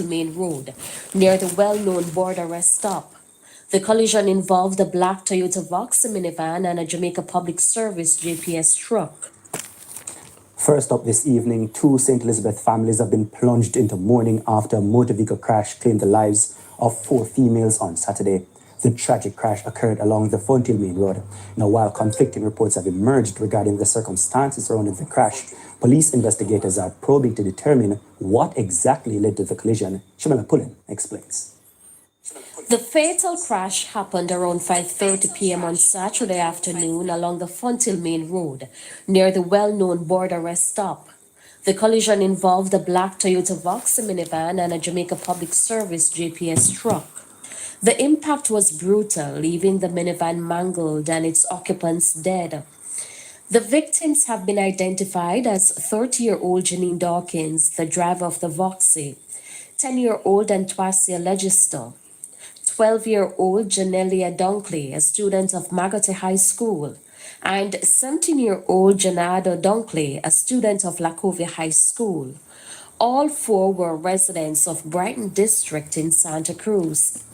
Main Road, near the well-known border rest stop. The collision involved a black Toyota Voxer minivan and a Jamaica Public Service JPS truck. First up this evening, two St. Elizabeth families have been plunged into mourning after a motor vehicle crash claimed the lives of four females on Saturday. The tragic crash occurred along the Fonthill Main Road. Now, while conflicting reports have emerged regarding the circumstances surrounding the crash, police investigators are probing to determine what exactly led to the collision. Shimala Pullen explains. The fatal crash happened around 5:30 p.m. on Saturday afternoon along the Fonthill Main Road, near the well-known border rest stop. The collision involved a black Toyota Voxer minivan and a Jamaica Public Service JPS truck. The impact was brutal, leaving the minivan mangled and its occupants dead. The victims have been identified as 30-year-old Janine Dawkins, the driver of the Voxy, 10-year-old Antwasia Legister, 12-year-old Janelia Dunkley, a student of Magate High School, and 17-year-old Janado Dunkley, a student of Lacovia High School. All four were residents of Brighton District in Santa Cruz.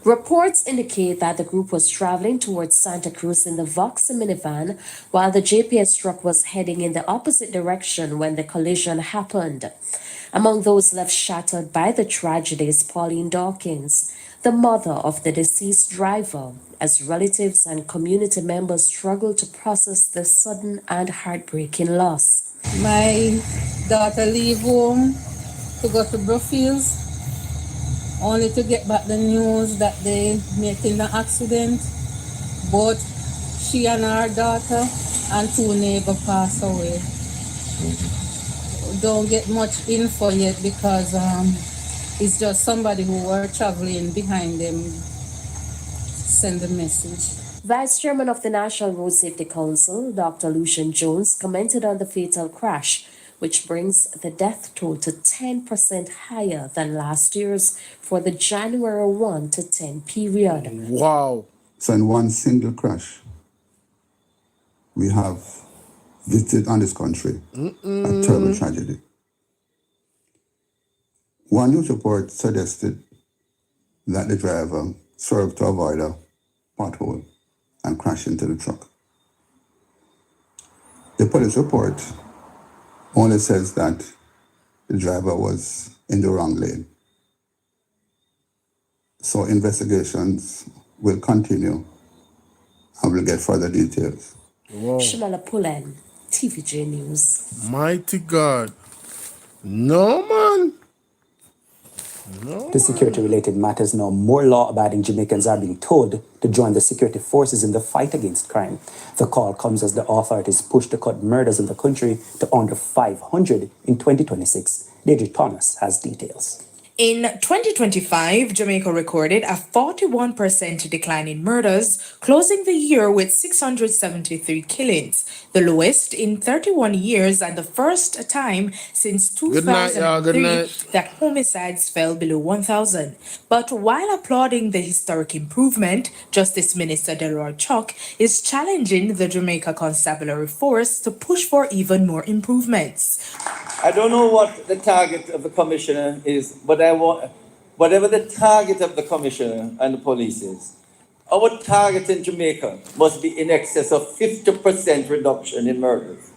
Reports indicate that the group was traveling towards Santa Cruz in the Voxer minivan, while the JPS truck was heading in the opposite direction when the collision happened. Among those left shattered by the tragedy is Pauline Dawkins, the mother of the deceased driver, as relatives and community members struggle to process the sudden and heartbreaking loss. My daughter leave home to go to Brookfields, only to get back the news that they making an accident. Both she and her daughter and two neighbors passed away. Don't get much info yet because it's just somebody who were traveling behind them send the message. Vice Chairman of the National Road Safety Council, Dr. Lucian Jones, commented on the fatal crash, which brings the death toll to 10% higher than last year's for the January 1 to 10 period. Wow. So in one single crash, we have visited on this country a terrible tragedy. One news report suggested that the driver swerved to avoid a pothole and crashed into the truck. The police report only says that the driver was in the wrong lane. So investigations will continue and we'll get further details. Wow. Shimala Pullen, TVJ News. Mighty God. No, man. No, To security-related matters now, more law-abiding Jamaicans are being told to join the security forces in the fight against crime. The call comes as the authorities push to cut murders in the country to under 500 in 2026. Deidre Thomas has details. In 2025, Jamaica recorded a 41% decline in murders, closing the year with 673 killings, the lowest in 31 years and the first time since 2003 that homicides fell below 1,000. But while applauding the historic improvement, Justice Minister Delroy Chuck is challenging the Jamaica Constabulary Force to push for even more improvements. I don't know what the target of the commissioner is, but I want, whatever the target of the commissioner and the police is, our target in Jamaica must be in excess of 50% reduction in murders.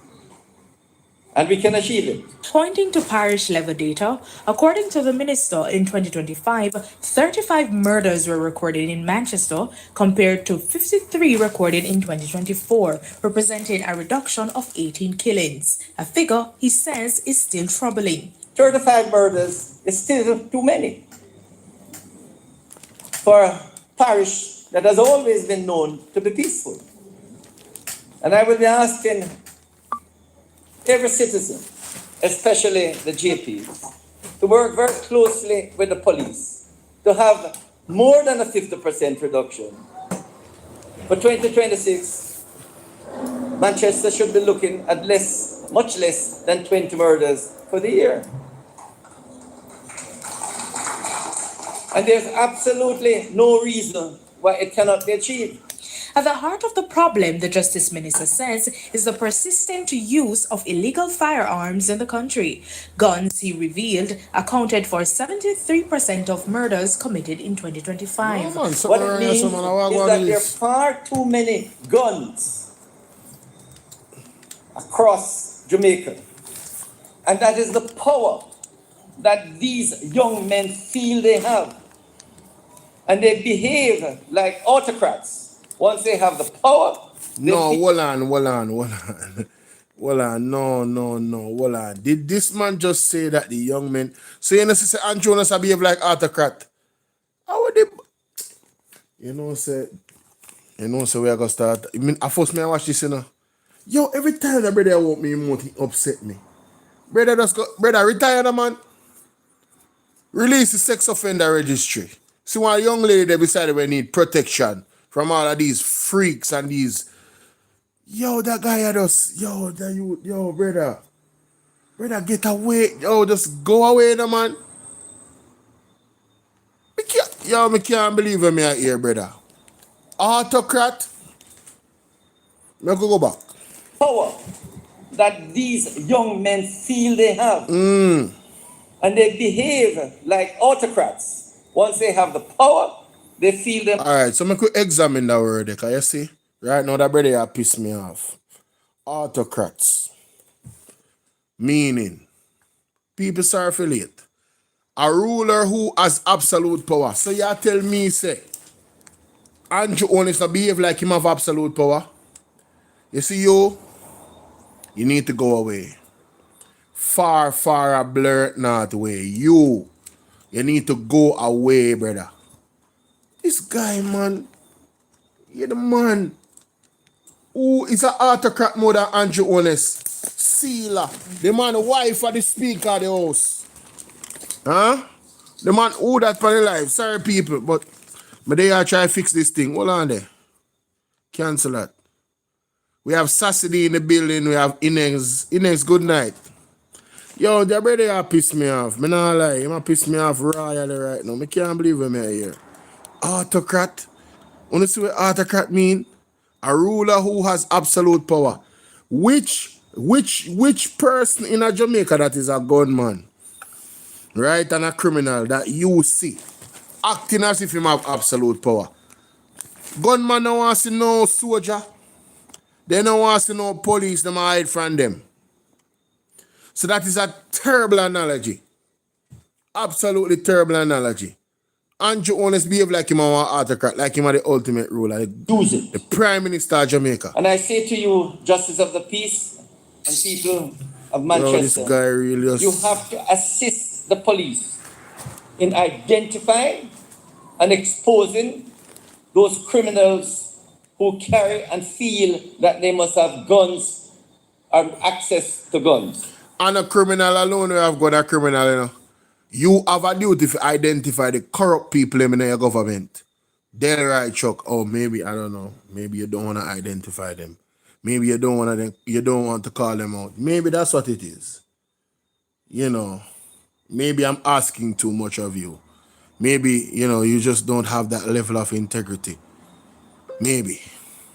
And we can achieve it. Pointing to parish-level data, according to the minister, in 2025, 35 murders were recorded in Manchester compared to 53 recorded in 2024, representing a reduction of 18 killings, a figure he says is still troubling. 35 murders is still too many for a parish that has always been known to be peaceful. And I will be asking every citizen, especially the JPs, to work very closely with the police to have more than a 50% reduction. For 2026, Manchester should be looking at much less than 20 murders for the year. And there's absolutely no reason why it cannot be achieved. At the heart of the problem, the Justice Minister says, is the persistent use of illegal firearms in the country. Guns, he revealed, accounted for 73% of murders committed in 2025. No, man. Some What it around here, means some man, I is want that there are this. far too many guns across Jamaica. And that is the power that these young men feel they have. And they behave like autocrats. Once they have the power, they No, feel hold on. Hold on. No, hold on. Did this man just say that the young men... So you know, say Andrew Jonas behave like autocrat. How would they... You know, say we are gonna start. I mean, at first, I watch this, you know. Yo, every time the brother want me emote, he upset me. Brother just go, brother, retire the man. Release the sex offender registry. See one young lady there beside we need protection from all of these freaks and these. Yo, that guy had us. Yo, that you, yo, brother. Brother, get away. Yo, just go away, the man. I can't believe him here, brother. Autocrat. Me go back. power that these young men feel they have. And they behave like autocrats. Once they have the power, they feel them. All right, so I could examine that word, because you see, right now that brother here piss me off. Autocrats. Meaning, people sorry for late. A ruler who has absolute power. So you tell me, say, Andrew Jonas not behave like him have absolute power. You see you need to go away. Far, far a blur not way. You need to go away, brother. This guy, man, you're the man who is an autocrat more than Andrew Jonas. Sealer, the man, the wife of the speaker of the house. Huh? The man who that for the life. Sorry, people, but they are trying to fix this thing. Hold on there. Cancel that. We have Sassy in the building. We have Ines. Ines, good night. Yo, the brother piss me off. Me not lie. He piss me off royally right now. I can't believe him here. Autocrat. You see what autocrat mean? A ruler who has absolute power. Which person in a Jamaica that is a gunman, right, and a criminal that you see acting as if he have absolute power? Gunman don't want to see no soldier. They don't want to see no police. They might hide from them. So that is a terrible analogy. Absolutely terrible analogy. Andrew Jonas behave like him an autocrat, like him the ultimate ruler, Use it. the Prime Minister of Jamaica. And I say to you, Justice of the Peace and people of Manchester, This guy really just... you have to assist the police in identifying and exposing those criminals who carry and feel that they must have guns or access to guns. And a criminal alone, we have got a criminal, you know. You have a duty to identify the corrupt people in your government. They're right, Chuck. Oh, maybe, I don't know. Maybe you don't want to identify them. Maybe you don't want to call them out. Maybe that's what it is. You know, maybe I'm asking too much of you. Maybe, you know, you just don't have that level of integrity. Maybe.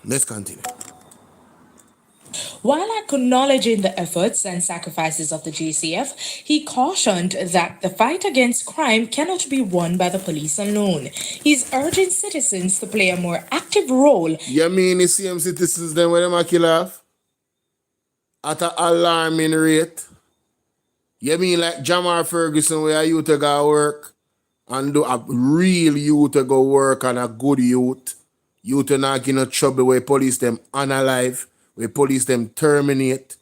Let's continue. While acknowledging the efforts and sacrifices of the GCF, he cautioned that the fight against crime cannot be won by the police alone. He's urging citizens to play a more active role. You mean the same citizens then when them kill off? At an alarming rate? You mean like Jamal Ferguson where you to go work and do a real youth to go work and a good youth? You to not get no trouble where police them unalive, where police them terminate.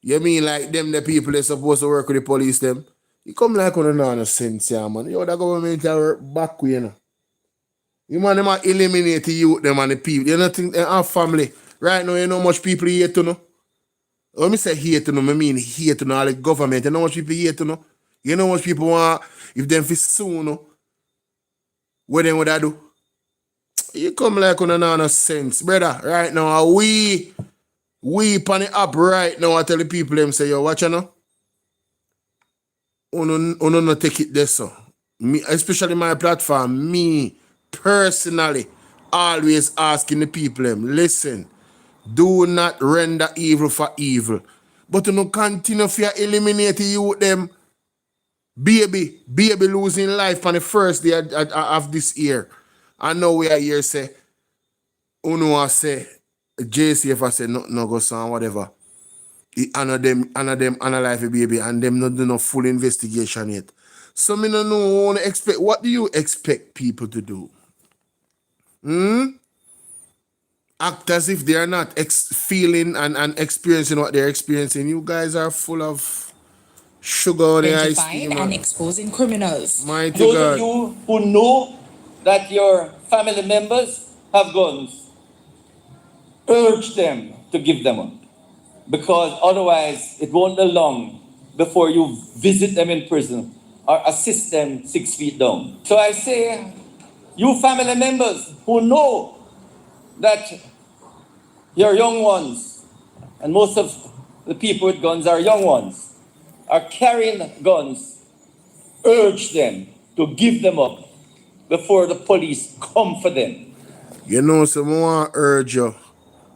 You mean like them the people they supposed to work with the police them? You come like on no sense, yeah, man. Yo, the government work back with you know. You man them eliminate the youth them and the people. You don't think they have family. Right now you know how much people hate to know. When me say hate to know, I mean hate to know all the government. You know how much people hate to know? You know how much people want if them fi soon know what them would I do? You come like on no sense, brother. Right now, we on the app right now. I tell the people them say, yo, watch you know. Uno no take it this so. Me, especially my platform, me personally, always asking the people them, listen, do not render evil for evil. But you know, continue to eliminate the youth them. Baby losing life on the first day of this year. I know we are here say, Uno say, JCF say, no go son, whatever. He honor them life a baby, and them not do no full investigation yet. So me no know what do you expect people to do? Act as if they are not feeling and experiencing what they're experiencing. You guys are full of sugar on the ice Identifying cream. and exposing criminals. Mighty Those God. of you who know that your family members have guns, urge them to give them up. Because otherwise, it won't be long before you visit them in prison or assist them 6 feet down. So I say, you family members who know that your young ones, and most of the people with guns are young ones, are carrying guns, urge them to give them up before the police come for them. You know, so I want to urge you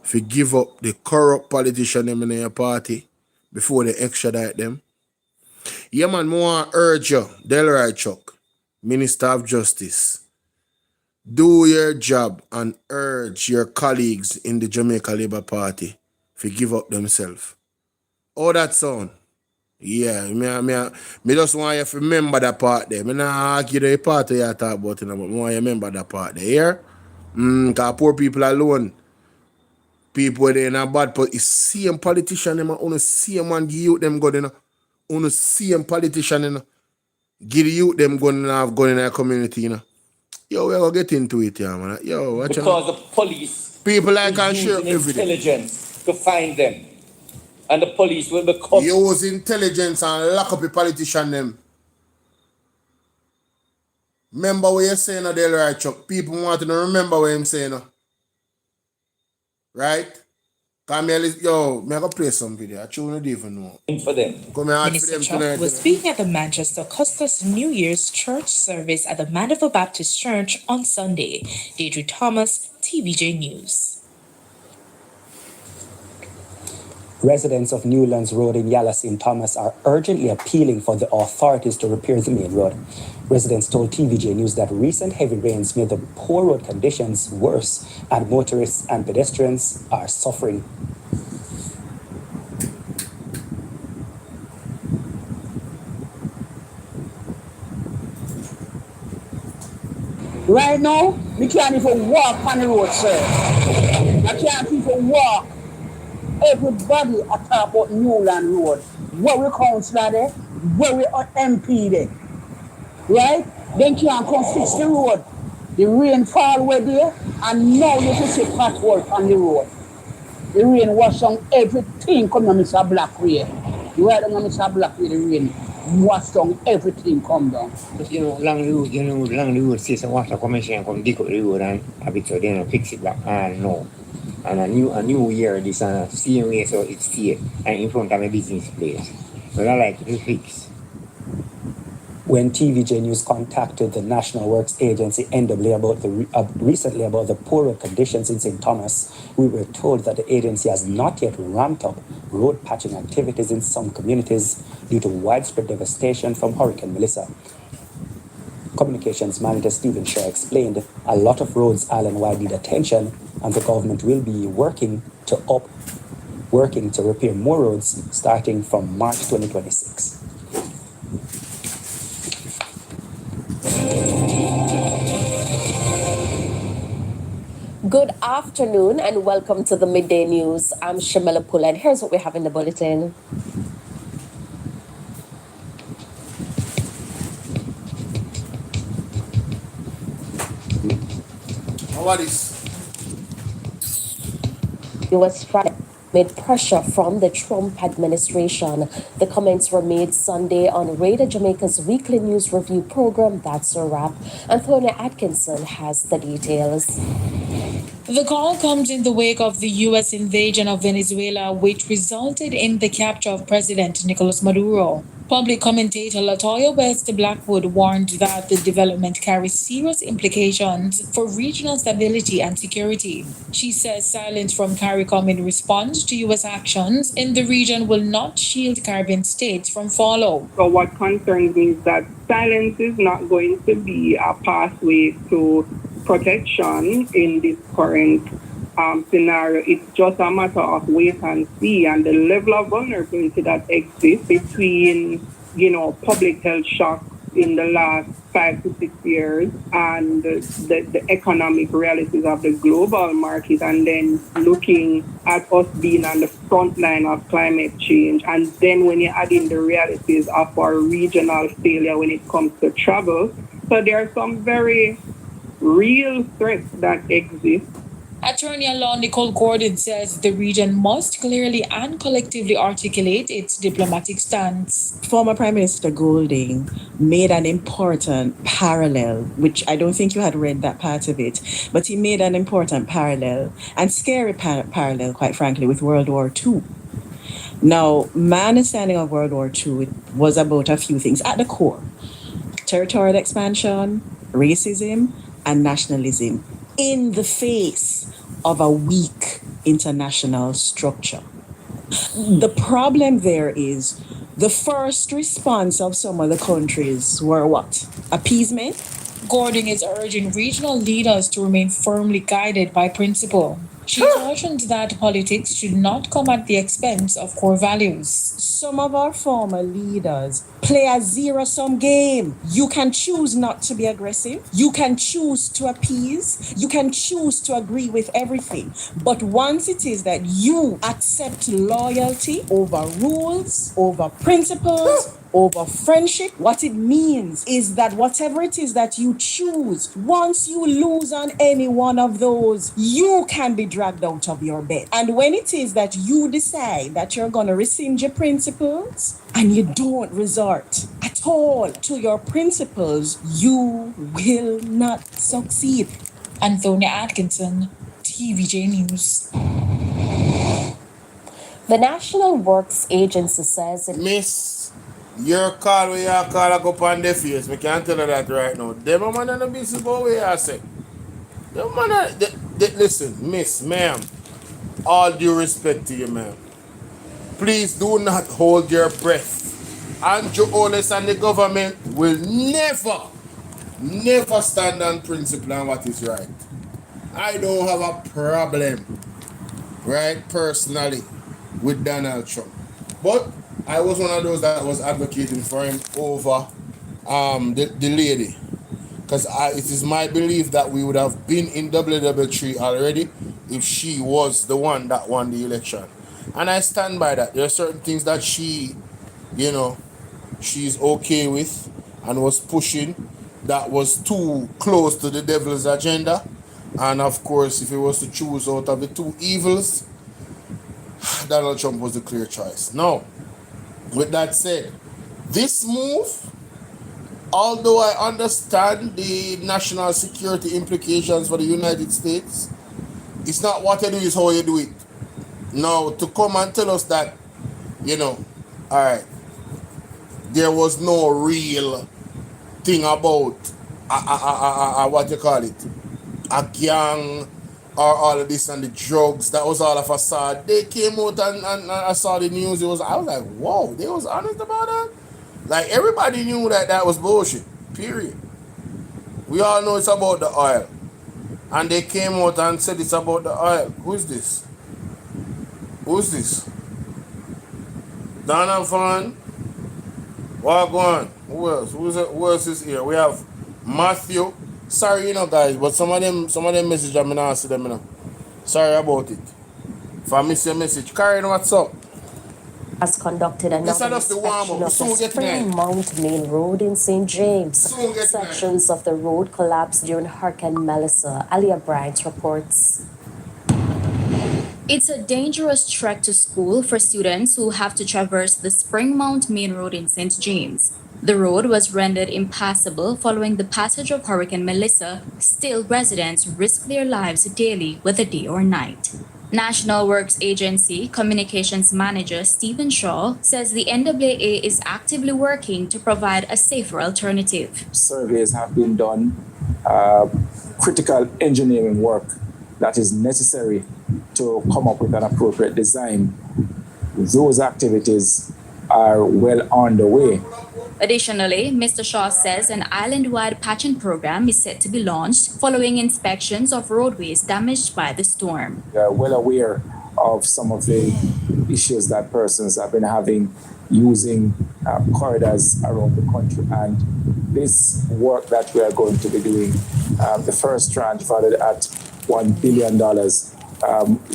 to give up the corrupt politician them in your party before they extradite them. Yeah, man, I want to urge you, Delroy Chuck, Minister of Justice, do your job and urge your colleagues in the Jamaica Labour Party to give up themselves. Oh, that sound? Yeah, me just want you to remember that part there. Me not argue the part you talk about, but I want you to remember that part there. Here? Because poor people alone, people they in a bad part. It's same politician, them on the same man give you them gun, you know. On the same politician, you know. Give you them gun and have gun in their community, you know. Yo, we're gonna get into it, yeah, man. Yo, watch out. Because the police People like is and share using every day. intelligence to find them. And the police will become... Use intelligence and lock up the politician them. Remember what you're saying, Delroy Chuck. People want to remember what I'm saying. Right? Come here, yo, me I go play some video. I don't even know. for them. Come here, ask for Minister them Chuck tonight. was speaking at the Manchester Custos New Year's church service at the Mandeville Baptist Church on Sunday. Deirdre Thomas, TVJ News. Residents of Newlands Road in Yala St. Thomas are urgently appealing for the authorities to repair the main road. Residents told TVJ News that recent heavy rains made the poor road conditions worse, and motorists and pedestrians are suffering. Right now, we can't even walk on the road, sir. I can't even walk. Everybody talk about Newland Road. Where we councillor there, where we MP there. Right? Then can't come fix the road. The rain fall away there, and now you can see patchwork on the road. The rain wash down everything come on Mr. Blackway. Right on Mr. Blackway, the rain wash down everything come down. Long road, see some water commission come dig up the road and have it so then fix it back and no. And a new year this same way so it's here and in front of a business place. But I like to fix. When TVJ News contacted the National Works Agency NWA recently about the poor road conditions in St. Thomas, we were told that the agency has not yet ramped up road patching activities in some communities due to widespread devastation from Hurricane Melissa. Communications Manager Stephen Shaw explained a lot of roads island-wide need attention, and the government will be working to repair more roads starting from March 2026. Good afternoon and welcome to the Midday News. I'm Shamela Pula, and here's what we have in the bulletin. What is? U.S. made pressure from the Trump administration. The comments were made Sunday on Radar Jamaica's weekly news review program, That's a Wrap. Anthony Atkinson has the details. The call comes in the wake of the U.S. invasion of Venezuela, which resulted in the capture of President Nicolas Maduro. Public commentator Latoya West Blackwood warned that the development carries serious implications for regional stability and security. She says silence from CARICOM in response to U.S. actions in the region will not shield Caribbean states from fallout. So what concerns me is that silence is not going to be a pathway to protection in this current scenario. It's just a matter of wait and see, and the level of vulnerability that exists between, public health shock in the last 5 to 6 years and the economic realities of the global market, and then looking at us being on the front line of climate change. And then when you add in the realities of our regional failure when it comes to travel, so there are some very real threats that exist. Attorney at Law Nicole Gordon says the region must clearly and collectively articulate its diplomatic stance. Former Prime Minister Golding made an important parallel, which I don't think you had read that part of it, but he made an important parallel, and scary parallel, quite frankly, with World War II. Now, my understanding of World War II was about a few things at the core: territorial expansion, racism, and nationalism, in the face of a weak international structure. The problem there is the first response of some of the countries were what? Appeasement? Gordon is urging regional leaders to remain firmly guided by principle. She cautioned that politics should not come at the expense of core values. Some of our former leaders play a zero-sum game. You can choose not to be aggressive. You can choose to appease. You can choose to agree with everything. But once it is that you accept loyalty over rules, over principles, over friendship, what it means is that whatever it is that you choose, once you lose on any one of those, you can be dragged out of your bed. And when it is that you decide that you're going to rescind your principles and you don't resort at all to your principles, you will not succeed. Antonia Atkinson, TVJ News. The National Works Agency says it... Miss, your call where you call up on their face. We can't tell her that right now. Them man are not busy about what you say. Them man are... Listen, miss, ma'am. All due respect to you, ma'am. Please do not hold your breath. Andrew Oles and the government will never stand on principle and what is right. I don't have a problem, right, personally, with Donald Trump. But I was one of those that was advocating for him over the lady. Because it is my belief that we would have been in WW3 already if she was the one that won the election. And I stand by that. There are certain things that she, she's okay with and was pushing that was too close to the devil's agenda. And of course, if it was to choose out of the two evils, Donald Trump was the clear choice. Now, with that said, this move, although I understand the national security implications for the United States, it's not what you do, it's how you do it. Now, to come and tell us that, alright, there was no real thing about what you call it, a gang or all of this and the drugs, that was all a facade. They came out and I saw the news. I was like, whoa, they was honest about that? Like, everybody knew that was bullshit, period. We all know it's about the oil. And they came out and said it's about the oil. Who's this? Donald Fan? Wagwan. Who else? Who else is here? We have Matthew. Sorry, guys, but some of them message I'm not see them, Sorry about it. If I miss your message, Karen, what's up? Has conducted another inspection of the Spring Mount Main Road in St. James. Sections of the road collapsed during Hurricane Melissa. Alia Bryant reports. It's a dangerous trek to school for students who have to traverse the Spring Mount Main Road in St. James. The road was rendered impassable following the passage of Hurricane Melissa. Still, residents risk their lives daily, whether day or night. National Works Agency Communications Manager Stephen Shaw says the NAA is actively working to provide a safer alternative. Surveys have been done, critical engineering work that is necessary to come up with an appropriate design. Those activities are well on the way. Additionally, Mr. Shaw says an island-wide patching program is set to be launched following inspections of roadways damaged by the storm. We are well aware of some of the issues that persons have been having using corridors around the country, and this work that we are going to be doing, the first tranche valued at $1 billion,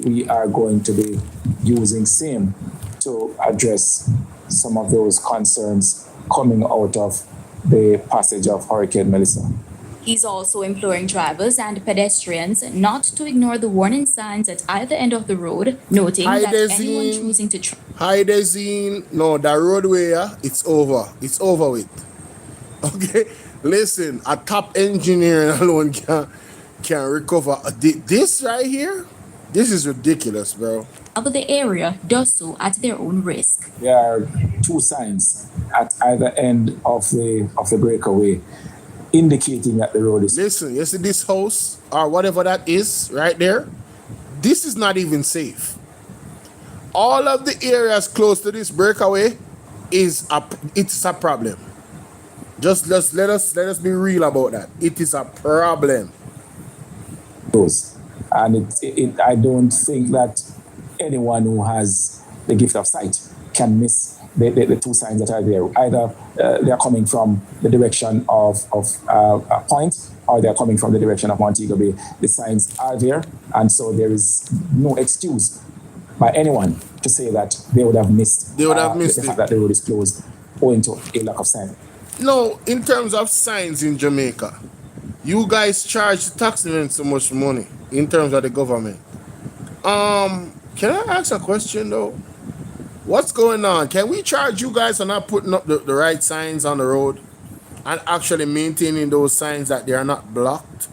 we are going to be using same to address some of those concerns coming out of the passage of Hurricane Melissa. He's also imploring drivers and pedestrians not to ignore the warning signs at either end of the road, noting that anyone choosing to No, the roadway, it's over. It's over with. Okay? Listen, a top engineer alone can recover. This right here, this is ridiculous, bro. Of the area does so at their own risk. There are two signs at either end of the breakaway indicating that the road is... Listen, you see this house or whatever that is right there? This is not even safe. All of the areas close to this breakaway it's a problem. Just let us be real about that. It is a problem. And I don't think that anyone who has the gift of sight can miss the two signs that are there. Either they're coming from the direction of Point, or they're coming from the direction of Montego Bay. The signs are there, and so there is no excuse by anyone to say that they would have missed the fact that the road is closed owing to a lack of sign. No, in terms of signs in Jamaica, you guys charge the taxmen so much money in terms of the government. Can I ask a question though? What's going on? Can we charge you guys for not putting up the right signs on the road and actually maintaining those signs that they are not blocked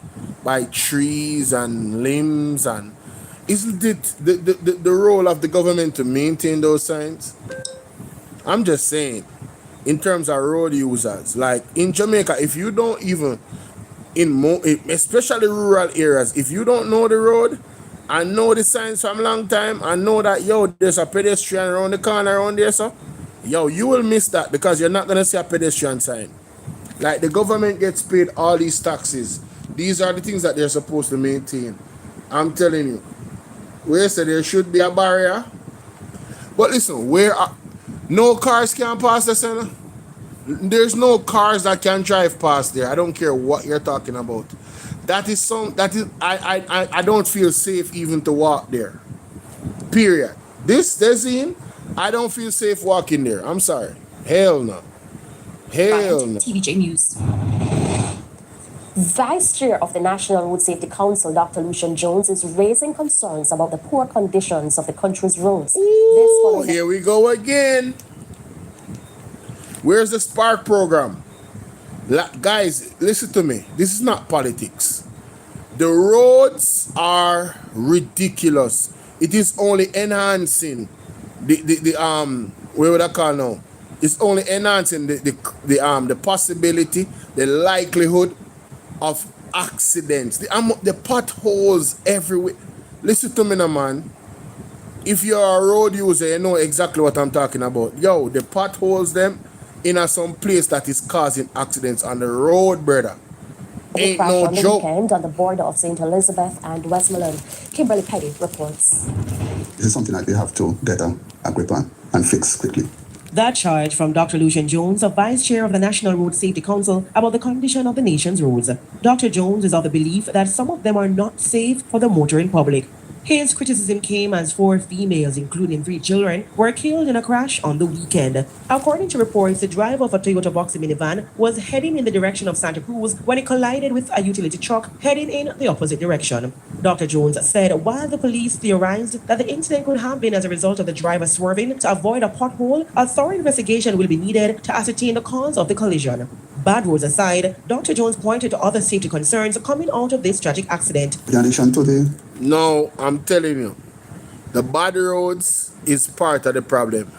by trees and limbs? And isn't it the role of the government to maintain those signs? I'm just saying, in terms of road users, like in Jamaica, if you don't even, especially rural areas, if you don't know the road, I know the signs from a long time. I know that, yo, there's a pedestrian around the corner around there, so yo, you will miss that because you're not going to see a pedestrian sign. Like, the government gets paid all these taxes. These are the things that they're supposed to maintain. I'm telling you. Where say there should be a barrier. But listen, no cars can pass the center. There's no cars that can drive past there. I don't care what you're talking about. I don't feel safe even to walk there. Period. This scene, I don't feel safe walking there. I'm sorry. Hell no. Hell no. TVJ News. Vice Chair of the National Road Safety Council, Dr. Lucian Jones, is raising concerns about the poor conditions of the country's roads. Ooh, here we go again. Where's the Spark program? Guys, listen to me. This is not politics. The roads are ridiculous. It is only enhancing what would I call now? It's only enhancing the possibility, the likelihood of accidents. The potholes everywhere. Listen to me now, man. If you're a road user, you know exactly what I'm talking about. Yo, the potholes them in some place that is causing accidents on the road, brother. Ain't no on the joke. Weekend on the border of St. Elizabeth and Westmoreland. Kimberly Petty reports. This is something that we have to get a grip on and fix quickly. That charge from Dr. Lucian Jones, the Vice Chair of the National Road Safety Council, about the condition of the nation's roads. Dr. Jones is of the belief that some of them are not safe for the motoring public. His criticism came as 4 females, including 3 children, were killed in a crash on the weekend. According to reports, the driver of a Toyota Boxy minivan was heading in the direction of Santa Cruz when it collided with a utility truck heading in the opposite direction. Dr. Jones said while the police theorized that the incident could have been as a result of the driver swerving to avoid a pothole, a thorough investigation will be needed to ascertain the cause of the collision. Bad roads aside, Dr. Jones pointed to other safety concerns coming out of this tragic accident. No, I'm telling you, The bad roads is part of the problem.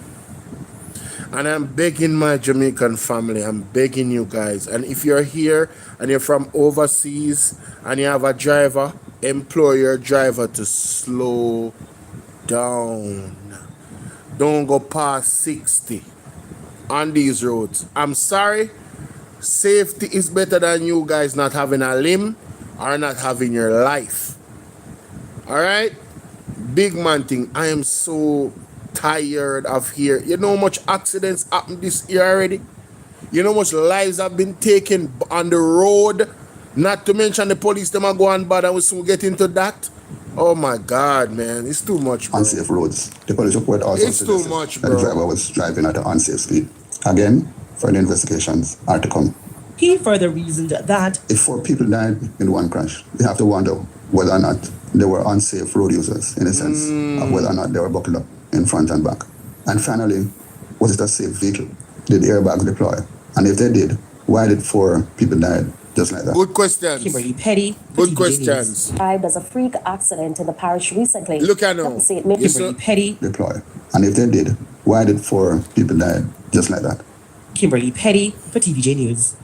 And I'm begging my Jamaican family, I'm begging you guys. And if you're here and you're from overseas and you have a driver, employ your driver to slow down. Don't go past 60 on these roads. I'm sorry, safety is better than you guys not having a limb or not having your life. Alright? Big man thing. I am so tired of here. You know how much accidents happened this year already? You know how much lives have been taken on the road? Not to mention the police, them are going bad and we soon get into that. Oh my God, man. It's too much, bro. Unsafe roads. The police report also It's too much, that the bro. driver was driving at an unsafe speed. Again, further investigations are to come. He further reasoned that If 4 people died in one crash, we have to wonder whether or not they were unsafe road users, in the sense of whether or not they were buckled up in front and back. And finally, was it a safe vehicle? Did airbags deploy? And if they did, why did 4 people die just like that? Good questions. Kimberly Petty. Good questions. Described as a freak accident in the parish recently. Look at now. Kimberly Petty. Deploy. And if they did, why did 4 people die just like that? Kimberly Petty for TVJ News.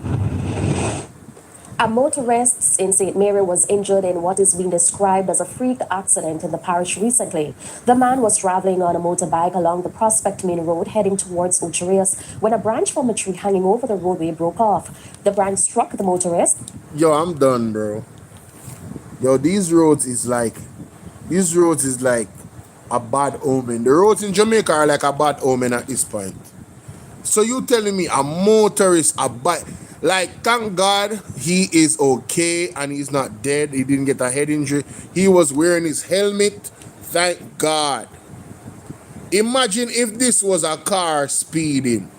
A motorist in St. Mary was injured in what is being described as a freak accident in the parish recently. The man was traveling on a motorbike along the Prospect Main Road heading towards Ucherias when a branch from a tree hanging over the roadway broke off. The branch struck the motorist. Yo, I'm done, bro. Yo, these roads is like a bad omen. The roads in Jamaica are like a bad omen at this point. So you telling me a motorist, a bike, like, thank God he is okay and he's not dead. He didn't get a head injury. He was wearing his helmet. Thank God. Imagine if this was a car speeding,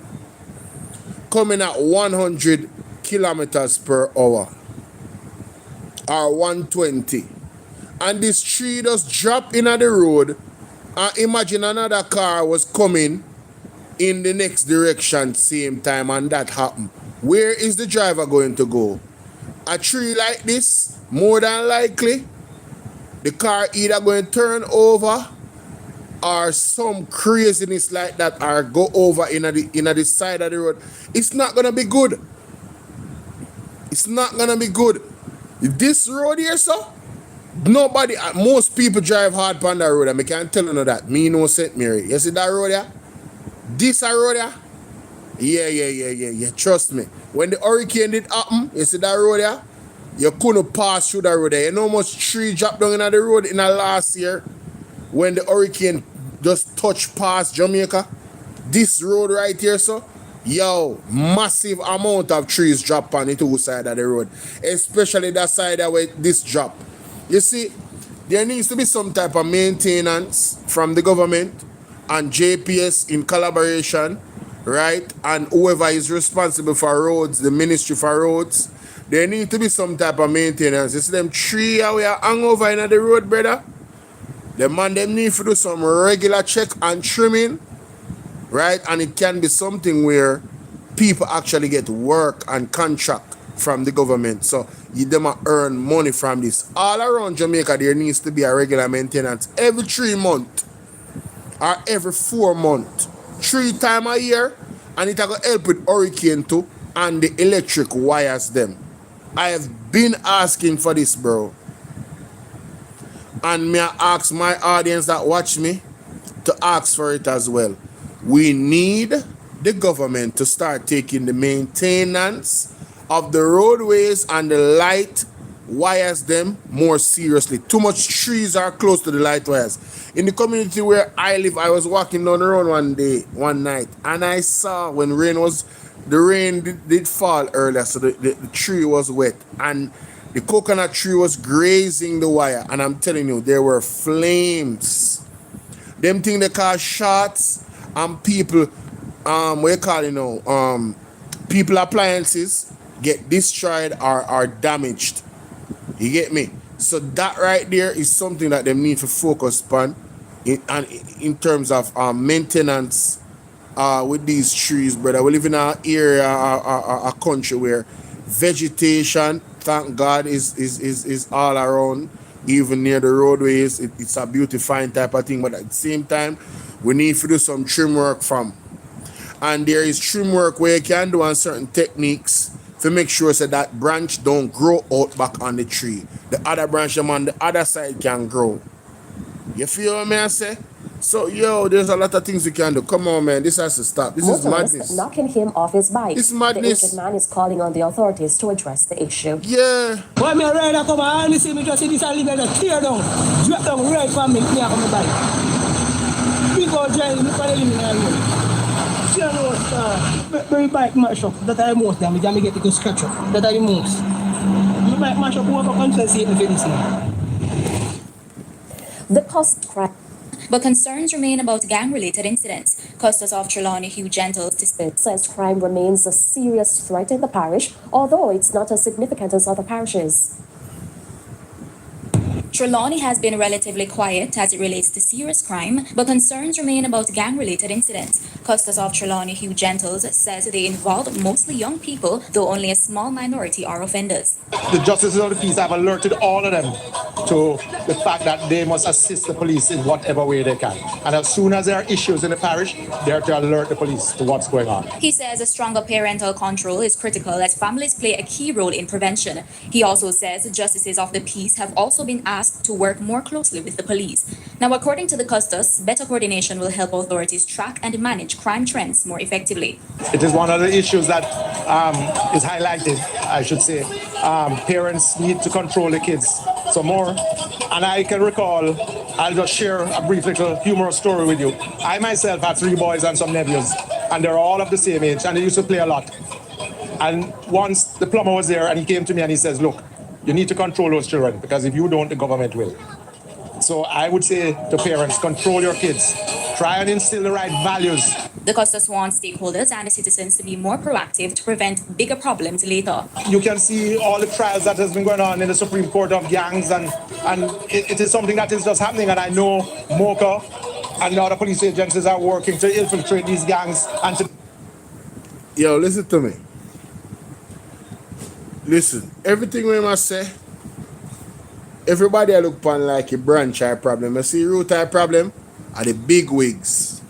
coming at 100 kilometers per hour or 120. And this tree just dropped in the road. And imagine another car was coming in the next direction same time and that happened. Where is the driver going to go? A tree like this, more than likely, the car either going to turn over or some craziness like that or go over in the side of the road. It's not going to be good. It's not going to be good. This road here, so, nobody, most people drive hard on that road and I can't tell you that. Me no St. Mary. You see that road here? This road here? Yeah. Trust me. When the hurricane did happen, you see that road here? You couldn't pass through that road there. You know how much tree dropped down in the road in the last year when the hurricane just touched past Jamaica? This road right here, so, yo, massive amount of trees drop on the 2 sides of the road. Especially that side where this drop. You see, there needs to be some type of maintenance from the government and JPS in collaboration, right? And whoever is responsible for roads, the Ministry for Roads, there need to be some type of maintenance. You see them tree we are hang over in the road, brother? The man them need to do some regular check and trimming, right? And it can be something where people actually get work and contract from the government. So them earn money from this. All around Jamaica, there needs to be a regular maintenance every 3 months. Or every 4 months, 3 times a year, and it will help with hurricane too, and the electric wires them. I have been asking for this, bro. And may I ask my audience that watch me to ask for it as well. We need the government to start taking the maintenance of the roadways and the light wires them more seriously. Too much trees are close to the light wires. In the community where I live, I was walking down the road one night, and I saw when the rain did fall earlier, so the tree was wet, and the coconut tree was grazing the wire, and I'm telling you, there were flames. Them thing they call shots, and people, people appliances get destroyed or are damaged. You get me? So that right there is something that they need to focus upon in terms of maintenance with these trees, brother. We live in an area, a country where vegetation, thank God, is all around. even near the roadways. It's a beautifying type of thing, but at the same time, we need to do some trim work from. And there is trim work where you can do on certain techniques to make sure so that branch don't grow out back on the tree. The other branch on the other side can grow. You feel what I say? So, yo, there's a lot of things we can do. Come on, man. This has to stop. This is Motorists madness. knocking him off his bike. It's The madness. injured man is calling on the authorities to address the issue. Yeah. When me rider come on, me see me just see this and leave it tear down. Drop down right from me, me on my bike. Big old giant, look at the limit on me. Tear down, my bike mash up. That I most damage, and me get it to scratch up. That I the most. My bike mash up, who compensate me for this now. The cost crash. But concerns remain about gang-related incidents. Custos of Trelawney Hugh Gentles says crime remains a serious threat in the parish, although it's not as significant as other parishes. Trelawney has been relatively quiet as it relates to serious crime, but concerns remain about gang-related incidents. Custos of Trelawney Hugh Gentles says they involve mostly young people, though only a small minority are offenders. The justices of the peace have alerted all of them to the fact that they must assist the police in whatever way they can. And as soon as there are issues in the parish, they are to alert the police to what's going on. He says a stronger parental control is critical as families play a key role in prevention. He also says justices of the peace have also been asked to work more closely with the police. Now, according to the Custos, better coordination will help authorities track and manage crime trends more effectively. It is one of the issues that is highlighted, I should say. Parents need to control the kids some more. And I can recall, I'll just share a brief little humorous story with you. I myself have 3 boys and some nephews, and they're all of the same age, and they used to play a lot. And once the plumber was there, and he came to me and he says, look, you need to control those children, because if you don't, the government will. So I would say to parents, control your kids. Try and instill the right values. The Custos wants stakeholders and the citizens to be more proactive to prevent bigger problems later. You can see all the trials that has been going on in the Supreme Court of gangs, and it is something that is just happening. And I know MOCA and the other police agencies are working to infiltrate these gangs and to... Yo, listen to me. Listen, everything we must say, everybody I look upon like a branch eye problem. You see root eye problem are the big wigs.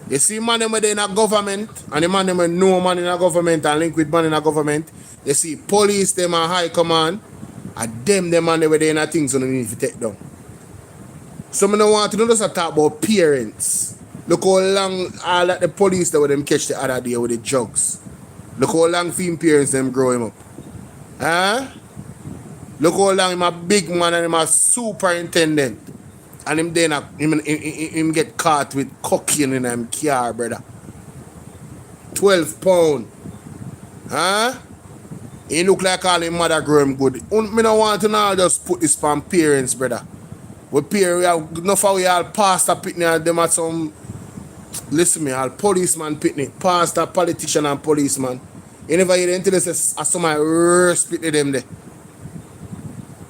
You see man them in a government, and the man them know man in a government and link with man in a government. You see police them and high command, and them man they in a things on the need to take down. Some of them want to know just talk about parents. Look how long all that the police that with them catch the other day with the drugs. Look how long film parents them grow him up. Huh? Look how long him a big man and him a superintendent. And him then him get caught with cocaine in him car, brother. 12 pound. Huh? He look like all him mother grow him good. Me don't want to now just put this on parents, brother. We parents, we have enough of we all pastor pitney and them at some, listen me, all policeman pitney, pastor, politician and policeman. You never hear until they say some of my worst pitney them there.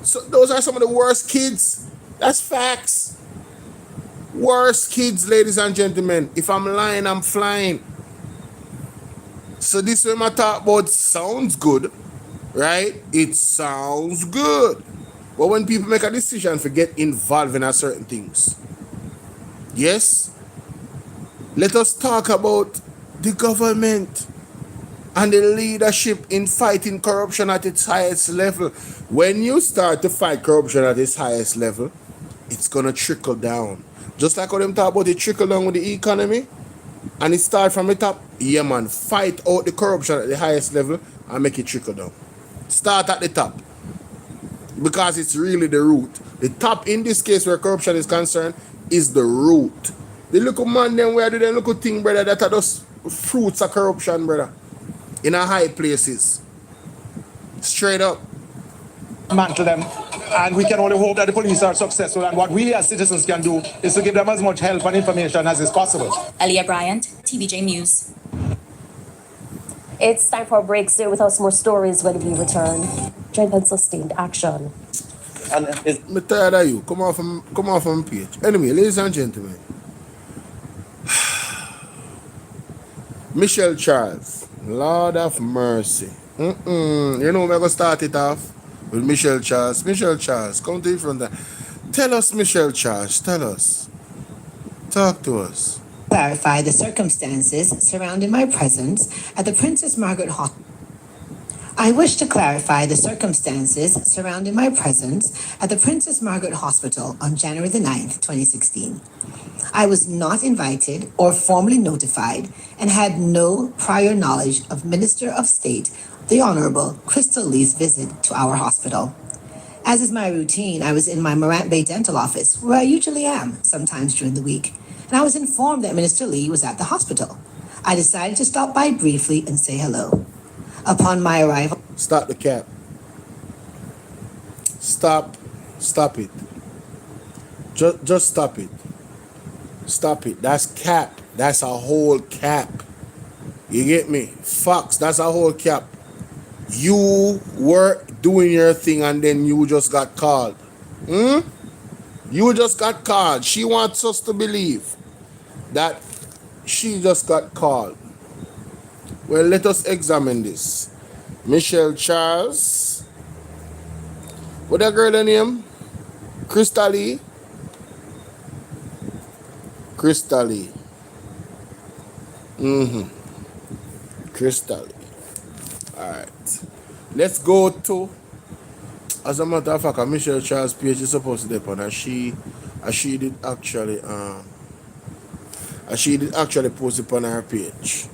So those are some of the worst kids. That's facts. Worst kids, ladies and gentlemen. If I'm lying, I'm flying. So this when I talk about sounds good, right? It sounds good. But when people make a decision to get involved in certain things, yes, let us talk about the government and the leadership in fighting corruption at its highest level. When you start to fight corruption at its highest level, it's gonna trickle down. Just like how them talk about it trickle down with the economy, and it start from the top. Yeah, man, fight out the corruption at the highest level and make it trickle down. Start at the top, because it's really the root. The top in this case where corruption is concerned is the root. The little man them where do the little thing, brother, that are those fruits of corruption, brother, in a high places. Straight up. Mantle them, and we can only hope that the police are successful, and what we as citizens can do is to give them as much help and information as is possible. Aliyah Bryant, TVJ News. It's time for a break. Stay with us, more stories when we return. Join and sustained action. I'm tired of you. Come off from page. Anyway, ladies and gentlemen, Michelle Charles, Lord of mercy. You know, we're going to start it off. with Michelle Charles. Michelle Charles, come to the front. Tell us, Michelle Charles, tell us. Talk to us. Clarify the circumstances surrounding my presence at the Princess Margaret Hospital. I wish to clarify the circumstances surrounding my presence at the Princess Margaret Hospital on January the 9th, 2016. I was not invited or formally notified and had no prior knowledge of Minister of State, the Honorable Crystal Lee's visit to our hospital. As is my routine, I was in my Morant Bay dental office, where I usually am, sometimes during the week, and I was informed that Minister Lee was at the hospital. I decided to stop by briefly and say hello. Upon my arrival... Stop the cap. Stop it. Just stop it. Stop it. That's cap. That's a whole cap. You get me? Fox, that's a whole cap. You were doing your thing and then you just got called. You just got called. She wants us to believe that she just got called. Well, let us examine this. Michelle Charles. What that girl name? Crystal Lee. Crystal Lee. Crystal Lee. Alright. Let's go to, as a matter of fact, Michelle Charles page is supposed to depend, and she did actually post it on her page.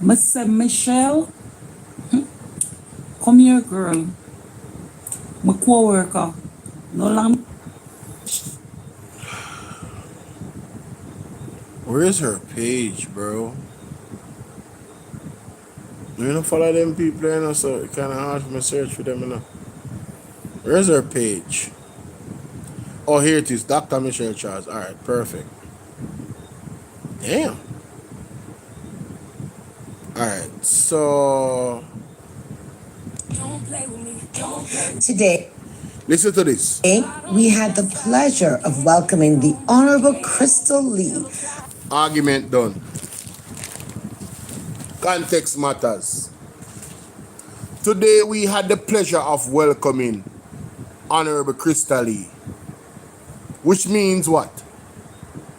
Mr. Michelle, come here, girl. My co-worker. No long. Where is her page, bro? You don't follow them people, you know, so it's kind of hard for me to search for them, you know. Where's her page? Oh, here it is, Dr. Michelle Charles. All right, perfect. Damn. All right, so Today, listen to this. We had the pleasure of welcoming the Honorable Crystal Lee. Argument done. Context matters. Today we had the pleasure of welcoming Honorable Crystal Lee. Which means what?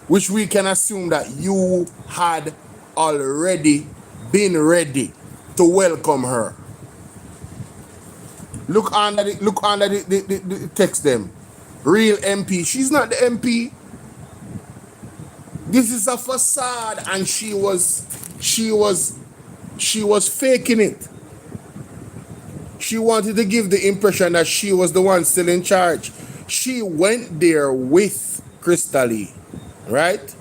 Which we can assume that you had already been ready to welcome her. Look under the text them. Real MP. She's not the MP. This is a facade, and she was faking it. She wanted to give the impression that she was the one still in charge. She went there with Crystal Lee, right?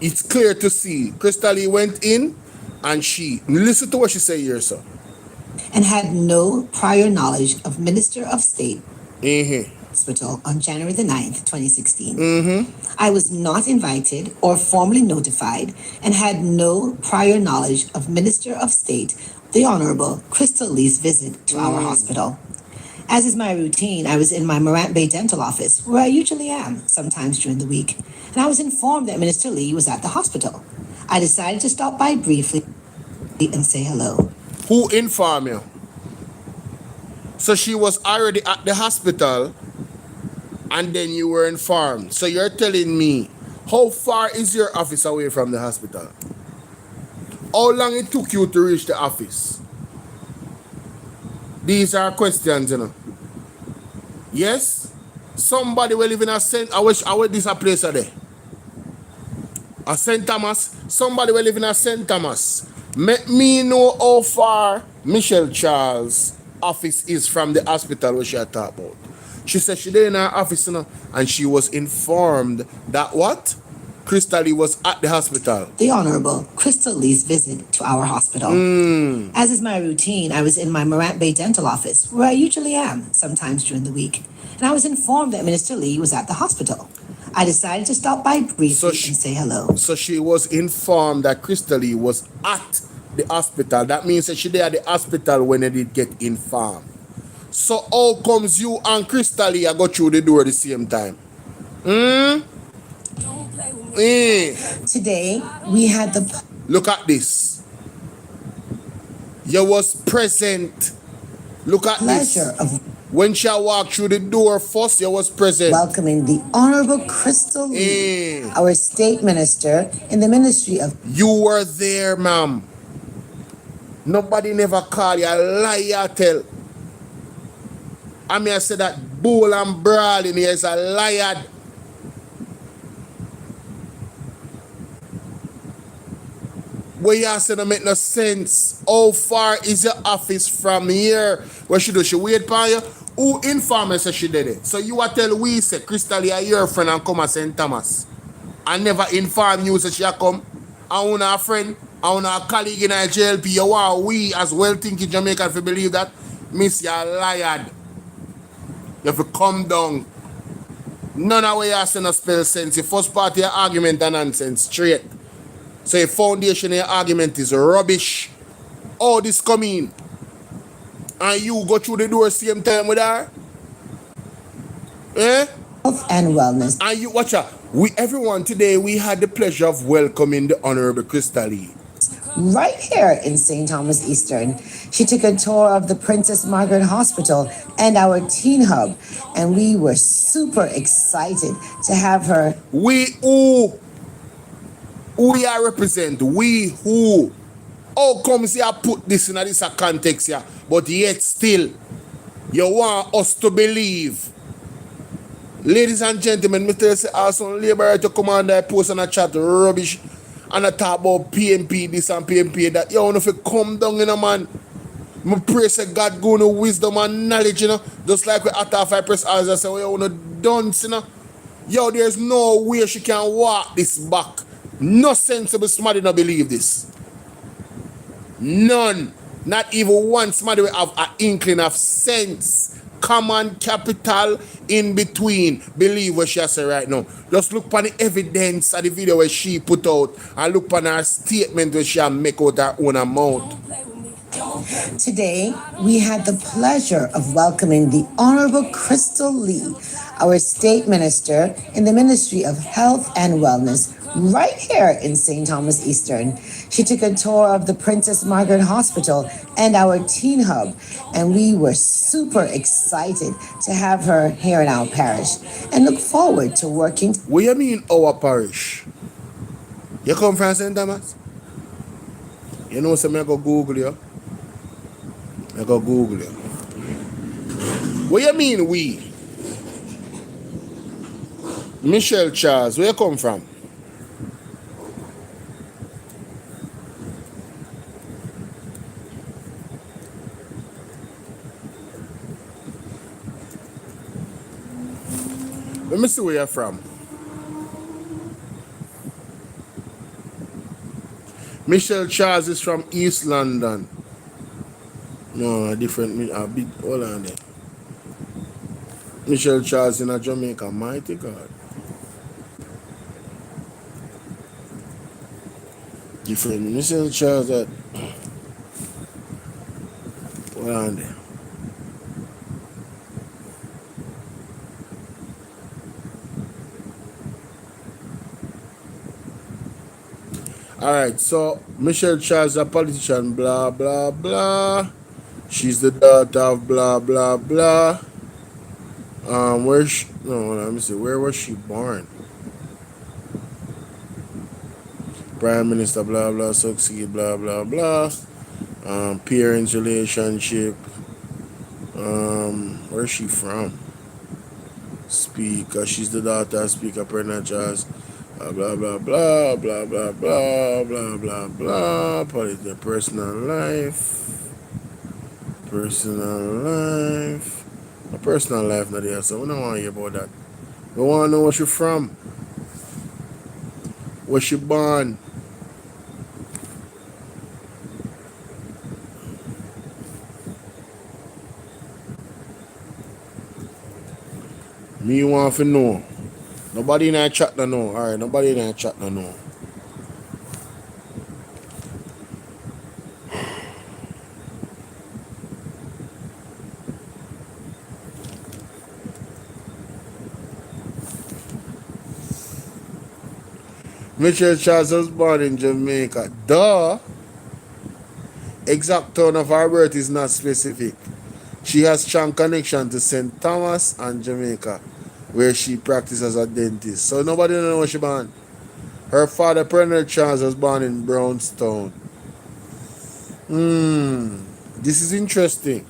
It's clear to see. Crystal Lee went in, and listen to what she said here, sir. And had no prior knowledge of Minister of State Hospital on January the 9th, 2016. I was not invited or formally notified and had no prior knowledge of Minister of State, the Honorable Crystal Lee's visit to our hospital. As is my routine, I was in my Morant Bay dental office, where I usually am, sometimes during the week, and I was informed that Minister Lee was at the hospital. I decided to stop by briefly and say hello. Who informed you? So she was already at the hospital and then you were informed. So you're telling me, how far is your office away from the hospital? How long it took you to reach the office? These are questions, you know. Yes? Somebody will live in a St. I wish this a place there. A St. Thomas. Somebody will live in a St. Thomas. Let me know how far Michelle Charles' office is from the hospital where she had talked about. She said she did in her office, you know, and she was informed that what? Crystal Lee was at the hospital. The Honorable Crystal Lee's visit to our hospital. As is my routine, I was in my Morant Bay dental office, where I usually am, sometimes during the week, and I was informed that Minister Lee was at the hospital. I decided to stop by briefly and say hello. So she was informed that Crystal Lee was at the hospital. That means that she was at the hospital when they did get informed. So how comes you and Crystal go through the door at the same time? Today, we had the Look at this. You was present. Look at pleasure this. of When she walked through the door first, you was present. welcoming the Honorable Crystal Lee, our state minister in the Ministry of... You were there, ma'am. Nobody never call you a liar tell. I mean, I said that bull and brawling here is a liar. What you say don't make no sense. How far is your office from here? What she do? She wait for you? Who inform her say she did it? So you are tell we say Crystal you are your friend and come to St. Thomas. And never inform you say she a come. And one a friend, and one a colleague in a JLP, you want we as well thinking Jamaican if you believe that. Miss you a liar. You have to come down. None of what you say no spell sense. The first part of your argument are nonsense, straight. So your foundation of your argument is rubbish. All this come in. And you go through the door same time with her? Eh? Health and Wellness. And you watch her. Everyone today we had the pleasure of welcoming the Honorable Crystal Lee. Right here in St. Thomas Eastern. She took a tour of the Princess Margaret Hospital and our teen hub, and we were super excited to have her. We who you represent? We who? How comes you put this in this context here? But yet still, you want us to believe. Ladies and gentlemen, Mr. say also labor to come on there, post and a chat rubbish and a talk about PMP this and PMP that. You want if you come down, you know, man. I pray say God go no wisdom and knowledge, you know. Just like we at our five press as I say, you want to dance, you know. Yo, there's no way she can walk this back. No sensible somebody not believe this. None. Not even one somebody will have an inkling of sense. Common capital in between. Believe what she has said right now. Just look upon the evidence of the video where she put out and look upon her statement where she make out her own amount. Today, we had the pleasure of welcoming the Honorable Crystal Lee, our state minister in the Ministry of Health and Wellness, right here in St. Thomas Eastern. She took a tour of the Princess Margaret Hospital and our teen hub, and we were super excited to have her here in our parish and look forward to working. What do you mean our parish? You come from St. Thomas? You know, so I go Google you. I go Google you. What do you mean we? Michelle Charles, where you come from? Let me see where you're from. Michelle Charles is from East London. No, a different, a bit, hold on there. Michelle Charles in a Jamaica, mighty God. Different Michelle Charles that, hold on there. Alright, so Michelle Charles, a politician, blah, blah, blah. She's the daughter of blah, blah, blah. Where she, no, let me see, where was she born? Prime Minister, blah, blah, succeed, blah, blah, blah. Parents relationship. Where's she from? Speaker, she's the daughter of Speaker President Charles. Blah blah blah blah blah blah blah blah blah. Political personal life. A personal life not there, so we don't want to hear about that. We want to know where she from. Where she born. Me want to know. Nobody in that chat no know. Alright, nobody in that chat no know. Michelle Charles was born in Jamaica. Duh. Exact town of her birth is not specific. She has strong connection to St. Thomas and Jamaica, where she practiced as a dentist. So nobody knows where she born. Her father, Pernell Charles, was born in Brownstown. This is interesting.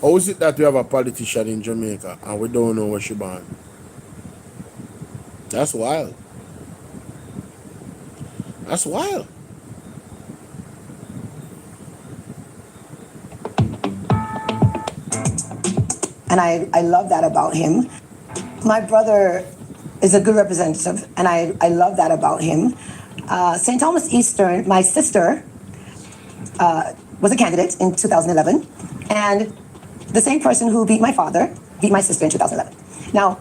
How is it that we have a politician in Jamaica and we don't know where she born? That's wild. That's wild. And I love that about him. My brother is a good representative, and I love that about him. St. Thomas Eastern, my sister, was a candidate in 2011, and the same person who beat my father beat my sister in 2011. Now,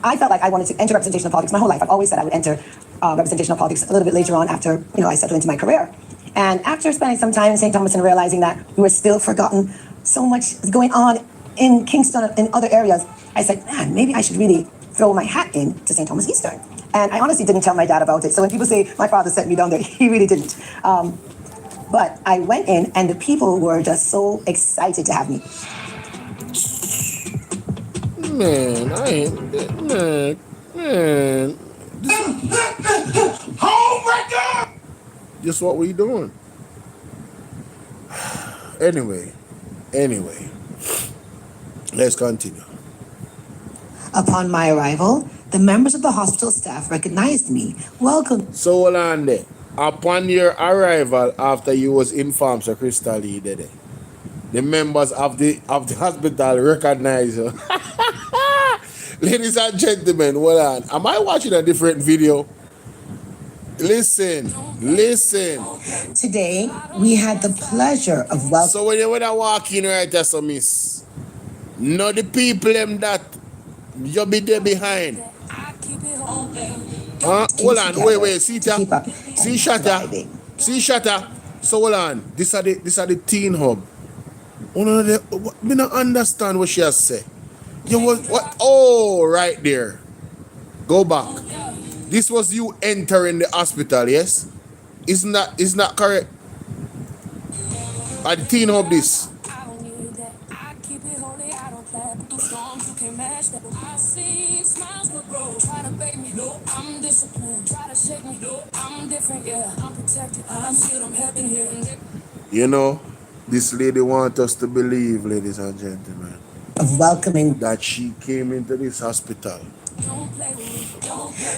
I felt like I wanted to enter representational politics my whole life. I've always said I would enter representational politics a little bit later on after I settled into my career. And after spending some time in St. Thomas and realizing that we were still forgotten, so much is going on in Kingston and in other areas, I said, man, maybe I should really throw my hat in to St. Thomas Eastern. And I honestly didn't tell my dad about it. So when people say my father sent me down there, he really didn't. But I went in and the people were just so excited to have me. Man, I ain't, man. Homebreaker! Just what we doing. Anyway, let's continue. Upon my arrival, the members of the hospital staff recognized me. Welcome. So hold on there. Upon your arrival, after you was informed, Sir Crystal Lee did it, the members of the hospital recognize you. Ladies and gentlemen, hold on. Am I watching a different video? Listen. Today, we had the pleasure of welcoming. So when I walk in right there, so miss, know the people them that you be there behind. Hold on, wait, see Shatta. So hold on, this are the teen hub. Me not understand what she has said. You was what? Oh, right there. Go back. This was you entering the hospital, yes? Isn't that correct? At the teen hub this. You know, this lady wants us to believe, ladies and gentlemen, of welcoming that she came into this hospital.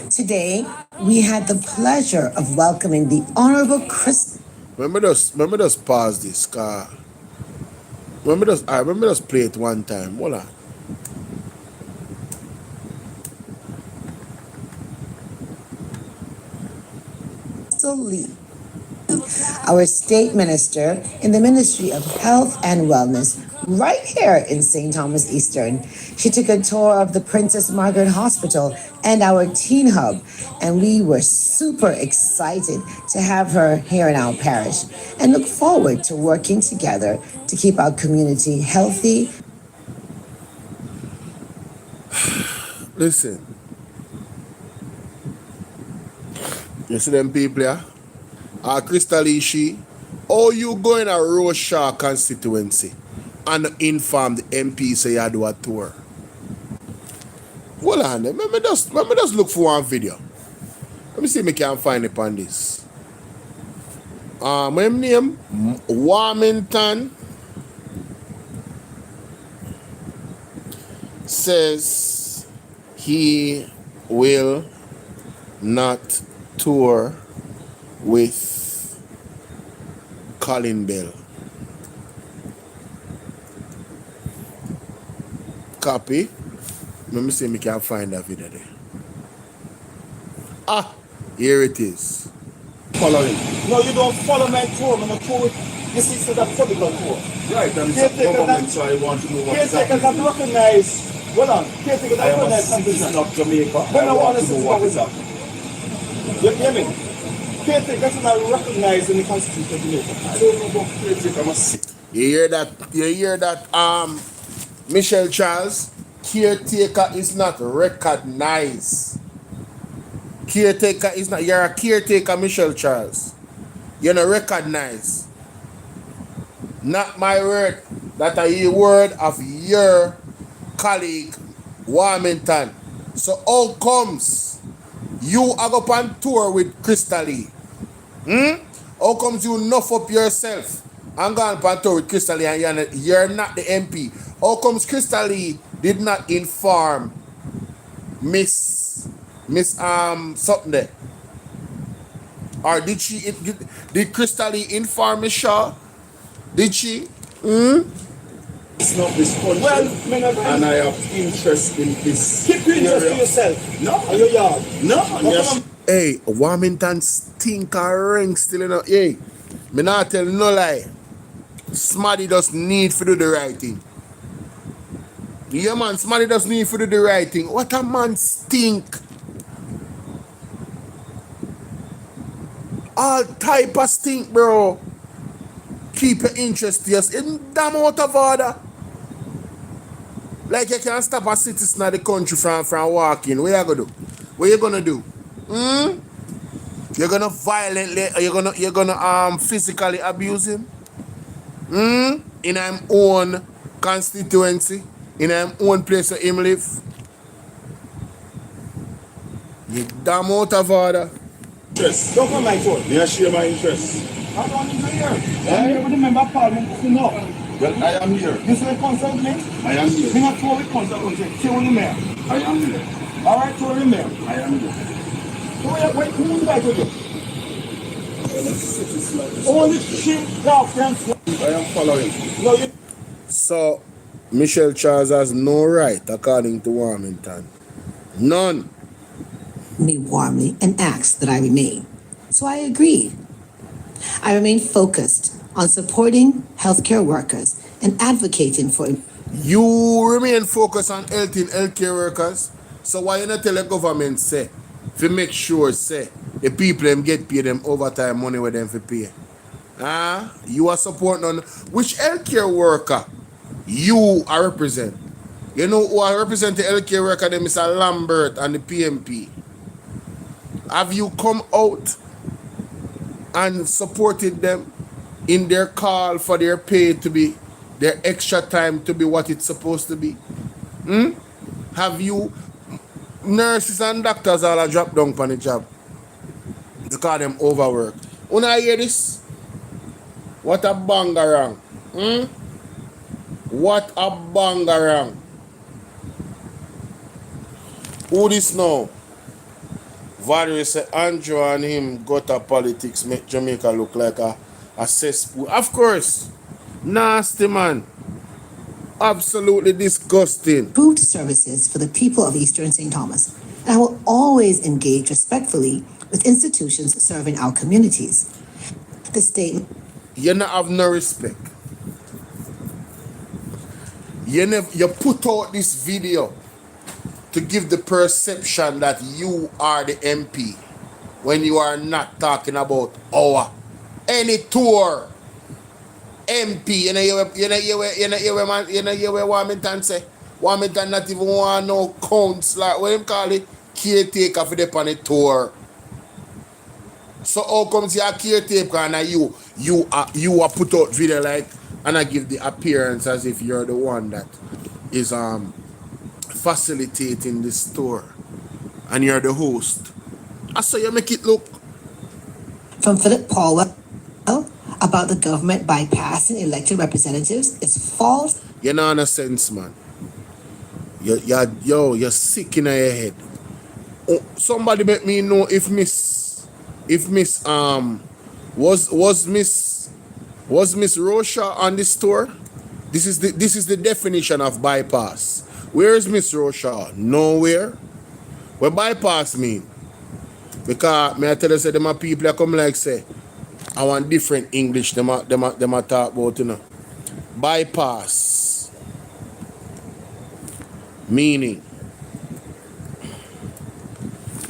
Today, we had the pleasure of welcoming the Honorable Chris. Remember just pause this car. Remember just play it one time. Hold on. Lee, our state minister in the Ministry of Health and Wellness, right here in St. Thomas Eastern. She took a tour of the Princess Margaret Hospital and our teen hub, and we were super excited to have her here in our parish and look forward to working together to keep our community healthy. Listen. You see them people here? Crystal Ishi, how you go in a Roshaw constituency and inform the MP say you do a tour? Hold on, let me just look for one video. Let me see if I can find it on this. My name Warmington says he will not tour with Colin Bell. Copy. Let me see if I can find that video there. Here it is. Following. No, you don't follow my tour. I'm a tour. This is the political tour. Right, and it's a government, so I want to know what is happening. Caretakers have recognized. Hold on. Caretakers have recognized. I am a citizen of Jamaica. I want to know what is happening. You hear me? Caretakers are not recognized in the Constitution of Jamaica. I don't know about caretaker. You hear that, Michelle Charles? Caretaker is not recognized. Caretaker is not, you're a caretaker, Michelle Charles. You know, recognize. Not my word, that a word of your colleague, Warmington. So how comes you are up on tour with Crystal Lee? How comes you nuff up yourself and go on tour with Crystal Lee and you're not the MP? How comes Crystal Lee did not inform Miss something there? Or did she did Crystal Lee inform Miss Shaw? Did she? It's not this country, and I have interest in this. Keep your interest to yourself. No. Are your yard? No. Yes. Hey, Warmington stink and ring still in. Hey, me not tell no lie. Smarty does need to do the right thing. Yeah, man, Smarty does need to do the right thing. What a man stink. All type of stink, bro. Keep your interest to yourself. In damn out of order. Like you can't stop a citizen of the country from walking. What you gonna do? What you gonna do? You're gonna violently, you're gonna physically abuse him? In him own constituency, in him own place where him live. You damn out of order. Interest. Don't come my phone. May I share my interest? I don't need to hear. I'm here with the member of parliament to know. Well, I am here. You say consult me? I am here. Me not for the consult me. Say only mayor. I am here. All right, so the mayor. I am here. So wait, who invite you? Only sheep girlfriends. I am following. No, you. So, Michelle Charles has no right, according to Warmington. None. Me warmly and asked that I remain. So I agreed. I remain focused on supporting healthcare workers and advocating for. You remain focused on healthcare workers. So why you not tell the government say, to make sure say the people them get paid them overtime money with them for pay? You are supporting on which healthcare worker you are represent? You know who are represent the healthcare worker? Them Mr. Lambert and the PMP. Have you come out and supported them in their call for their pay to be, their extra time to be what it's supposed to be? Have you, nurses and doctors all drop down on the job because them overworked? When I hear this, what a bangarang. What a bangarang. Who this now? Valerie said Andrew and him got a politics make Jamaica look like a cesspool. Of course. Nasty man. Absolutely disgusting. Improved services for the people of Eastern St. Thomas. And I will always engage respectfully with institutions serving our communities. The statement. You not have no respect. You put out this video to give the perception that you are the MP when you are not talking about any tour MP. You know where Warmington say? Warmington not even want no councillor, what them call it? Caretaker for them on the tour. So how comes you a caretaker and you are put out video like and I give the appearance as if you're the one that is facilitating this tour and you're the host. I saw you make it look. From Philip Paul about the government bypassing elected representatives is false. You know, no sense, man. You're sick in your head. Oh, somebody make me know if Miss was Miss Rosha on this tour? This is the definition of bypass. Where is Miss Rosha? Nowhere. What bypass mean? Because may I tell you say them people that come like say I want different English them talk about, you know. Bypass meaning.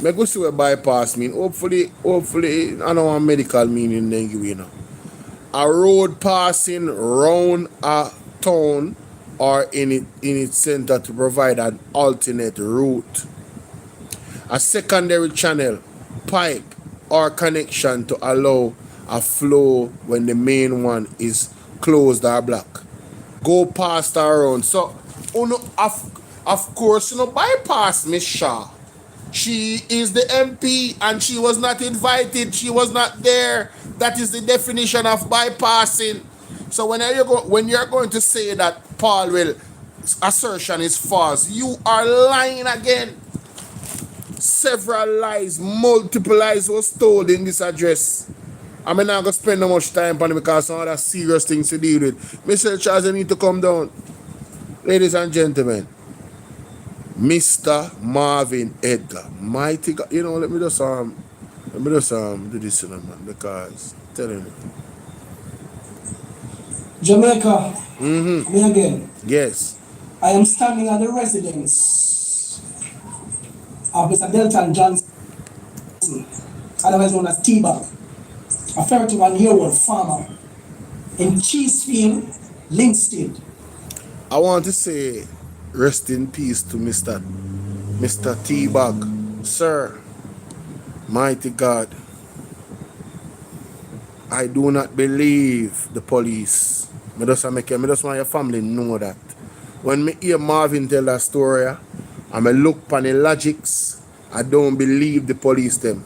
Me go see what bypass mean. Hopefully I don't want medical meaning then give you know. A road passing round a town or in its center to provide an alternate route. A secondary channel pipe or connection to allow a flow when the main one is closed or blocked. Go past her around. So, of course, bypass Miss Shaw. She is the MP and she was not invited. She was not there. That is the definition of bypassing. So when you're going to say that Paul will assertion is false, you are lying again. Several lies, multiple lies was told in this address. I'm not going to spend no much time on it because some other serious things to deal with. Mr. Charles, you need to come down. Ladies and gentlemen, Mr. Marvin Edgar. Mighty God. Let me just do this, man, because telling you. Jamaica. Me again. Yes. I am standing at the residence of Mr. Delton Johnson, otherwise known as T-Bag, a 31-year-old farmer in Cheesefield, Linstead. I want to say rest in peace to Mr. T-Bag. Sir, mighty God, I do not believe the police. I just want your family know that. When me hear Marvin tell that story, and I look upon the logics, I don't believe the police them.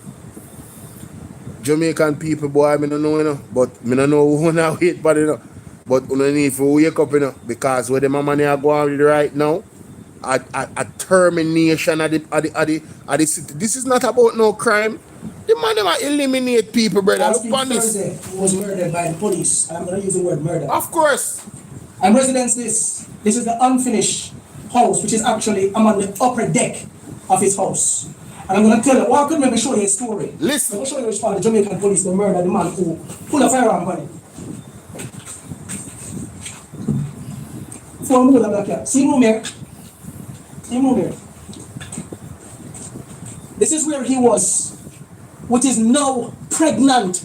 Jamaican people, boy, I don't know, but I don't know who now wait, but But you need to wake up, because where the money are going right now, a termination of the city. This is not about no crime. The man them eliminate people, brother. Last Look on this. Thursday, he was murdered by the police. I'm going to use the word murder. Of course. And residence this is the unfinished house, which is actually among the upper deck of his house. And I'm going to tell you, well, I could maybe show you a story. Listen. I'm going to show you which part the Jamaican police they murdered the man who pulled a firearm on him. See him here. See him here. This is where he was with his now pregnant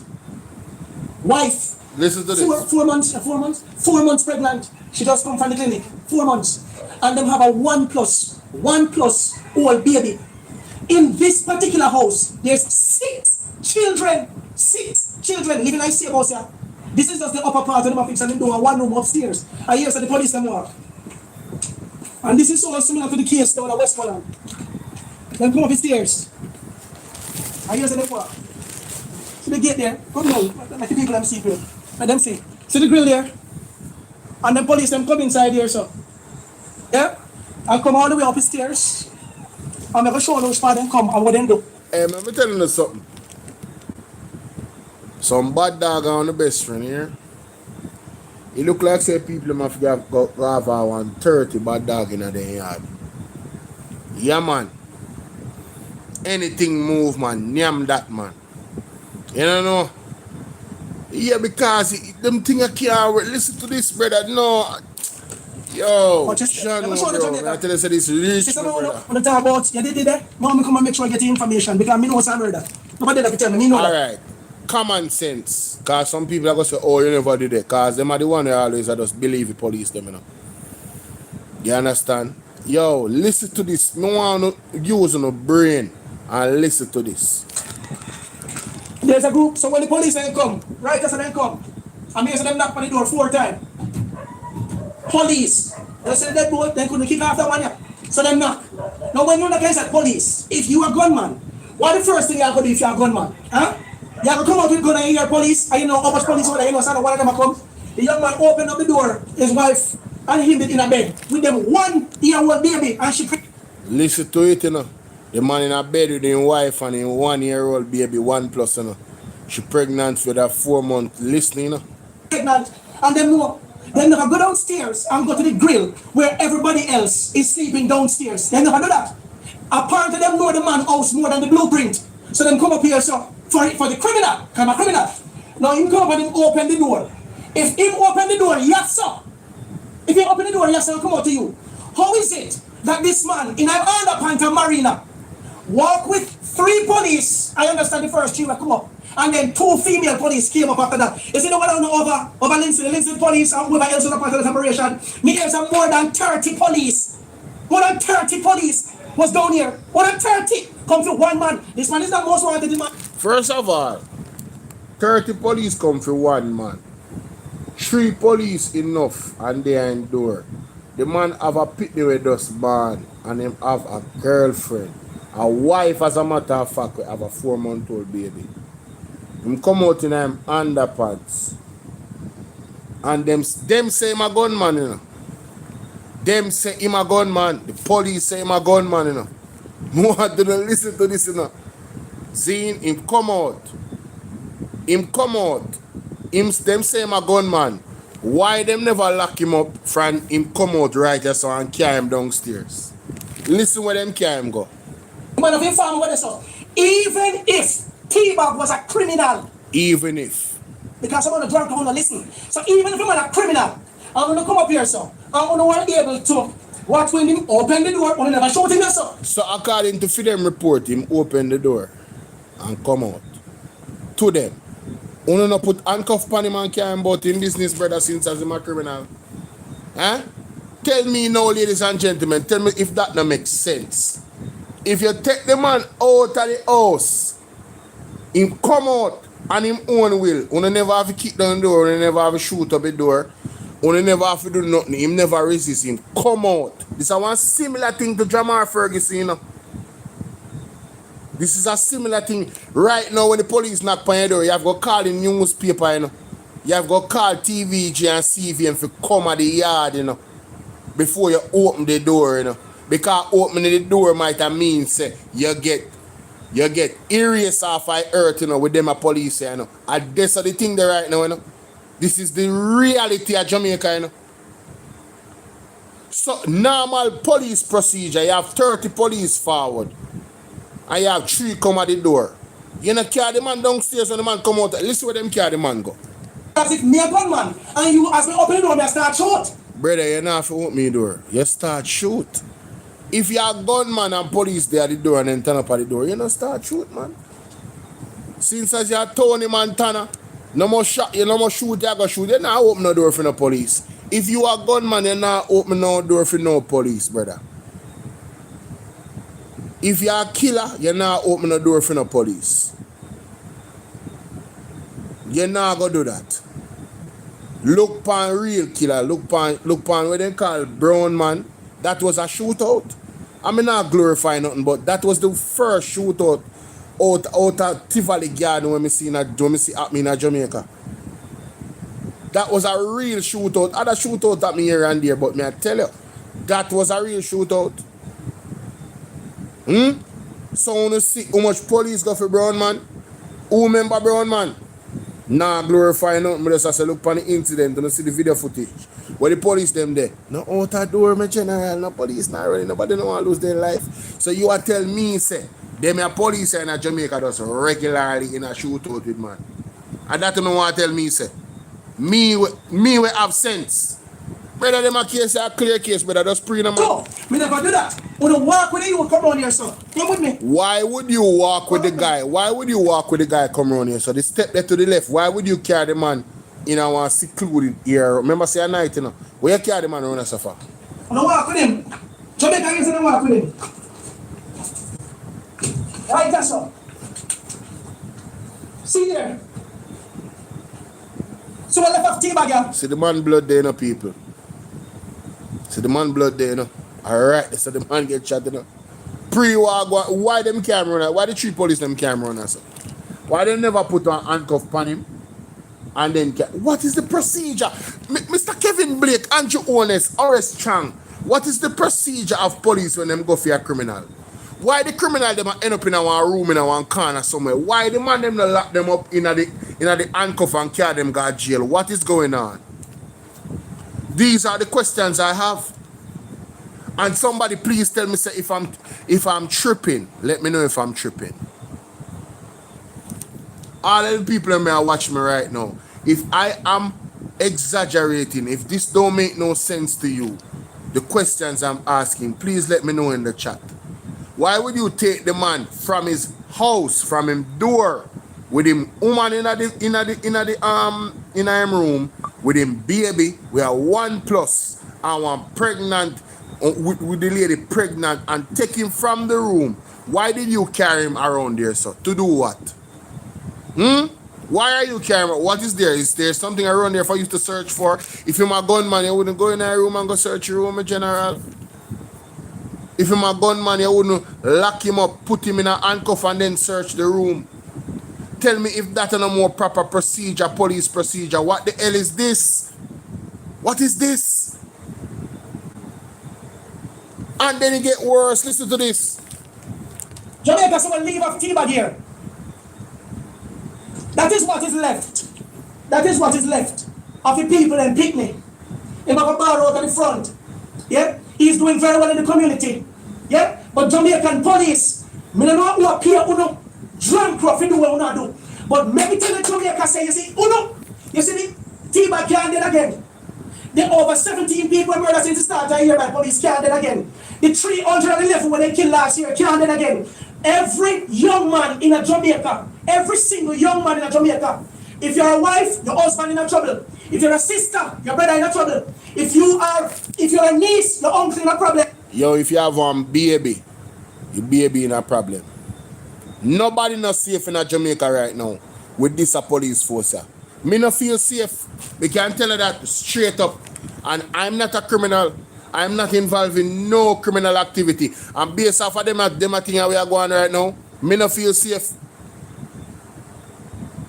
wife. Listen to this. 4 months. 4 months pregnant. She just come from the clinic. 4 months. And them have a 1+ old baby. In this particular house, there's 6 children. 6 children living like same house here. This is just the upper part of the office and them do a 1 room upstairs. And here's the police them walk. And this is so similar to the case down at Westmoreland. Then come up the stairs. And here's the walk. See the gate there? Come down. Like the people them see here. Let them see. See the grill there? And the police them come inside here, so. Yeah? And come all the way up the stairs. And I'm going to show you which part them come and what them do. Hey, man, I'm telling you something. Some bad dog on the best friend here. It look like say people must have 130 bad dog in their yard. Yeah, man. Anything move, man. Nyam that, man. You know? Yeah, because them thing I can't listen to this, brother. No. Yo, John, bro. I tell you, say this rich, brother. When I talk about, you did that, Mom, come and make sure I get the information because I know some murder. Nobody like to tell me, know that. All right. Common sense. Because some people are going to say, oh, you never did it. Because them are the one who always just believe the police them, You understand? Yo, listen to this. No one use no brain and listen to this. There's a group, so when the police then come, right as they come, I mean, so them knock on the door 4 times. Police. They say that boy, they couldn't kick after one year. So them knock. Now when you knock against that police, if you are a gunman, what the first thing you are going to do if you are a gunman? Huh? You have to come out with gun and your police, and you know how much police over there, you know, so one of them come. The young man opened up the door, his wife, and him in a bed with them 1-year-old baby, and she... Listen to it, The man in a bed with his wife and his 1-year-old baby, 1+, She pregnant for that 4 month listening, Pregnant, and them know. They never go downstairs and go to the grill where everybody else is sleeping downstairs. They never do that. Apparently, them know the man house more than the blueprint. So them come up here, so for the criminal, I'm a criminal. Now him come up and him open the door. If him open the door, yes sir. If he open the door, yes sir, I'll come out to you. How is it that this man in an underpants marina walk with 3 police? I understand the first 3 will come up. And then 2 female police came up after that. You see the one over Lindsay police and whoever else on the part of the separation. Me there's more than 30 police. More than 30 police was down here. 130 come for one man. This man is not most wanted man. First of all, 30 police come for one man. 3 police enough and they are in door. The man have a pitney with just born and him have a girlfriend. A wife, as a matter of fact, we have a 4-month-old baby. Him come out in him underpants. And them say him a gunman, you know. Them say him a gunman. The police say him a gunman, you know. More do not listen to this, you know. Seeing him come out. Him come out. Them say him a gunman. Why them never lock him up from him come out right here so and carry him downstairs? Listen where them carry him go. Man of inform what this up. Even if T-Bag was a criminal. Even if. Because I'm gonna drunk, I'm gonna listen. So even if I'm a criminal, I'm gonna come up here, so I'm gonna be able to watch when him open the door, when never shoot him, so. So according to Fidem report, him open the door and come out. To them. Uno no put handcuff on him and carry him about in business, brother, since as him a criminal. Huh? Tell me now, ladies and gentlemen, tell me if that no makes sense. If you take the man out of the house, him come out on him own will, uno never have to kick down the door, uno never have to shoot up the door, uno never have to do nothing, him never resist him. Come out. This is one similar thing to Jamar Ferguson, you know. This is a similar thing. Right now, when the police knock on your door, you have to call the newspaper, you know. You have to call TVG and CVM to come at the yard, you know, before you open the door, you know. Because opening the door might mean, say, you get erased off of earth, you know, with them a police, you know. And that's the thing there right now, you know. This is the reality of Jamaica, you know. So, normal police procedure, you have 30 police forward. And you have 3 come at the door. You know, carry the man downstairs when the man come out. Listen where them carry the man go. As if me a gunman, and you as me open the door, me start shoot. Brother, you not have to open me door. You start shoot. If you are gunman and police there at the door and then turn up at the door, you don't start shoot, man. Since as you are Tony Montana, no more shot, you no more shoot, you go shoot. You not open no door for no police. If you are gunman, you not open no door for no police, brother. If you are a killer, you not open the door for no police. You not go do that. Look pan real killer. Look pan what they call brown man. That was a shootout. I mean not glorify nothing, but that was the first shootout out of Tivoli Garden when me see happening in Jamaica. That was a real shootout. Other shootout happening here and there, but me I tell you, that was a real shootout. So when you see how much police go for brown man, who remember brown man? Nah, glorify nothing, but just say look on the incident and you see the video footage. Where the police them there. No out the door, my general, no police not really, nobody don't want to lose their life. So you are tell me, say, them a police in Jamaica just regularly in a shootout with man. And that you don't want to tell me, say. Me we have sense. Brother, them a case a clear case, brother, just pre them. So, me never do that. When you walk with you, come on here, son. Come with me. Why would you walk with the guy? Why would you walk with the guy come around here? So the step there to the left, why would you carry the man in our secluded area? Remember say a night, you know. Where you carry the man around here, suffer? I don't walk with him. Jamaica is don't walk with him. Right there, son. See there. So I left off T-Bag, yeah. See the man blood there, you know, people. See the man blood there, you know. Alright, so the man get shot, you know. Pre-war, why them camera on? Why the 3 police them camera on us? Why they never put a handcuff on him? And then, what is the procedure? Mr. Kevin Blake, Andrew Honest, Horace Chang, what is the procedure of police when them go for a criminal? Why the criminal them end up in a room in a one corner somewhere? Why the man them lock them up in the handcuff and carry them go to jail? What is going on? These are the questions I have. And somebody please tell me, say, if I'm tripping, let me know if I'm tripping. All of the people that may watch me right now, if I am exaggerating, if this don't make no sense to you, the questions I'm asking, please let me know in the chat. Why would you take the man from his house, from him door, with him woman in him room, with him baby, we are 1+ and one pregnant with the lady pregnant and take him from the room. Why did you carry him around there, sir? To do what? Why are you carrying him? What is there? Is there something around there for you to search for? If you're a gunman, you wouldn't go in a room and go search your room, General. If you're a gunman, you wouldn't lock him up, put him in a handcuff and then search the room. Tell me if that's a more proper procedure, police procedure. What the hell is this? What is this? And then it get worse. Listen to this. Jamaica, someone leave off T-bag here. That is what is left. That is what is left of the people in Picnic. Him have a bar out at the front. Yeah? He's doing very well in the community. Yeah? But Jamaican police, me don't know who appear uno drunk crop do what uno do. But maybe tell the Jamaica say, you see, uno, you see me? T-bag can't dead again. The over 17 people murdered since the start of the year by police can't dead again. The 311 when they killed last year can't dead again. Every young man in a Jamaica, every single young man in a Jamaica, if you're a wife, your husband in a trouble. If you're a sister, your brother in a trouble. If you're a niece, your uncle in a problem. Yo, if you have baby, your baby in a problem. Nobody not safe in a Jamaica right now with this a police force. Me no feel safe. We can tell her that straight up. And I'm not a criminal. I'm not involved in no criminal activity. And based off of them thing we are going right now, me no feel safe.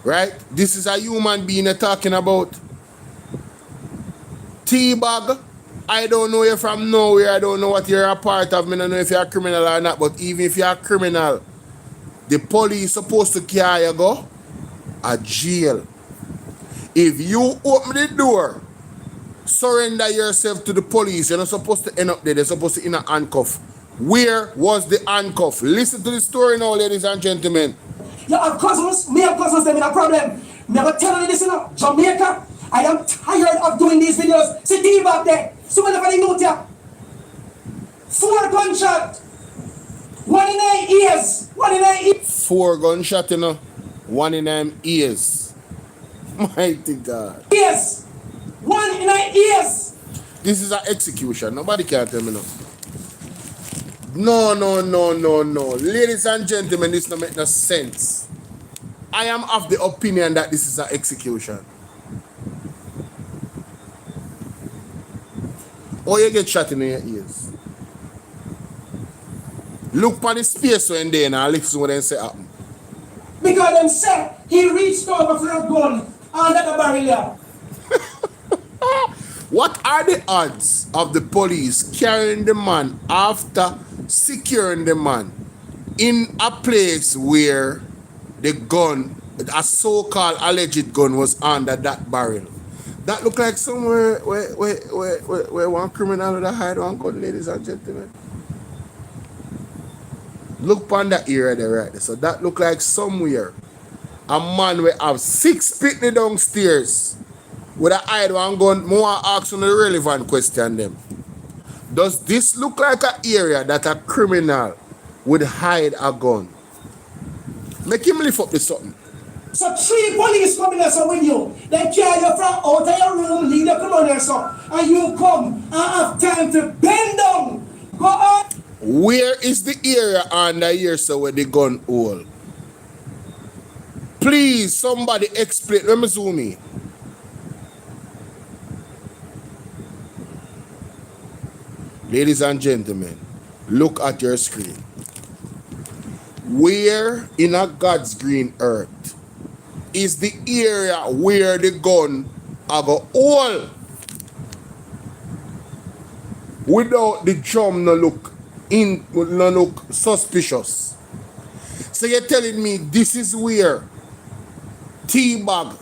Right? This is a human being you're talking about. T-bag, I don't know you from nowhere. I don't know what you're a part of. I don't know if you're a criminal or not. But even if you're a criminal, the police supposed to carry you go a jail. If you open the door, surrender yourself to the police, you're not supposed to end up there. They're supposed to in a handcuff. Where was the handcuff? Listen to the story now, ladies and gentlemen. You have cousins, me have cousins, them in a problem. Never tell you this, you know. Jamaica, I am tired of doing these videos. See T back there. See whenever they note ya. 4 gunshot. 1 in 8 ears. 1 in 8 ears. 4 gunshot, you know. 1 in 8 ears. Mighty God. Ears. 1 in 8 ears. This is an execution. Nobody can tell me no. No. Ladies and gentlemen, this don't make no sense. I am of the opinion that this is an execution. Or you get shot in your ears. Look for the space when they and listen what they say happen. Because them say he reached over for a gun under the barrier. What are the odds of the police carrying the man after securing the man in a place where the gun, a so-called alleged gun, was under that barrel? That look like somewhere where one criminal would hide one gun, ladies and gentlemen. Look on that area there right there. So that look like somewhere a man will have 6 pitney downstairs with a hide one gun. More ask on the relevant question them. Does this look like an area that a criminal would hide a gun? Make him lift up the something. So 3 police come in there so with you. They carry you from out of your room, leave you come on there so. And you come and have time to bend down. Go on. Where is the area under here so where the gun hole? Please, somebody explain. Let me zoom in. Ladies and gentlemen, look at your screen. Where in a God's green earth is the area where the gun have a hole? Without the drum no look suspicious. So you're telling me this is where T-bag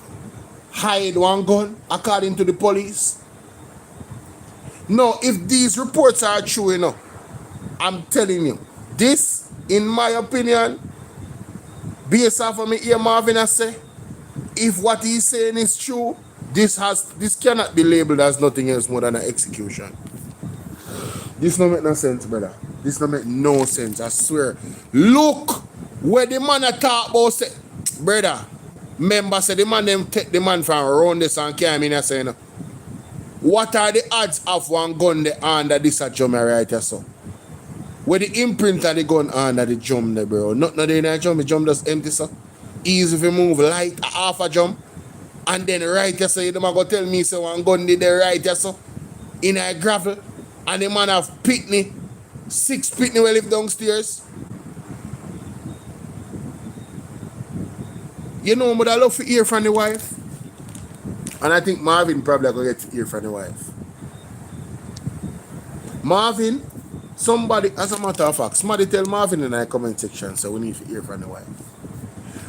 hide one gun according to the police? No, if these reports are true enough, I'm telling you, this, in my opinion, based off of me ear Marvin I say, if what he's saying is true, this cannot be labeled as nothing else more than an execution. This don't make no sense, brother. This don't make no sense, I swear. Look where the man I talk about say, brother, member say the man them take the man from around this and carry him in and say, no. What are the odds of one gun there under this a drum right here, so? Where the imprint of the gun under the drum there, bro? Nothing there in the drum just empty, so. Easy if you move light half a jump. And then right here, so you don't go tell me so one gun did there right here, so. In a gravel. And the man have pitney. 6 pitney will live downstairs. You know what I love to hear from the wife? And I think Marvin probably going to get to hear from the wife. Marvin, somebody, as a matter of fact, somebody tell Marvin in the comment section, so we need to hear from the wife.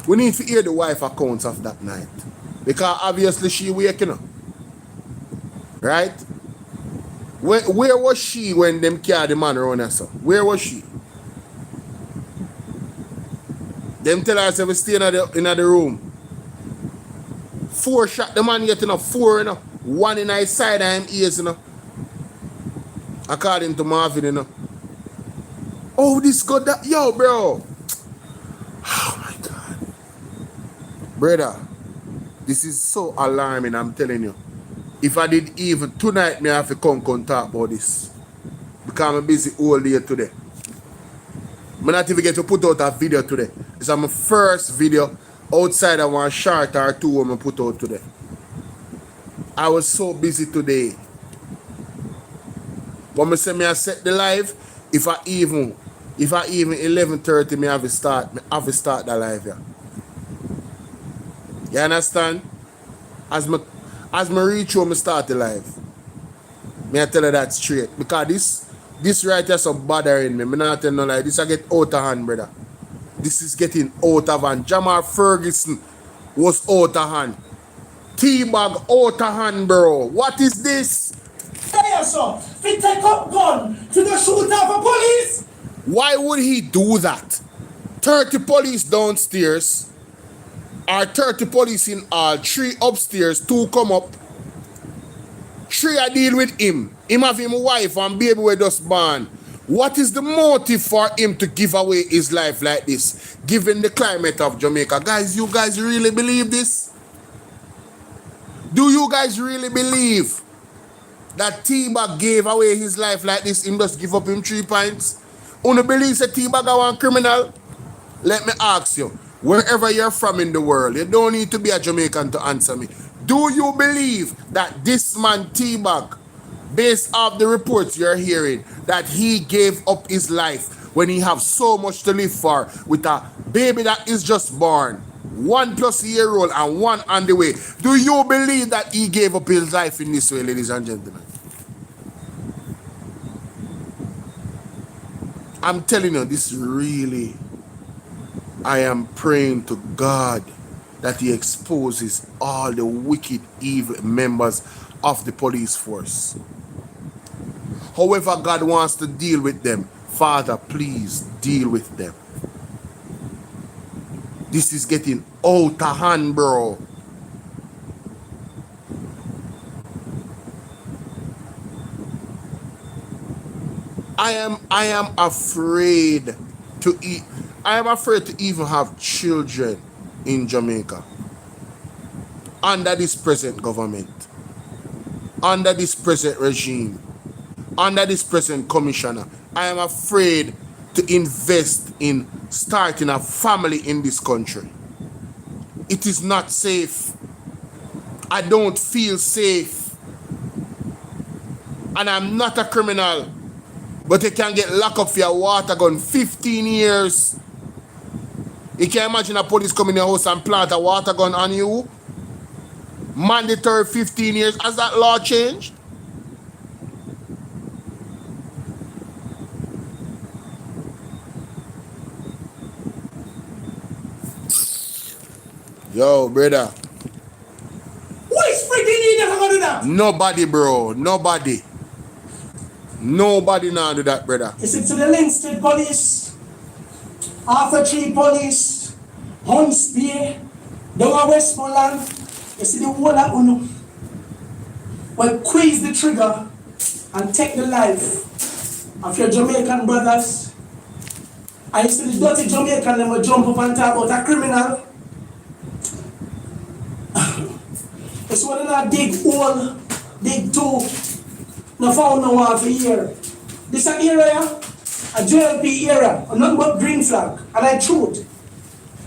We need to hear the wife accounts of that night. Because obviously she waking up. Right? Where was she when them carried the man around her, so? Where was she? Them tell her to stay in the room. 4 shot the man getting 4, you know. 1 in his side of him ears, you know. According to Marvin, you know. Oh, this got that. Yo, bro. Oh my God. Brother, this is so alarming, I'm telling you. If I did even tonight, me have to come talk about this. Because I'm busy all day today. I'm not even get to put out a video today. It's my first video outside of one short or 2 I'm put out today. I was so busy today. But I say I set the live. If I even 11:30 me have to start the live here. You understand? As me reach home, I start the live. Me I tell her that straight. Because this right here so bothering me. Me not tell no lie. This I get out of hand, brother. This is getting out of hand. Jamal Ferguson was out of hand. T-Bag out of hand, bro. What is this? Hey, so, if he take up gun to the shoot of a police. Why would he do that? 30 police downstairs. Or 30 police in all. 3 upstairs, 2 come up. 3 I deal with him. Him have him wife and baby we just born. What is the motive for him to give away his life like this? Given the climate of Jamaica. Guys, you guys really believe this? Do you guys really believe that T-Bag gave away his life like this? Him just give up him 3 pints? Who believes that T-Bag are one criminal? Let me ask you. Wherever you're from in the world, you don't need to be a Jamaican to answer me. Do you believe that this man T-Bag, based off the reports you're hearing, that he gave up his life when he have so much to live for with a baby that is just born, 1+ year old and 1 on the way? Do you believe that he gave up his life in this way, ladies and gentlemen? I'm telling you, this really... I am praying to God that he exposes all the wicked, evil members of the police force. However God wants to deal with them, Father, please deal with them. This is getting out of hand, bro. I am afraid to eat. I am afraid to even have children in Jamaica under this present government, under this present regime, under this present commissioner. I am afraid to invest in starting a family in this country. It is not safe. I don't feel safe. And I'm not a criminal, but you can get locked up for your water gun 15 years. You can imagine a police come in your house and plant a water gun on you? Mandatory 15 years. Has that law changed? Yo, brother. Which freaking leader gonna do that? Nobody, bro. Nobody. Nobody now do that, brother. You see, to the Link State Police, Arthur Tree Police, Hunts Bay, down Westmoreland, you see the whole of Uno. Well, squeeze the trigger and take the life of your Jamaican brothers. And you see the dirty Jamaican them will jump up and talk about a criminal. It's one of that dig hole Big two, no found no one for here. This an area, a JLP area, nothing but green flag, and I truth.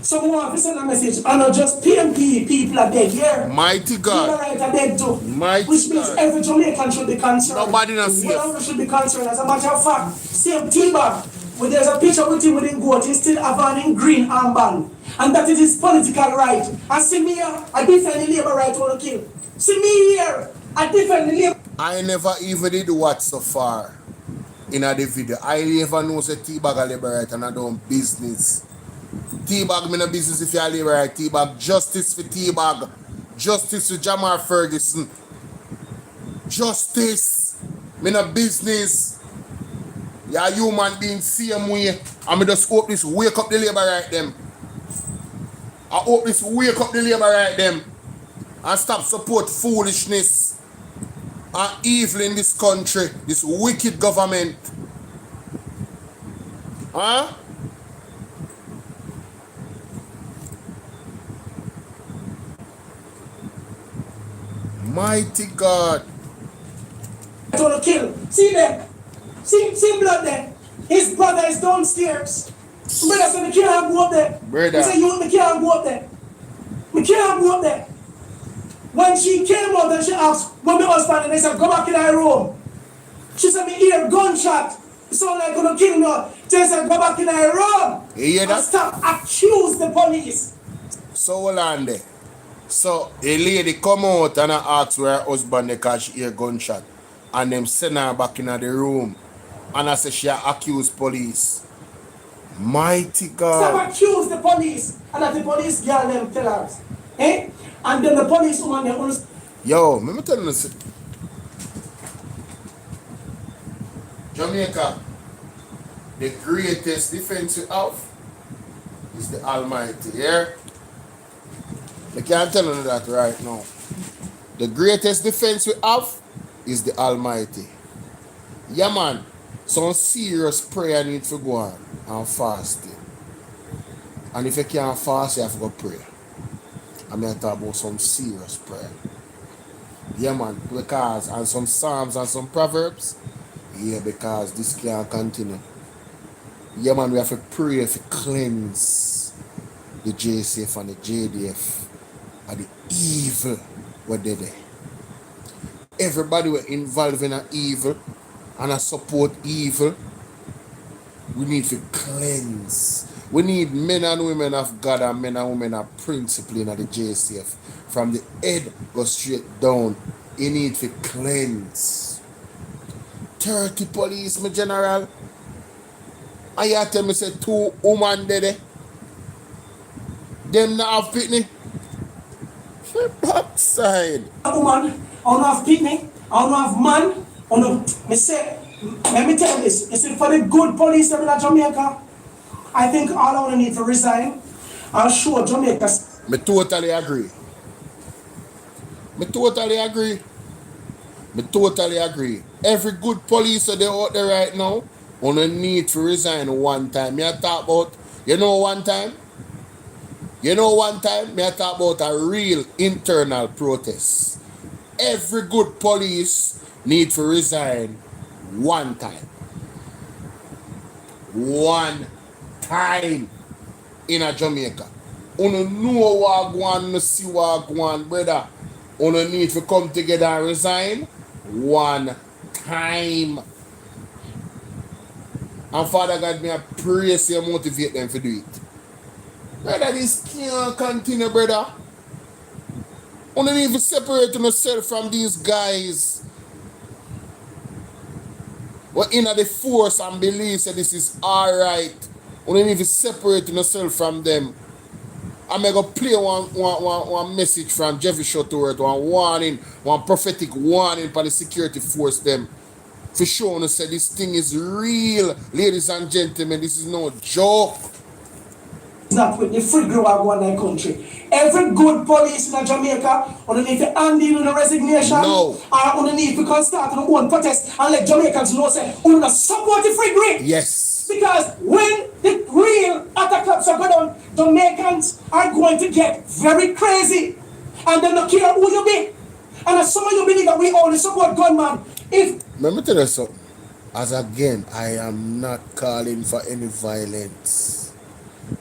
Someone have to send a message, and not just PMP people are dead here. Mighty God. Human rights are dead too. Mighty Which means God. every Jamaican should be concerned. Nobody not safe. Well, should be concerned. As a matter of fact, same T-Bag, when there's a picture with him within goat, he still have on in green armband. And that is his political right. And see me here, I defend the labor right to kill. See me here, I defend the labor. I never even did watch so far in the video. I never know say T-Bag a labor right and I don't business. T-Bag me no business if you are labor right. T-Bag, justice for T-Bag. Justice for Jamal Ferguson. Justice. Me no business. You are human being same way. And me just hope this wake up the labor right them. I hope this wake up the labor right them. And stop support foolishness and evil in this country. This wicked government. Huh? Mighty God. I told to kill. See them. See blood there. His brother is downstairs. Brother said, me can't go up there. Brother. He said, you me can't go up there. Me can't go up there. When she came out and she asked, when my husband, and they said, go back in her room. She said, me hear gunshot. It sound like gonna kill me. They said, go back in her room. You hear that? And stop accuse the police. So hold on there. So a lady come out and I ask where her husband because she hear gunshot. And them send her back in the room. And I say she accuse police. Mighty God. Stop accuse the police. And that the police girl them tell us. Eh? And then the police woman they only. Yo, let me tell you this. Jamaica, the greatest defense we have is the Almighty. Yeah? I can't tell you that right now. The greatest defense we have is the Almighty. Yeah, man. Some serious prayer needs to go on and fasting. And if you can't fast, you have to go pray. I'm going to talk about some serious prayer. Yeah, man. Because, and some Psalms and some Proverbs. Yeah, because this can't continue. Yeah, man, we have to pray to cleanse the JCF and the JDF and the evil what they do. Everybody were involved in an evil and I support evil. We need to cleanse. We need men and women of God and men and women of principle in the JCF. From the head go straight down. You need to cleanse. 30 police, my general. And you tell me say 2 women there. Them not have pitney. Backside. A woman, I don't have picnic, I don't have man, I don't, me say, let me tell you this, you see, for the good police in Jamaica, I think all of them need to resign and show Jamaica. Me totally agree. Me totally agree. Me totally agree. Every good police that they out there right now, only need to resign one time. Me I talk about, you know one time? You know one time, me I talk about a real internal protest. Every good police need to resign one time. One time in a Jamaica. You know what go on, you see what go on, brother. You need to come together and resign one time. And Father God, me I pray you motivate them to do it. Brother, this can't continue, brother. You need to separate yourself from these guys. We're in the force and believe that this is alright. You need to separate yourself from them. I'm going to play one message from Jeffrey Shuttleworth, one warning, one prophetic warning for the security force them. For sure, you say this thing is real. Ladies and gentlemen, this is no joke. Not with the free grow I want in the country. Every good police in Jamaica, on need to hand in the resignation, no. Or on need to start on own protest and let Jamaicans know say, on the support the free grade. Yes. Because when the real attack clubs are going on, Jamaicans are going to get very crazy. And they don't care who you be. And as some of you believe that we only support gunmen, if let me tell you something. As again, I am not calling for any violence.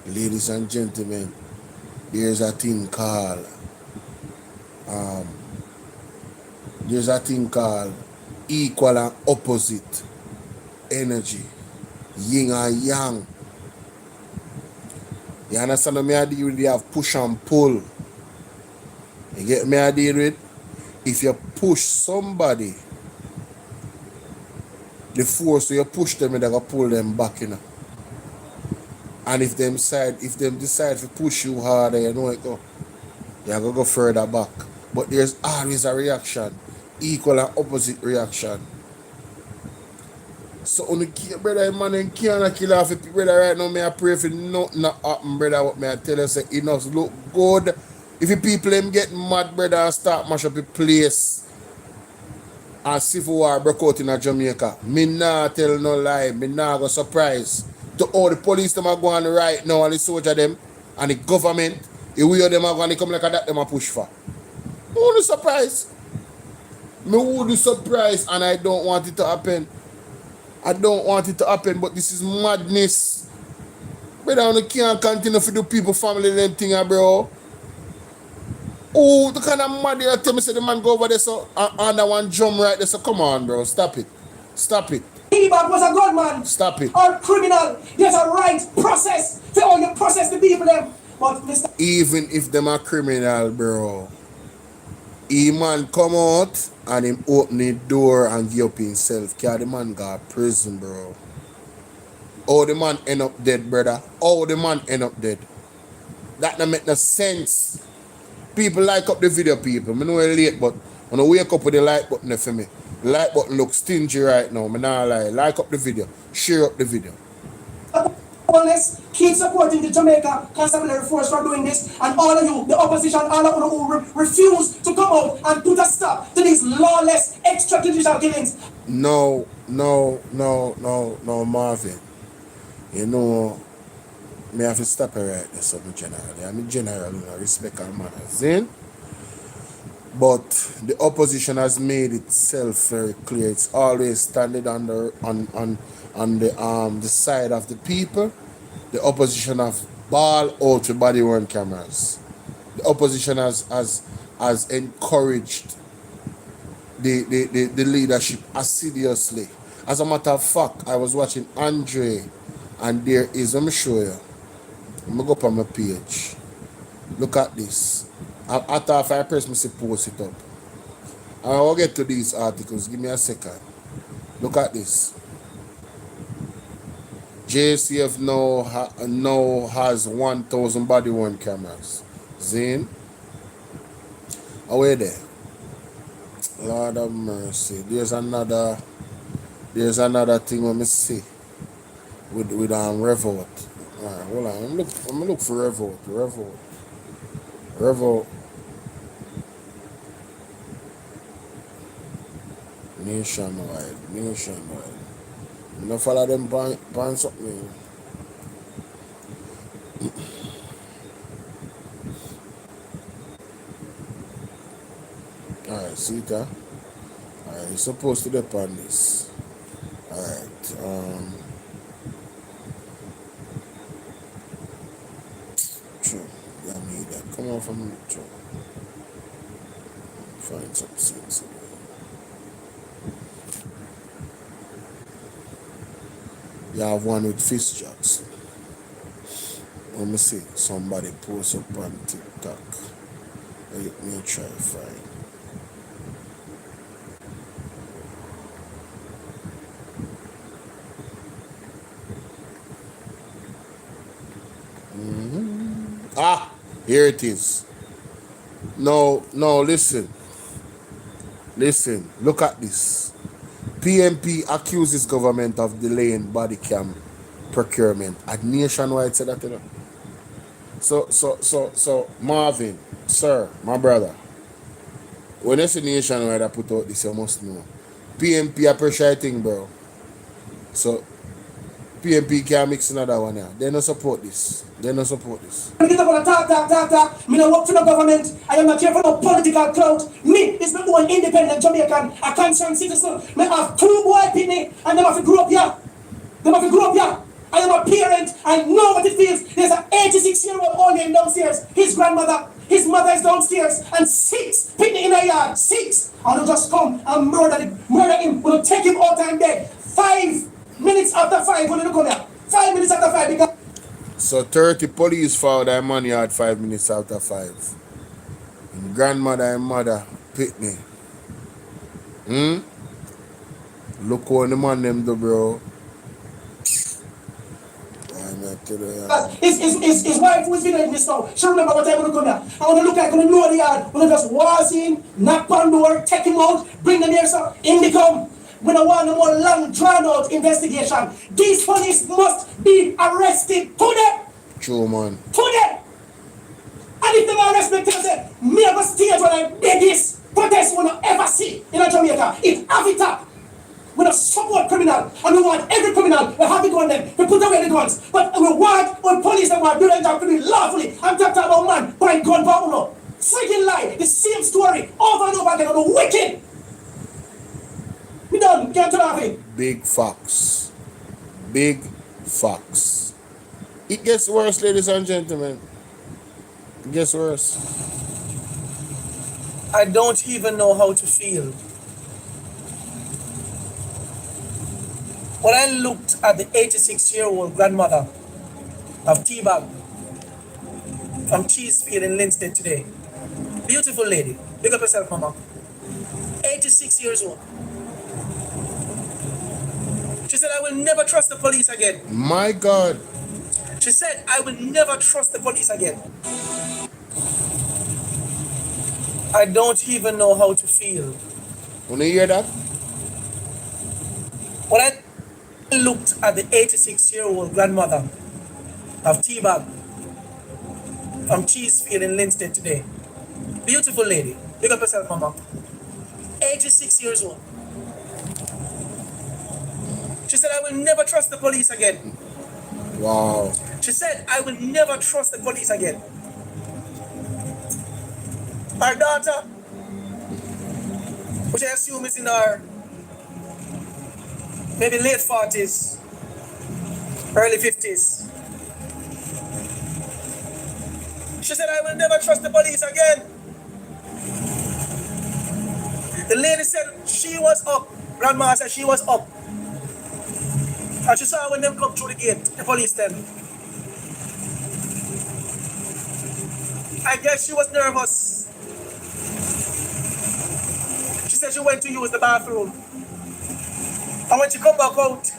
Ladies and gentlemen, there's a thing called equal and opposite energy. Yin and yang. You understand what I deal with? You have push and pull. You get me I deal with? If you push somebody, the force you push them, they're gonna pull them back, you know. And if them decide to push you harder, you know it go. You're gonna go further back. But there's always a reaction. Equal and opposite reaction. So on the key, brother, man, and can't kill off it, brother. Right now, I pray for nothing not happen, brother. What me I tell you, say it must look good. If the people them get mad, brother, and start mash up the place, and civil war broke out in Jamaica, me nah tell no lie, me nah go surprise. To all the police them are going right now, and the soldier them, and the government, the way them are going to come like that, them a push for. Me wouldn't surprise. Me wouldn't surprise, and I don't want it to happen. I don't want it to happen, but this is madness. Brother, you can't continue to do people family them thing, bro. Oh, the kind of mad you tell me say the man go over there so under one drum right there. So come on, bro. Stop it. Stop it. T-Bag was a gunman Stop it. or criminal, there's a right process for all you process the people them. But Mr. Even if them are criminal, bro, he man come out and him open the door and give up himself. Cause the man got prison, bro. Oh, the man end up dead, brother. Oh, the man end up dead. That don't make no sense. People like up the video, people. I know it's late, but when I wake up with the like button there for me. The like button looks stingy right now. I not lie. Like up the video. Share up the video. Keep supporting the Jamaica Constabulary Force for doing this, and all of you, the opposition, all of you who refuse to come out and put a stop to these lawless extrajudicial killings. No, Marvin. You know, me have to stop it right there, so generally. I'm a general, you know, respect and manners. But the opposition has made itself very clear. It's always standing on the side of the people. The opposition have ball out with body worn cameras. The opposition has encouraged the leadership assiduously. As a matter of fact, I was watching Andre, and there is, let me show you. I'm gonna go up on my page. Look at this. After I press me post it up. I will get to these articles. Give me a second. Look at this. JCF now has 1,000 body worn cameras. Zane. Away there. Lord of mercy. There's another thing let me see. With Revolt. Alright, hold on. I'm gonna look for Revolt. Nationwide. I'm gonna follow them pan something. Alright, see that? Alright, you're supposed to depend on this. Alright, true. Yeah, I need that. Come on from the true. Find some sense. You have one with fist jobs. Let me see. Somebody post up on TikTok. Let me try to find. Ah, here it is. No, listen. Look at this. PMP accuses government of delaying body cam procurement. At nationwide said that, you know. So Marvin, sir, my brother. When you see nationwide I put out this, you must know. PMP a pressure thing, bro. So PMP can't mix in that one. Yeah. They don't support this. They don't support this. I get up on a talk. Me no work for the government. I am not here for no political clout. Me is my own independent Jamaican, a concerned citizen. Me have 2 boy pitney and them have to grow up here. I am a parent. I know what it feels. There's an 86-year-old old man downstairs. His grandmother, his mother is downstairs, and 6 pitney in a yard. 6. And they just come and murder him. We'll take him out and dead. 5 minutes after 5, when you come here. 5 minutes after 5, because So 30 police found that money at 5 minutes after 5. And grandmother and mother Pitney. Look how the man them do, bro. his wife who is in this now. She remember what I'm going to come here. I want to look like I'm going to know the yard. I want to just walk in, knock on the door, take him out, bring them here, so in they come. We don't want no more long drawn out investigation. These police must be arrested today. True, man. Today. And if they don't arrest me, tell them, me have a stage when I biggest protest we don't ever see in Jamaica. It have it up. We don't support criminal, and we want every criminal, we have to go on them, we put away the guns. But we want our police that want to do their job to do it lawfully. I'm talking about man buying gun for Bolo. Freaking lie, the same story, over and over again, on the wicked. We done, get to laughing. Big facts. Big facts. It gets worse, ladies and gentlemen. It gets worse. I don't even know how to feel. When I looked at the 86-year-old grandmother of T-Bag from Cheesefield in Linstead today, beautiful lady, big up yourself, mama, 86 years old. She said, I will never trust the police again. My God. She said, I will never trust the police again. I don't even know how to feel. When you hear that? When I looked at the 86-year-old grandmother of T-Bag from Cheesefield in Linstead today, beautiful lady, big up yourself, mama, 86 years old. She said, I will never trust the police again. Wow. She said, I will never trust the police again. Her daughter, which I assume is in her maybe late 40s, early 50s. She said, I will never trust the police again. The lady said she was up. Grandma said she was up. And she saw when them come through the gate, the police then. I guess she was nervous. She said she went to use the bathroom. And when she come back out,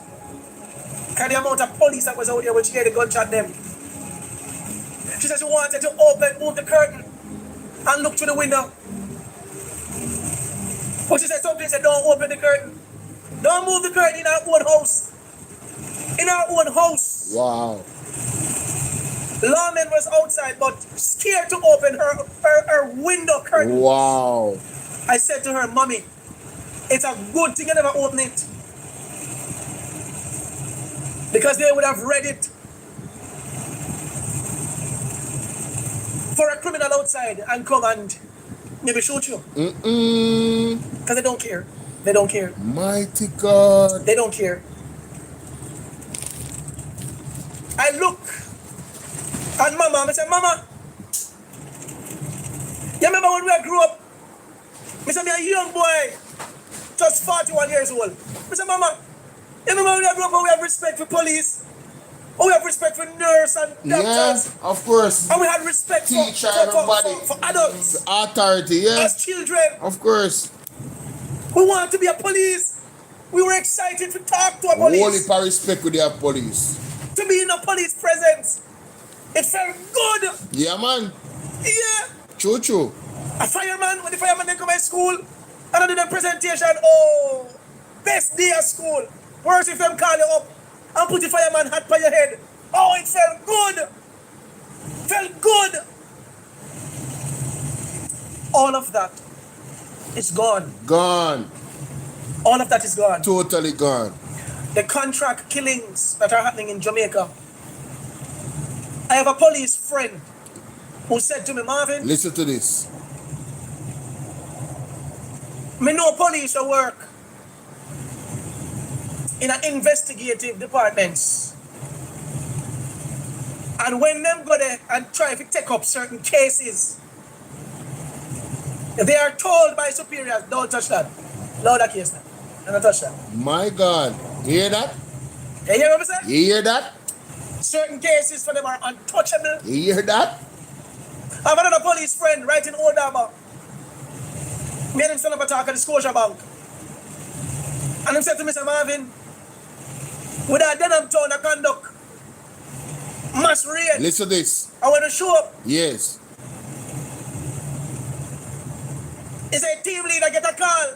and the amount of police that was out there when she heard the gunshot them, she said she wanted to move the curtain and look through the window. But she said something said, don't open the curtain. Don't move the curtain in our own house. In our own house. Wow. Lawman was outside but scared to open her window curtain. Wow. I said to her, Mommy, it's a good thing you never open it. Because they would have read it for a criminal outside and come and maybe shoot you. Because they don't care. They don't care. Mighty God. They don't care. I look at Mama and I say, Mama, you remember when we grew up? I said, I'm a young boy, just 41 years old. I said, Mama, you remember when we grew up and we have respect for police? Oh, we have respect for nurse and doctors. Yes, of course. And we had respect for adults. Authority, yes. As children. Of course. We want to be a police. We were excited to talk to a police. Only for respect with their police. To be in a police presence. It felt good. Yeah, man. Yeah. True, true. A fireman, when the fireman they come to school, and I do the presentation, oh, best day of school. Worse if them call you up and put the fireman hat by your head. Oh, it felt good. Felt good. All of that is gone. Gone. All of that is gone. Totally gone. the contract killings that are happening in Jamaica. I have a police friend who said to me, Marvin, Listen to this. me know police who work in an investigative departments. And when them go there and try to take up certain cases, they are told by superiors, don't touch that. Load that case now. Don't touch that. My God. You hear that? You hear what I'm saying? You hear that? Certain cases for them are untouchable. You hear that? I have another police friend right in Old Harbour. Me and him stand up and talk at the Scotia Bank. And him said to me, Mr. Marvin, with that Denham town that conduct mass raid. Listen to this. I want to show up. Yes. He said, team leader, get a call.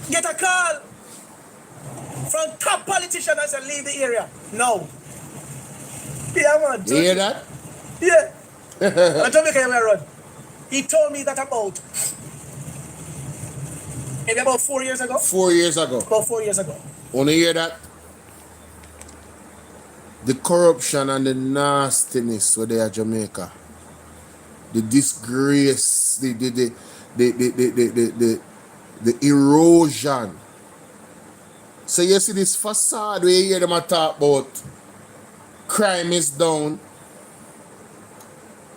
Get a call from top politician and say, leave the area. No. Yeah, man. You hear that? Yeah. And Jamaica, where I run. He told me that about maybe about 4 years ago. 4 years ago. About 4 years ago. Want to hear that? The corruption and the nastiness where they are Jamaica. The disgrace, the erosion. So you see this facade where you hear them talk about crime is down.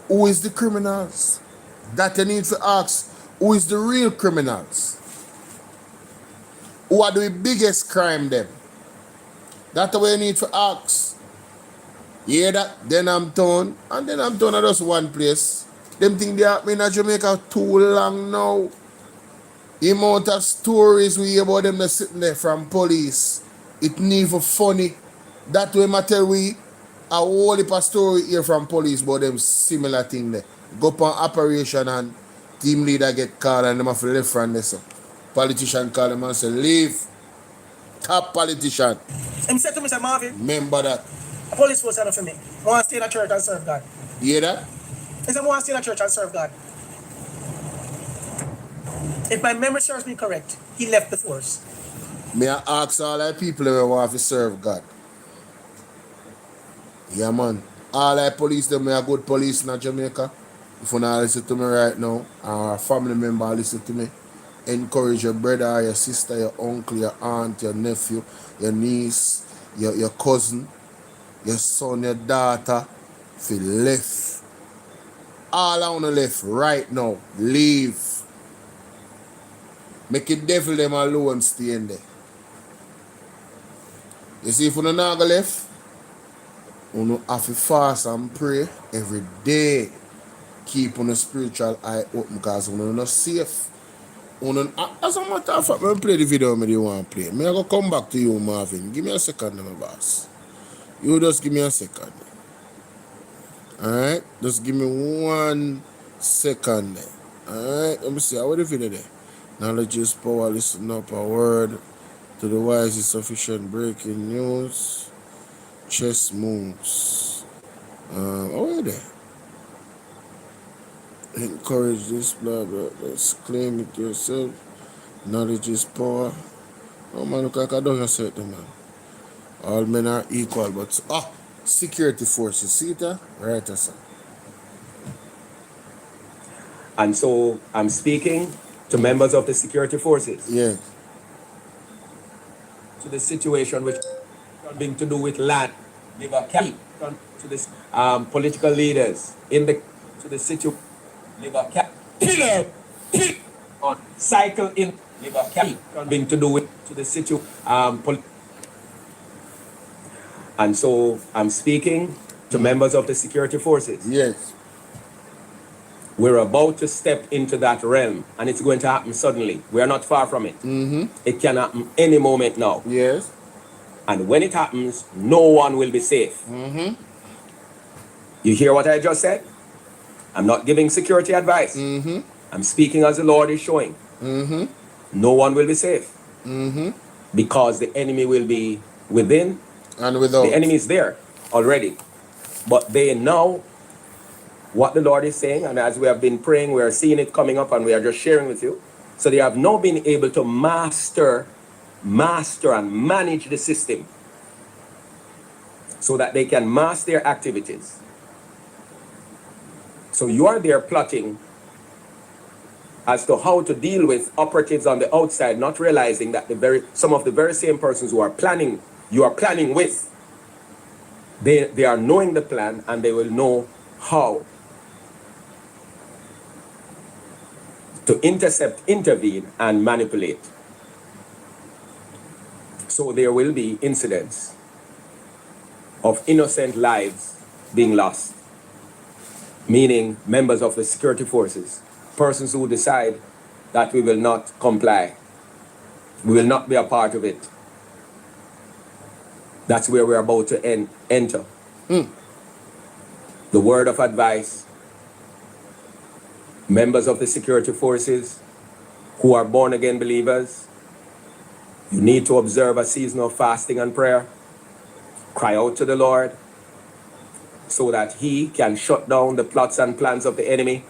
Who is the criminals? That you need to ask, who is the real criminals? Who are the biggest crime them? That's the way you need to ask. You hear that? Denham Town, and Denham Town are just one place. Them think they have been in Jamaica too long now. The amount of stories we hear about them that sitting there from police, it never funny. That way I tell we a whole heap of story here from police about them similar thing there. Go up on operation and team leader get called and them have to left from there. So politician call them and say, leave. Top politician. Him said to me, Mr. Marvin, remember that. a police force enough for me. I want to stay in a church and serve God. You hear that? He said, I want to stay in a church and serve God. If my memory serves me correct, he left the force. May I ask all the people who want to serve God? Yeah, man. All the police, them are good police in Jamaica. If you not listen to me right now, or a family member listen to me, encourage your brother, your sister, your uncle, your aunt, your nephew, your niece, your cousin, your son, your daughter, if you left. All I want to left right now, leave. Make the devil them alone stay in there. You see, if you not go left, you have to fast and pray every day. Keep on the spiritual eye open because you're not safe. As a matter of fact, I'm play the video me you want to play. I'm going to come back to you, Marvin. Give me a second, my boss. You just give me a second. Alright? Just give me 1 second. Alright? Let me see. How the video there? Knowledge is power. Listen up a word. To the wise is sufficient. Breaking news. Chess moves. How are there? Encourage this, blah, blah. Let's claim it yourself. Knowledge is power. Oh man, look like I don't say it, man. All men are equal, but security forces. See that? Right, sir. And so I'm speaking to members of the security forces. Yes. To the situation which having to do with land, liver cap, to this political leaders in the to the situation, liver cap, pillar, on cycle in liver cap, having to do with to the situation, and so I'm speaking to members of the security forces. Yes. We're about to step into that realm, and it's going to happen suddenly. We are not far from it. It can happen any moment now. Yes. And when it happens, no one will be safe. You hear what I just said? I'm not giving security advice. I'm speaking as the Lord is showing. No one will be safe. Because the enemy will be within and without. The enemy is there already. But they know what the Lord is saying, and as we have been praying, we are seeing it coming up, and we are just sharing with you. So they have now been able to master master and manage the system so that they can mask their activities. So you are there plotting as to how to deal with operatives on the outside, not realizing that some of the very same persons who are planning, you are planning with, they are knowing the plan and they will know how to intercept, intervene, and manipulate. So there will be incidents of innocent lives being lost, meaning members of the security forces, persons who decide that we will not comply, we will not be a part of it. That's where we're about to enter. The word of advice, members of the security forces who are born again believers, you need to observe a season of fasting and prayer. Cry out to the Lord so that He can shut down the plots and plans of the enemy,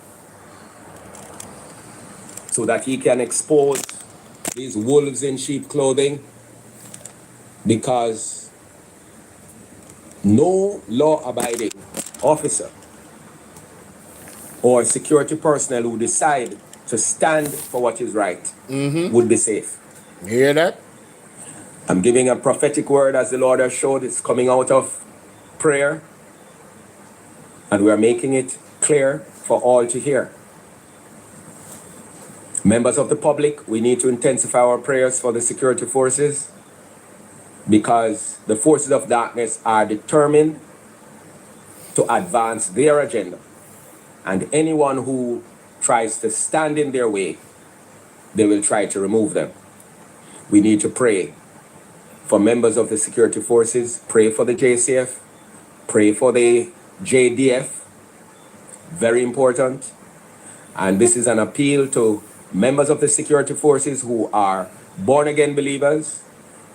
so that He can expose these wolves in sheep clothing, because no law-abiding officer or security personnel who decide to stand for what is right would be safe. You hear that? I'm giving a prophetic word as the Lord has showed. It's coming out of prayer, and we are making it clear for all to hear. Members of the public, we need to intensify our prayers for the security forces, because the forces of darkness are determined to advance their agenda. And anyone who tries to stand in their way, they will try to remove them. We need to pray for members of the security forces, pray for the JCF, pray for the JDF, very important. And this is an appeal to members of the security forces who are born-again believers.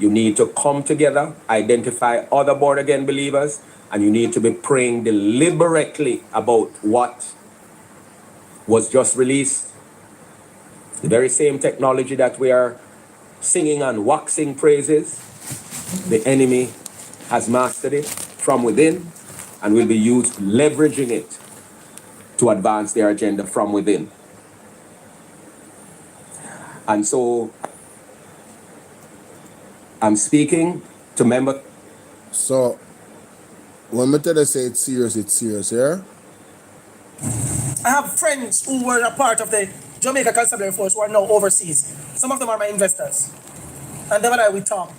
You need to come together, identify other born-again believers, and you need to be praying deliberately about what was just released. The very same technology that we are singing and waxing praises, the enemy has mastered it from within and will be leveraging it to advance their agenda from within. And so I'm speaking to members. So when me tell you say it's serious, yeah? I have friends who were a part of the Jamaica Constabulary Force who are now overseas. Some of them are my investors. And them and I, we talk.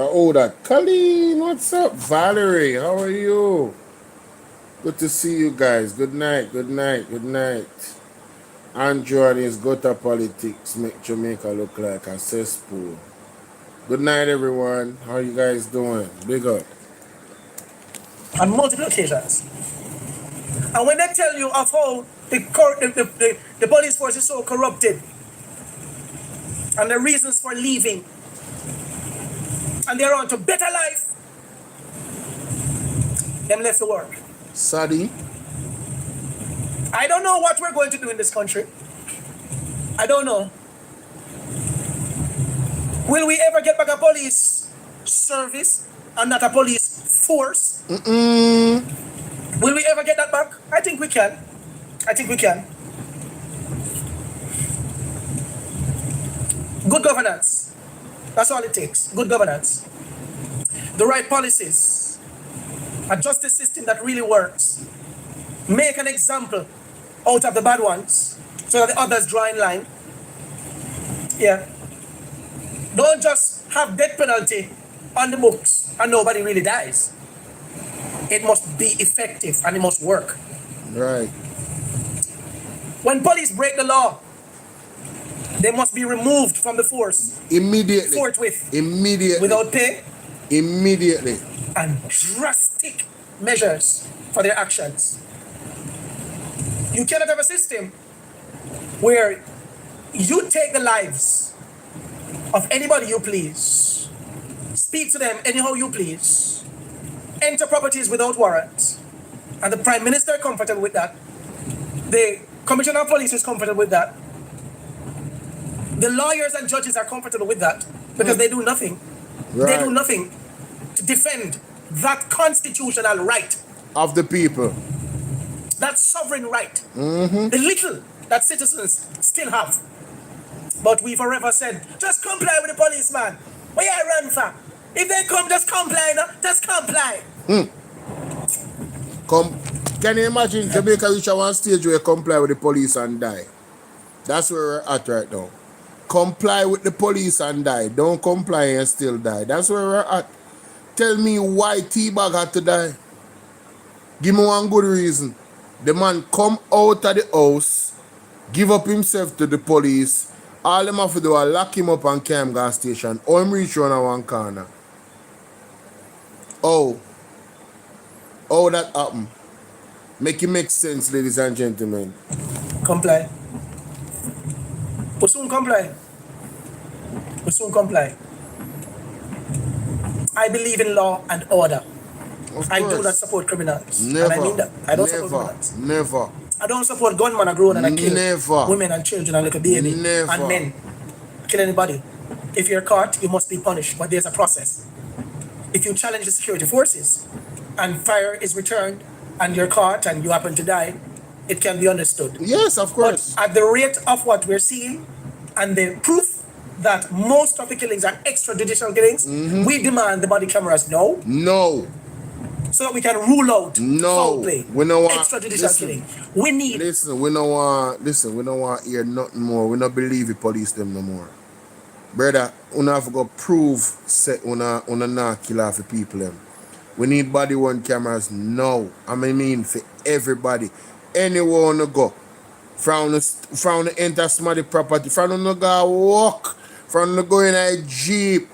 Oh, that Colleen, what's up? Valerie, how are you? Good to see you guys. Good night, good night, good night. Andrew and his gutter politics make Jamaica look like a cesspool. Good night, everyone. How you guys doing? Big up. On multiple occasions. And when they tell you of how the police force is so corrupted, and the reasons for leaving, and they're on to better life, them left to work. Sadie? I don't know what we're going to do in this country. I don't know. Will we ever get back a police service and not a police force? Will we ever get that back? I think we can. I think we can. Good governance. That's all it takes. Good governance. The right policies. A justice system that really works. Make an example out of the bad ones so that the others draw in line. Yeah. Don't just have death penalty on the books and nobody really dies. It must be effective and it must work. Right. When police break the law, they must be removed from the force. Immediately. Forthwith. Immediately. Without pay. Immediately. And drastic measures for their actions. You cannot have a system where you take the lives of anybody you please, speak to them anyhow you please, enter properties without warrants, and the Prime Minister is comfortable with that, the Commissioner of Police is comfortable with that, The lawyers and judges are comfortable with that because they do nothing. They do nothing to defend that constitutional right of the people. That sovereign right. The little that citizens still have. But we forever said, just comply with the policeman. What you run for? If they come, just comply, no? Just comply. Can you imagine Jamaica reach one stage where you comply with the police and die? That's where we're at right now. Comply with the police and die. Don't comply and still die. That's where we're at. Tell me why T-Bag had to die. Give me one good reason. The man come out of the house, give up himself to the police. All them have to do is lock him up and carry him gas station. Or him reach around one corner. Oh that happened. Make it make sense, ladies and gentlemen. Comply. We soon comply. We soon comply. I believe in law and order. I do not support criminals. Never. And I mean that. I don't support criminals. Never. I don't support gunmen and grown and I kill Never. women and children and little baby Never. and men. Kill anybody. If you're caught, you must be punished. But there's a process. If you challenge the security forces and fire is returned and you're caught and you happen to die, it can be understood. Yes, of course. But at the rate of what we're seeing and the proof that most of the killings are extrajudicial killings, we demand the body cameras no. So that we can rule out foul play, we don't want extrajudicial killing. We need. We don't want to hear nothing more. We don't believe the police them no more. Brother, we have to go prove say we not kill off the people them. We need body worn cameras now. I mean for everybody. Anywhere on the go. From the enter somebody property, from the go walk, from the go in a jeep.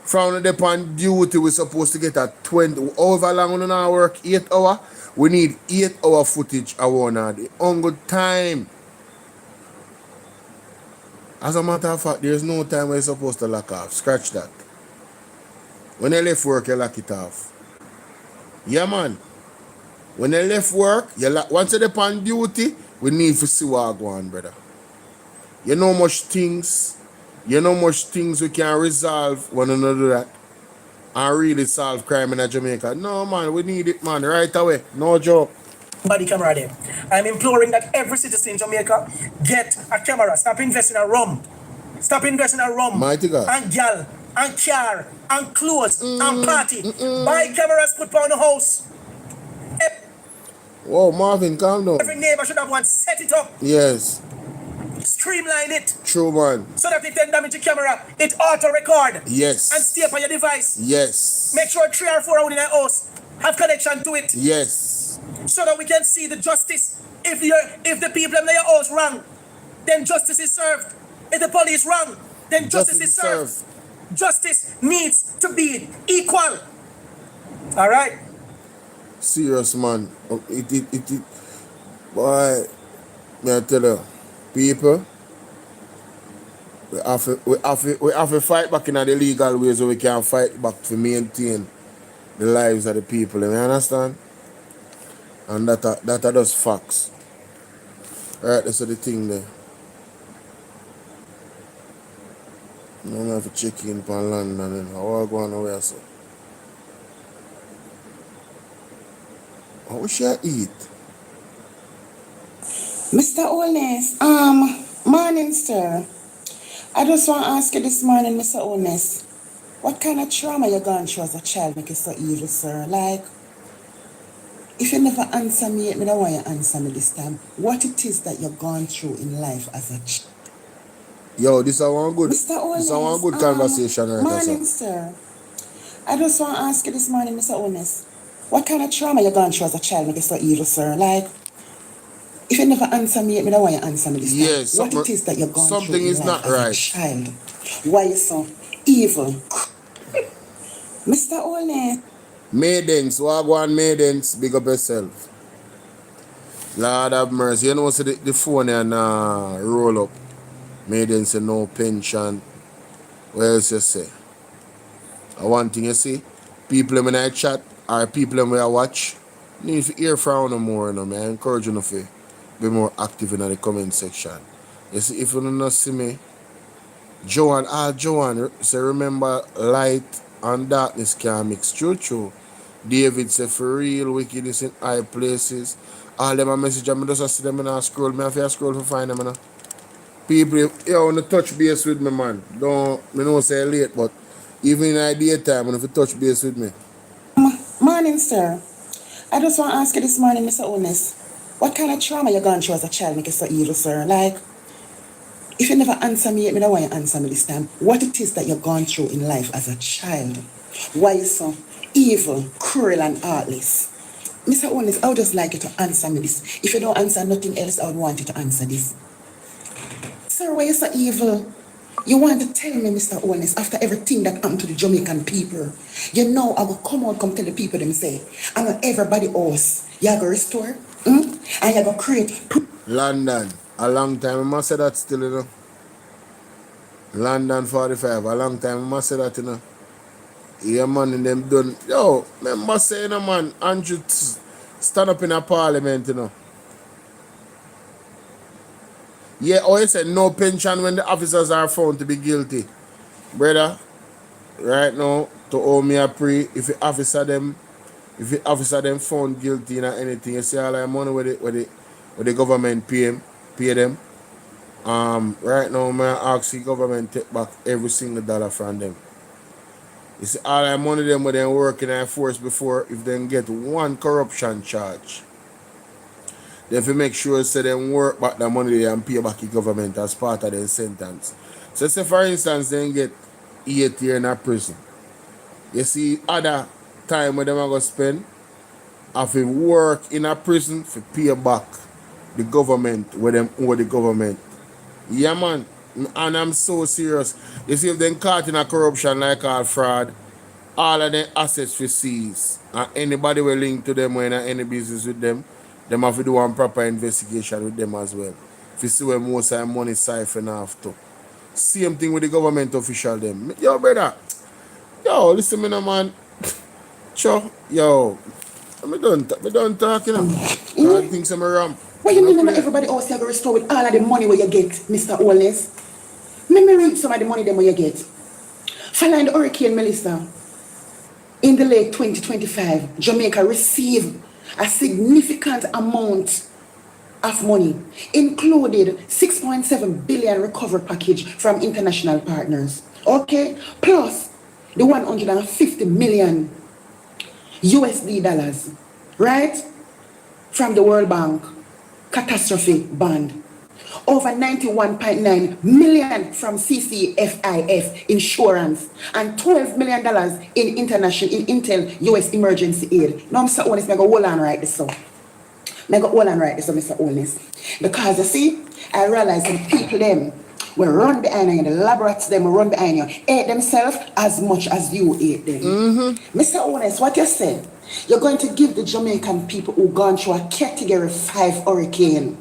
From the on duty, we're supposed to get a 20. However long we not work, 8 hours. We need 8 hour footage a one hour. On good time. As a matter of fact, there's no time where you're supposed to lock off. Scratch that. When you left work, you lock it off. Yeah, man. When you left work, once you're on duty, we need to see what go on, brother. You know much things we can resolve when we do that and really solve crime in Jamaica. No, man, we need it, man, right away. No joke. Body camera there. I'm imploring that every citizen in Jamaica get a camera. Stop investing in rum. Stop investing in rum. Mighty God. And gal, and car, and clothes, and party. Buy cameras, put on the house. Whoa, Marvin, calm down. Every neighbor should have one. Set it up. Yes. Streamline it. True, man. So that if they damage the camera, it auto-record. Yes. And stay up on your device. Yes. Make sure 3 or 4 out in a house have connection to it. Yes. So that we can see the justice. If the people in your house wrong, then justice is served. If the police wrong, then justice is served. Justice needs to be equal. All right? Serious, man. Boy, may I tell you, people, we have to fight back in the legal ways so we can fight back to maintain the lives of the people. You understand? And that are just facts. Alright, that's the thing there. I'm have to check in on London and how I go on away so. What should I eat? Mr. Olness, morning, sir. I just want to ask you this morning, Mr. Olness, what kind of trauma you gone through as a child make you so evil, sir? Like, if you never answer me, I don't want you to answer me this time. What it is that you've gone through in life as a child? Yo, this is one good, Mr. Olness, this is one good conversation right now, morning, sir. I just want to ask you this morning, Mr. Olness, what kind of trauma you gone through as a child make you so evil, sir? Like, if you never answer me, I don't want you to answer me this time. Yes, what it is that you've gone through something in is life not as right. a child? Why you so evil? Mr. Olness. Maidens, Wagwan Maidens, big up yourself. Lord have mercy. You know, so the phone and roll up. Maidens say no pension. What else you say? One thing you see, people when I chat or people when I watch, need to hear from them more, you know, man. I encourage you to be more active in the comment section. You see, if you don't see me, Joanne, say remember light and darkness can mix. True. David say for real wickedness in high places. All them a message, I just see them in a scroll. Me have to scroll to find them. People, you want to touch base with me, man. Me know say late, but even in the daytime, if you touch base with me. Morning, sir. I just want to ask you this morning, Mr. Honest, what kind of trauma you gone through as a child make you so evil, sir? Like, if you never answer me yet, me don't want you to answer me this time. What it is that you've gone through in life as a child? Why you so evil, cruel, and heartless? Mr. Honest, I would just like you to answer me this. If you don't answer nothing else, I would want you to answer this. Sir, why you so evil? You want to tell me, Mr. Honest, after everything that happened to the Jamaican people, you know I will come tell the people them say, I know everybody else, you are going to restore, and you are going to create. London, a long time, I must say that still, you know. London 45, a long time, I must say that, you know. Yeah, man, and them done. Yo, remember saying, you know, man, Andrew stand up in a parliament, you know. Yeah, or you said no pension when the officers are found to be guilty. Brother, right now, to owe me a pre, if the officer them found guilty in anything, you see all the money where the government pay them. Right now, I ask the government take back every single dollar from them. You see all the money them where they work in the force before, if they get one corruption charge, they have to make sure so they work back the money and pay back the government as part of their sentence. So say for instance they get 8 years in a prison. You see other time where they are going to spend have to work in a prison to pay back the government where them owe the government. Yeah man, and I'm so serious. You see if they caught in a corruption like all fraud, all of their assets for seize. And anybody will link to them when any business with them have to do one proper investigation with them as well. If you see where most of the money siphon off to. Same thing with the government official them. Yo brother, yo listen me now man. Sure, yo. Me done talking now. I think some ramp. What you mean everybody else you go restore with all of the money where you get, Mr. Holness? Let me read some of the money them where you get. Following the Hurricane Melissa, in the late 2025, Jamaica received a significant amount of money, included 6.7 billion recovery package from international partners. Okay, plus the 150 million USD dollars, right, from the World Bank catastrophe bond. Over 91.9 million from CCFIF insurance and $12 million in Intel US emergency aid. Now, Mr. Honest, I go hold on right this so. Mr. Honest. Because you see, I realize the people them will run behind you, the laboratories them will run behind you, hate themselves as much as you hate them. Mr. Honest, what you said, you're going to give the Jamaican people who gone through a Category 5 hurricane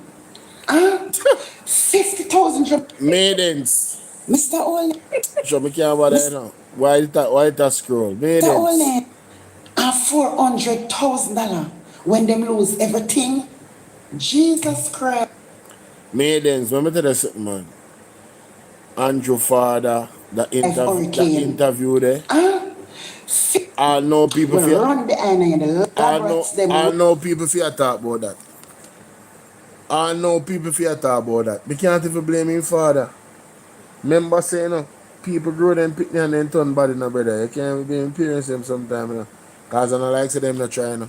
50,000 Maidens. Mr. Olney. So me can't bother you know. Why that scroll? Maidens. Mr. Olney. $400,000 when them lose everything. Jesus Christ. Maidens, let me tell you something, man. Andrew father, the interview there. I know people feel. I know people feel talk about that. I know people feel talk about that. We can't even blame him father. Remember saying, you know, people grow them picnic and then turn body, no brother. You can't be experience them sometime, you know. Cause I don't like to them not try, you know.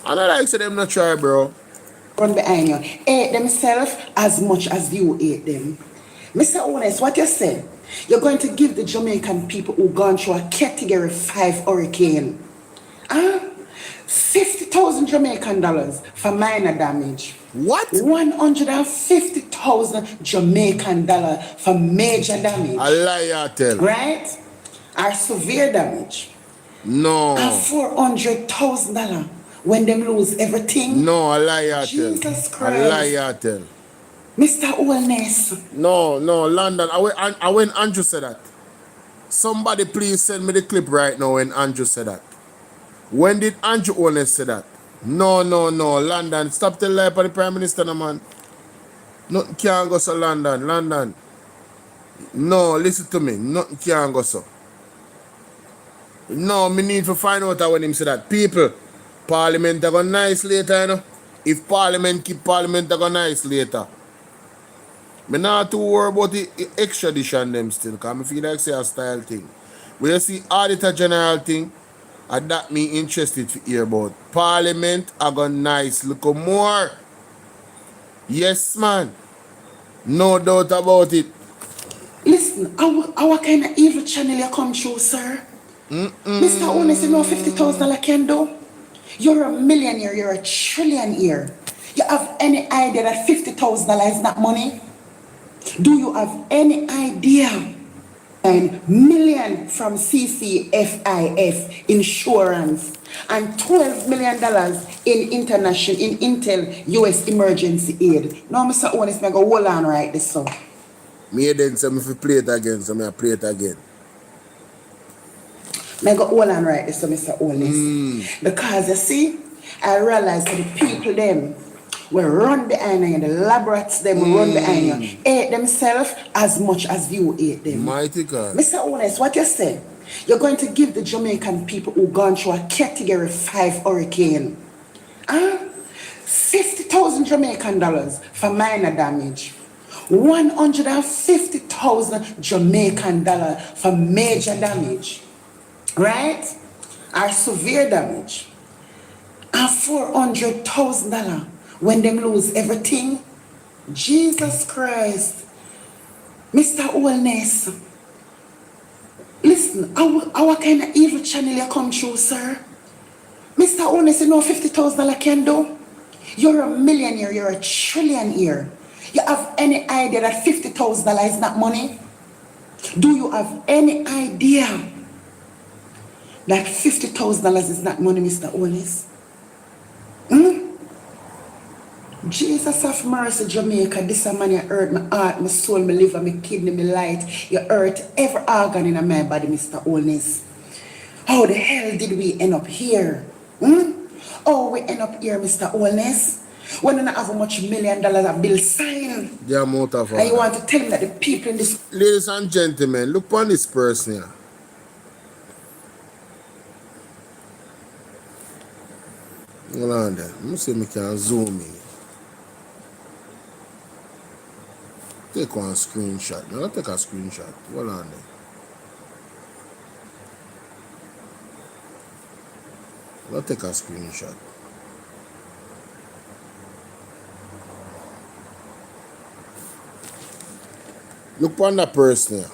I don't like to them not try, bro. Run behind you. Hate themselves as much as you hate them. Mr. Honest, what you said, you're going to give the Jamaican people who gone through a Category 5 hurricane 50,000 Jamaican dollars for minor damage. What? 150,000 Jamaican dollars for major damage. A liar tell. Right? Or severe damage. No. And $400,000 when them lose everything. No, a liar Jesus tell. Christ. A liar tell. Mr. Holness. No, London. I when Andrew said that. Somebody please send me the clip right now when Andrew said that. When did Andrew Holness say that? No, London. Stop telling lie for the Prime Minister, no, man. Nothing can go so London. London. No, listen to me. Nothing can go so. No, me need to find out when him say that. People, Parliament are go nice later, you know. If Parliament keep Parliament are go nice later. Me not too worry about the extradition them still, because I feel like say a style thing. When you see Auditor General thing, and that me interested to hear about. Parliament are go nice. Look more. Yes, man. No doubt about it. Listen, our kind of evil channel you come through, sir. Mr. Honest, you know $50,000 can do? You're a millionaire, you're a trillionaire. You have any idea that $50,000 is not money? Do you have any idea? 9 million from CCFIF insurance and $12 million in Intel US emergency aid. Now, Mr. Honest, I go hold on right this so. Me then say me fi play it again, so me play it again. I go hold on right this so, Mr. Honest. Because you see, I realize that the people them will run behind you, the laborats them will run behind you, hate themselves as much as you hate them. Mighty God. Mr. Honest, what you say? You're going to give the Jamaican people who gone through a Category 5 hurricane 50,000 Jamaican dollars for minor damage. 150,000 Jamaican dollars for major damage. Right? Or severe damage. And $400,000 when them lose everything. Jesus Christ. Mr. Wellness. Listen, our kind of evil channel you come through, sir. Mr. Wellness, you know $50,000 can do? You're a millionaire, you're a trillionaire. You have any idea that $50,000 is not money? Do you have any idea that $50,000 is not money, Mr. Olis? Jesus have mercy, Jamaica. This a man you hurt my heart, my soul, my liver, my kidney, my light. You hurt every organ in my body, Mr. Olis. How the hell did we end up here? Oh, we end up here, Mr. Olis. When I don't have much $1 million a bill signed. The amount of and you want to tell me that the people in this... Ladies and gentlemen, look on this person here. Hold on there. Let me see if I can zoom in. Take one screenshot. No, take a screenshot. Hold on there. Let's take a screenshot. Look on that person here.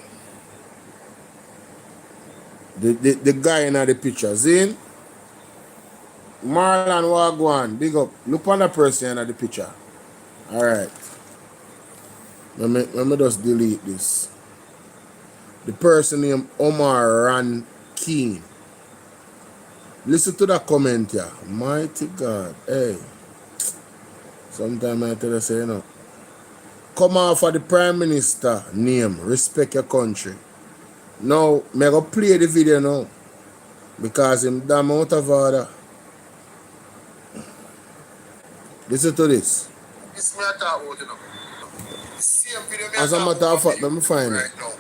The guy in the picture. See? Marlon Wagwan, big up. Look on that person in the picture. Alright. Let me just delete this. The person named Omar Ran Keen. Listen to that comment here. Mighty God. Hey. Sometimes I tell you, say, you know. Come out for the Prime Minister name. Respect your country. Now, I'm going to play the video now. Because I'm damn out of order. Listen to this. This me I talk about, you know. The same video me As a matter of fact, let me find it. now.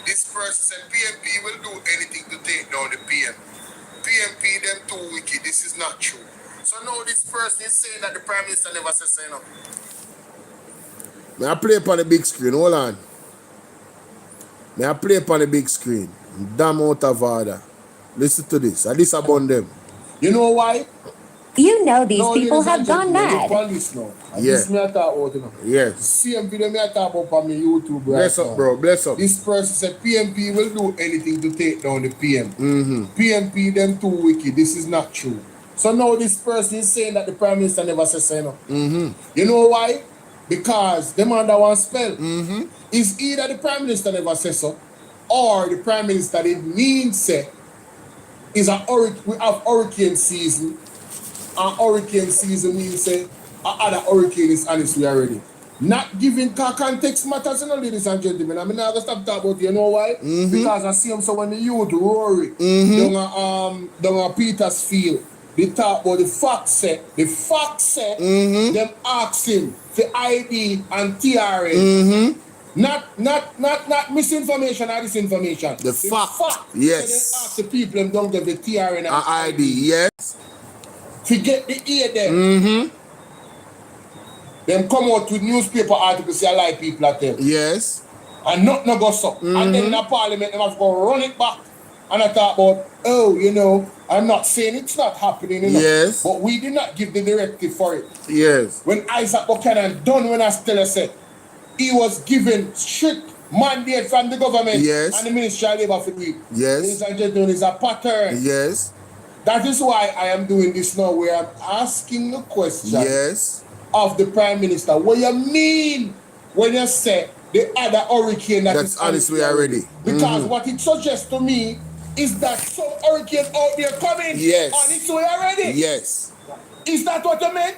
This person said PMP will do anything to take down the PM. PMP them too wicked. This is not true. So now this person is saying that the Prime Minister never said so, you know. May I play upon the big screen? Hold on. May I play upon the big screen? Damn out of order. Listen to this. At least about them. You know why? You know these people have gone mad. Police now. And Yeah. this me I talk about, you know. Yes. Same video me I talk about on my YouTube right Bless now. up, bro. Bless up. This person said PMP will do anything to take down the PM. Mm-hmm. PMP them too wicked. This is not true. So now this person is saying that the Prime Minister never said so, you know. Mm-hmm. You know why? Because them under one spell. Mm-hmm. Is either the Prime Minister never said so, or the Prime Minister did mean say is we have hurricane season. And hurricane season means say other hurricane is honestly already. Not giving context matters, you know, ladies and gentlemen. I mean, I'm gonna stop talking about it, you know why? Because I see them so when the youth roar it down a Petersfield they talk about the fact set. The fact set, them ask him for ID and TRN. Not misinformation or disinformation. The fact. Yes. So they ask the people them don't get the TRN and ID, yes. To get the ear them. Them come out with newspaper articles say I like people at them. Yes. And nothing goes up. And then in the parliament, they have to go run it back. And I thought about, oh, you know, I'm not saying it's not happening, you know. Yes. But we did not give the directive for it. Yes. When Isaac Buchanan done when I still said, he was given strict mandate from the government and the Ministry of Labour for it. Yes. Ladies and gentlemen, it's a pattern. Yes. That is why I am doing this now, where I'm asking the question of the Prime Minister. What you mean when you say the other hurricane that's on its way already? Because what it suggests to me is that some hurricane out there coming on its way already. Yes. Is that what you meant?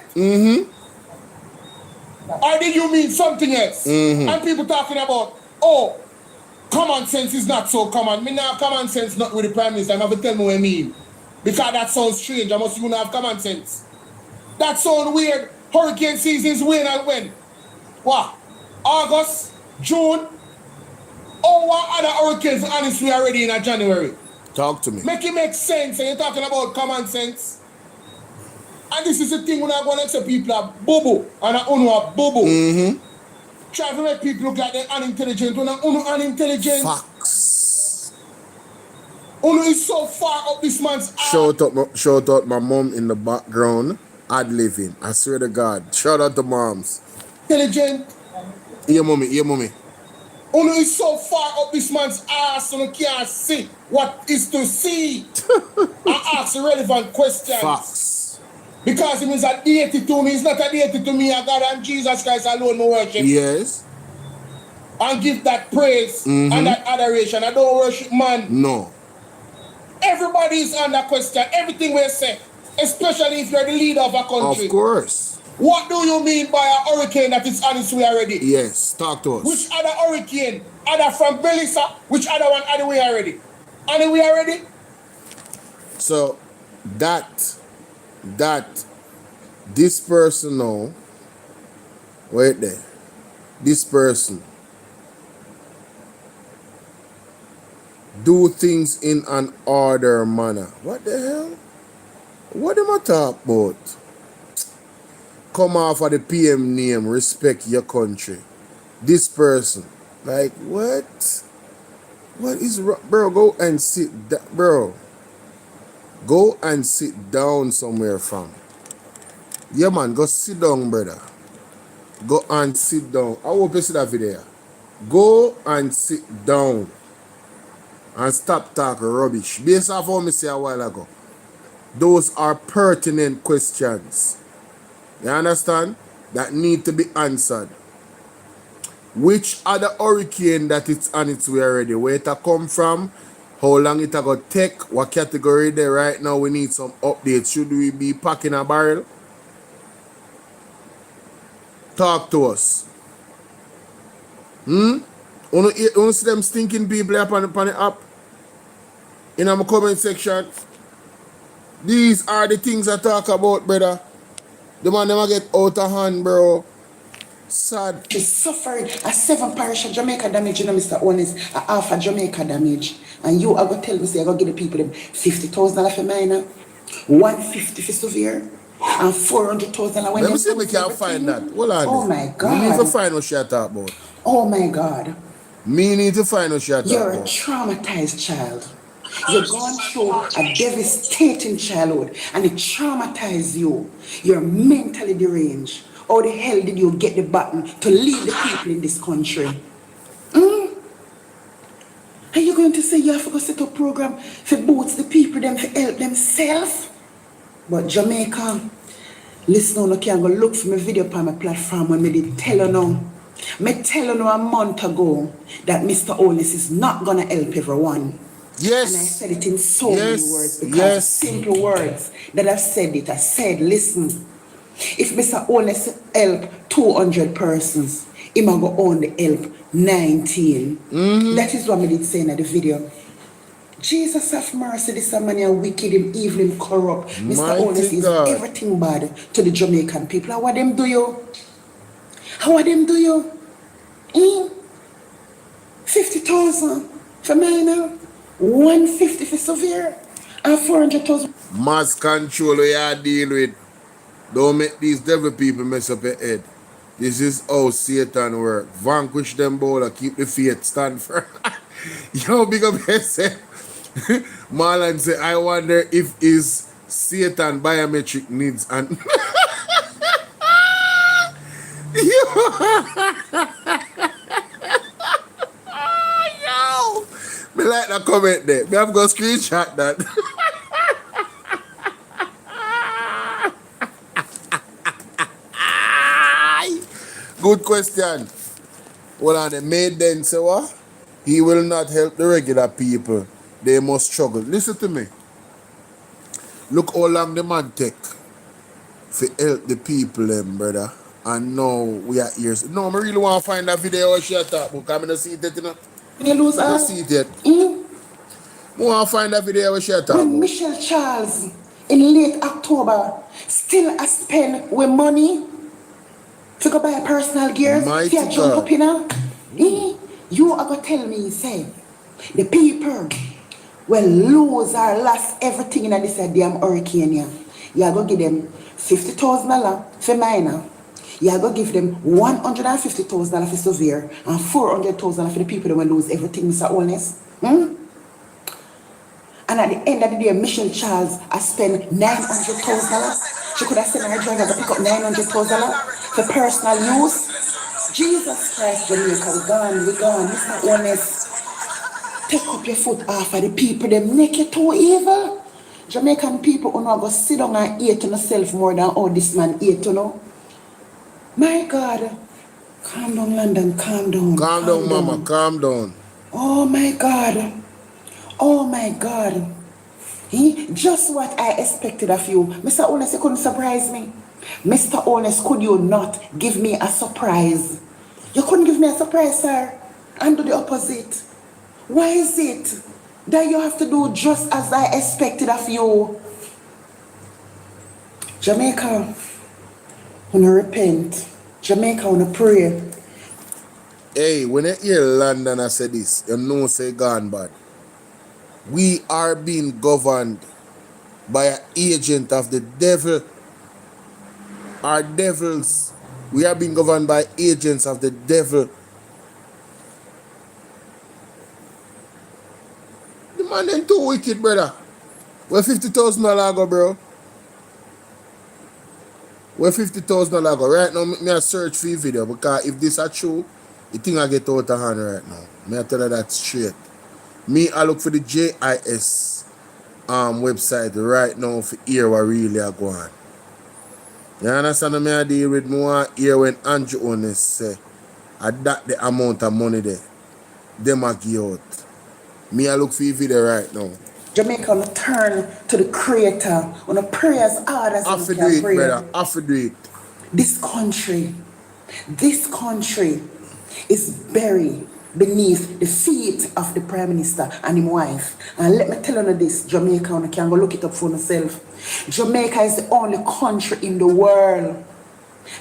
Or did you mean something else? And people talking about, oh, common sense is not so common. Me now common sense not with the Prime Minister. I'm have to tell me what I mean. Because that sounds strange. I must even have common sense. That sounds weird. Hurricane season is when and when? What? August? June? Oh, what other hurricanes honestly already in January? Talk to me. Make it make sense. And you're talking about common sense. And this is the thing when I go and say people are boo-boo and I uno are boo-boo. Try to make people look like they're unintelligent when I uno unintelligent. Facts. Uno is so far up this man's ass. Shout out my mom in the background. Ad living. I swear to God. Shout out to moms. Intelligent. Yeah, mommy. Yeah, mommy. Uno is so far up this man's ass, so you can't see what is to see. I ask relevant questions. Facts. Because it means a deity to me. It's not a deity to me. I God and Jesus Christ alone no worship. Yes. And give that praise and that adoration. I don't worship man. No. Everybody is under question. Everything we say. Especially if you're the leader of a country. Of course. What do you mean by a hurricane that is on its way already? Yes, talk to us. Which other hurricane? Other from Belisa? Which other one on the way already? On the way already? So, this person now, wait there, this person do things in an order manner. What the hell? What am I talking about? Come off of the PM name, respect your country. This person, like what? What is bro? Go and sit, bro. Go and sit down somewhere, fam. Yeah, man, go sit down, brother. Go and sit down. I hope you see that video. Go and sit down. And stop talking rubbish. Based off what I said a while ago. Those are pertinent questions. You understand? That need to be answered. Which other hurricane that it's on its way already? Where it come from? How long it go take? What category there right now? We need some updates. Should we be packing a barrel? Talk to us. You see them stinking people up on the app? In my comment section. These are the things I talk about, brother. The man never get out of hand, bro. Sad. They suffered a 7 parish of Jamaica damage, you know, Mr. Honest, a half a Jamaica damage. And you are going to tell me, say, I'm going to give the people them $50,000 for minor, $150 for severe, and $400,000 when let me see if we can find that. Hold on. Oh my God. We need to find what she talk about. Oh my God. Me need to find what she talk You're about. a traumatized child. You're going through a devastating childhood and it traumatized you. You're mentally deranged. How the hell did you get the button to lead the people in this country? Are you going to say you have to go set up a program for boost the people them to help themselves? But Jamaica, listen, I can't go look for my video on my platform when I did tell you now. I tell you now a month ago that Mr. Onus is not going to help everyone. Yes. And I said it in so many words because simple words that I've said it. I said, listen, if Mr. Onus help 200 persons, he might go on the help 19. That is what I did say in the video. Jesus have mercy, this a man is wicked, him evil, him corrupt. Mr. Mighty Honest is God. everything bad to the Jamaican people. How are them do you? How are them do you? 50,000 for minor, 150 for severe, and 400,000. Mass control we are deal with. Don't make these devil people mess up your head. This is how Satan work. Vanquish them, Bolo. Keep the faith. Stand firm. Yo, big up yourself. Marlon say, I wonder if is Satan biometric needs and yo, me like that comment there. Me have got screenshot that. Good question. Well, on the made then say what? He will not help the regular people. They must struggle. Listen to me. Look how long the man take to help the people them, brother. And now we are here. No, I really want to find that video where she talk about. Because I don't see it yet, you know. You lose I don't see it yet. I want to find that video where she talk about. When Michelle Charles in late October still a spend with money to go buy a personal gear, Mighty to jump God. up in her. You are going to tell me, say, the people will lose or lost everything in this damn hurricane. You are going to give them $50,000 for minor. You are going to give them $150,000 for severe and $400,000 for the people that will lose everything, Mr. Honest. And at the end of the day, Michelle Charles has spent $900,000. She could have sent her driver to pick up $900,000 for personal use. Jesus Christ, Jamaica, we gone. Mr. Honest, take up your foot off of the people. Them make you too evil. Jamaican people who not go sit down and eat to themselves more than how this man ate, you know. My God. Calm down, London, calm down. Calm down, mama, calm down. Oh my God. Oh my God. Just what I expected of you. Mr. Honest, you couldn't surprise me. Mr. Honest, could you not give me a surprise? You couldn't give me a surprise, sir. And do the opposite. Why is it that you have to do just as I expected of you? Jamaica, wanna repent. Jamaica, wanna pray. Hey, when you hear London I say this, you know say gone bad. We are being governed by an agent of the devil. Our devils. We are being governed by agents of the devil. The man them too wicked, brother. Where $50,000 go, bro? Where $50,000 go? Right now, me a search for your video because if this are true, the thing I get out of hand right now. Me I tell you that straight. Me I look for the JIS website right now for hear what really are going on. You understand me I deal with more here when Andrew Honest say that the amount of money there. Them a give out. Me I look for your video right now. Jamaica, wanna turn to the Creator. Wanna pray as hard as you can pray. Brother. I have to do it. This country is buried beneath the feet of the Prime Minister and his wife. And let me tell you this, Jamaica, you can go look it up for yourself. Jamaica is the only country in the world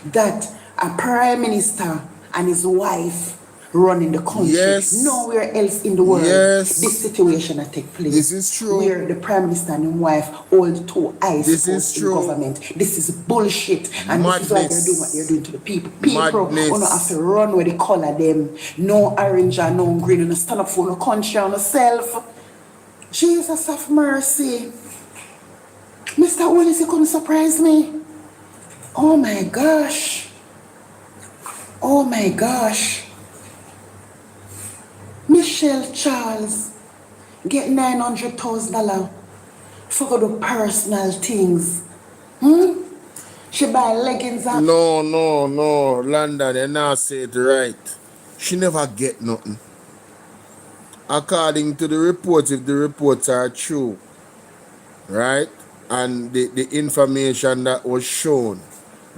that a Prime Minister and his wife running the country. Yes. Nowhere else in the world Yes. this situation that take place. This is true. Where the Prime Minister and his wife hold two eyes This is posts in true. government. This is bullshit. And Madness. this is why they're doing what they're doing to the people. People Madness. who don't have to run where they color them. No orange and no green. And stand up for the country and yourself. Jesus have mercy. Mr. Wallace, you couldn't surprise me. Oh my gosh. Oh my gosh. Michelle Charles get $900,000 for the personal things. She buy leggings and No, London, you now say it right. She never get nothing. According to the reports, if the reports are true, right? And the information that was shown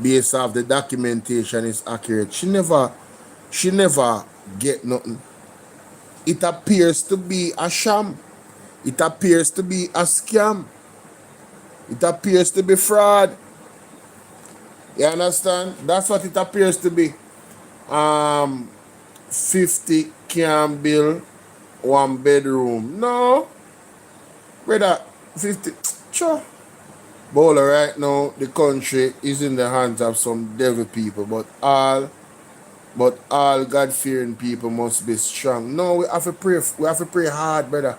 based off the documentation is accurate. She never get nothing. It appears to be a sham. It appears to be a scam. It appears to be fraud. You understand? That's what it appears to be. 50 can build 1 bedroom. No. Brother, 50. Sure. Bolo, right now, the country is in the hands of some devil people, but all God-fearing people must be strong. No, we have to pray. We have to pray hard, brother.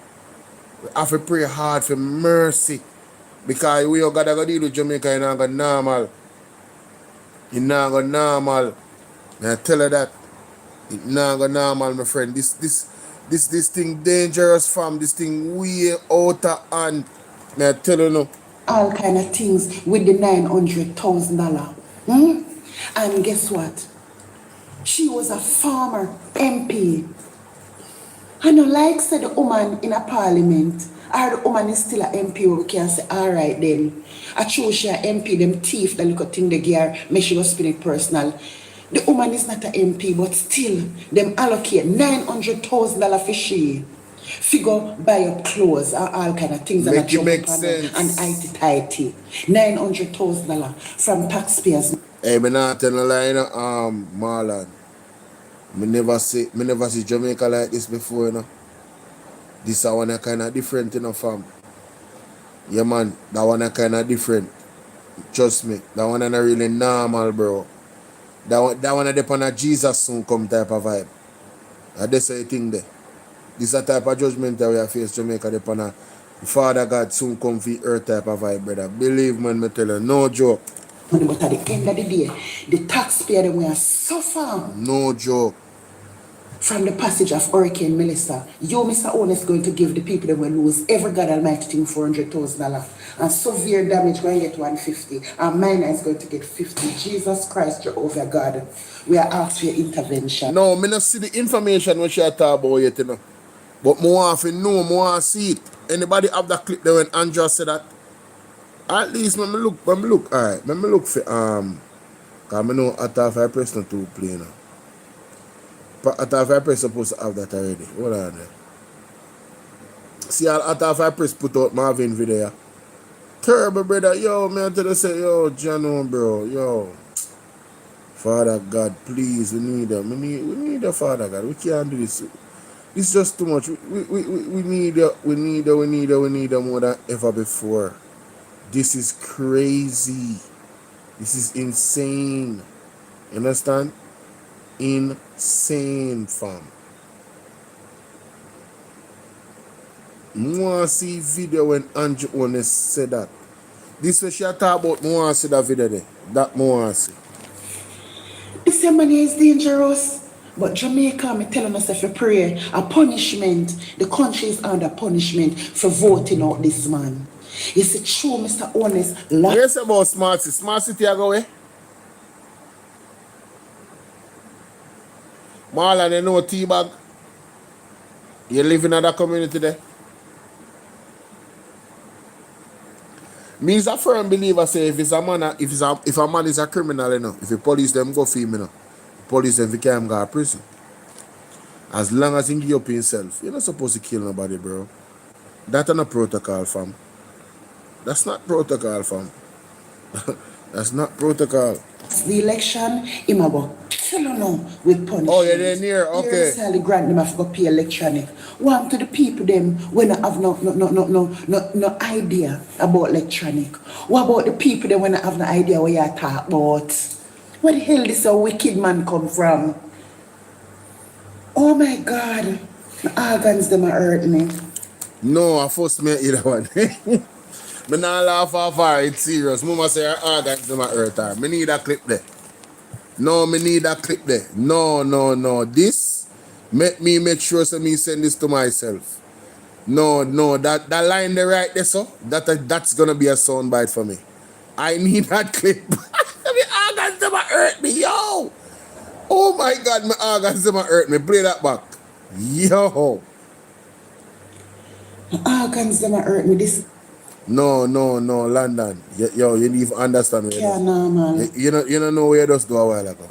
We have to pray hard for mercy. Because we gotta go deal with Jamaica, it's not go normal. It's not go normal. I tell you that. It's not go normal, my friend. This thing dangerous, fam. This thing way out of hand. I tell you no. All kind of things with the $900,000. And guess what? She was a former MP. I know, like said the woman in a parliament, or the woman is still a MP, we can say, all right then. I chose she a MP, them thief, the little thing they give her, make she go spin it personal. The woman is not a MP, but still, them allocate $900,000 for she. Figure buy up clothes or all kind of things Make it make sense. And IT. $900,000 from taxpayers. Hey, me not tell no lie, Marlon. Me never see Jamaica like this before, you know. This one kind of different, you know, fam. Yeah, man, that one kind of different. Trust me, that one not really normal, bro. That one depend on Jesus soon come type of vibe. That's the thing there. This is a type of judgment that we have faced Jamaica depend on Father God soon come for earth type of vibe, brother. Believe me, me tell you, no joke. But at the end of the day, the taxpayer them will suffer. No joke. From the passage of Hurricane Melissa, you, Mr. Owen, is going to give the people that will lose every God Almighty thing $400,000. And severe damage going to get 150. And minor is going to get 50. Jesus Christ, Jehovah God, we are asked for your intervention. No, me not see the information when she talk about yet, you know. But more want to know, more want to see it. Anybody have that clip there when Andrew said that? At least when me look, alright. When me look for cause I know at half I press not to play now. At half I press supposed to have that already. Hold on there. See at half I press put out Marvin video. Terrible, brother. Yo, man, to say, yo, Jano, bro, yo. Father God, please, we need them. We need a Father God. We can't do this. It's just too much. We need her more than ever before. This is crazy. This is insane. You understand? Insane, fam. More see video when Andrew Ones said that. This way she talk about more see that video there. That more see. This money is dangerous. But Jamaica, me telling us if you pray, a punishment, the country is under punishment for voting out this man. You see, true, Mr. Honest. Yes, about Smart City. Smart City, I go away. Marlon, you know T-Bag? You live in that community there? Me is a firm believer say if a man is a criminal, you know, if the police them go for him, you know, police them can't go to prison. As long as he give up himself, you're not supposed to kill nobody, bro. That's not protocol, fam. That's not protocol, fam. That's not protocol. The election, him about kill no with punishment. Oh, yeah, they're near, okay. Sally grant them have to pay electronic. One to the people them when I have no idea about electronic. What about the people them when I have no idea what you talk about? Where the hell this a wicked man come from? Oh my God, my organs them are hurt me. No, I first me either one. Me not laugh off her, it's serious. Mama say her organs them are hurt her. Me need a clip there. No, me need a clip there. No. This make sure so me send this to myself. No, that line there right there, so that's gonna be a soundbite for me. I need that clip. My organs them hurt me, yo. Oh my God, my organs them hurt me. Play that back, yo. My organs them hurt me. This. No, London. Yo, you need to understand where yeah, no, man. You don't know where those do a while ago.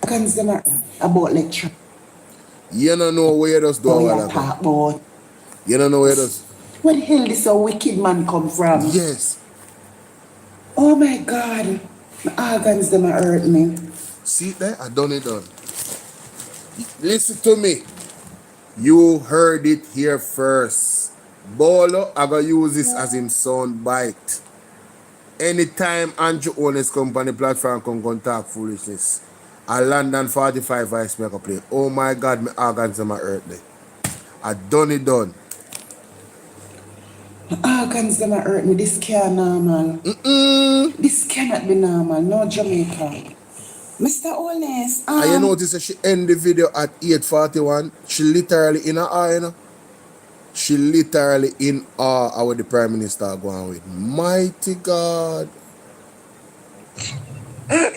Organs them about lecture. You don't know where those do a while ago. About. You don't know where those. Where the hell this a wicked man come from? Yes. Oh my God. My organs them a hurt me. See there? I done it done. Listen to me. You heard it here first. Bolo, I gonna use this as him sound bite. Anytime Andrew Owens company platform come talk foolishness, a London 45 voice make a play. Oh my God, my organs them a hurt me. I done it done. My organs them a hurt me. This can't normal. This cannot be normal. No Jamaica. Mr. Owens. And you notice that she end the video at 8:41. She literally in her eye, you know? She literally in awe of what the Prime Minister going with. Mighty God. I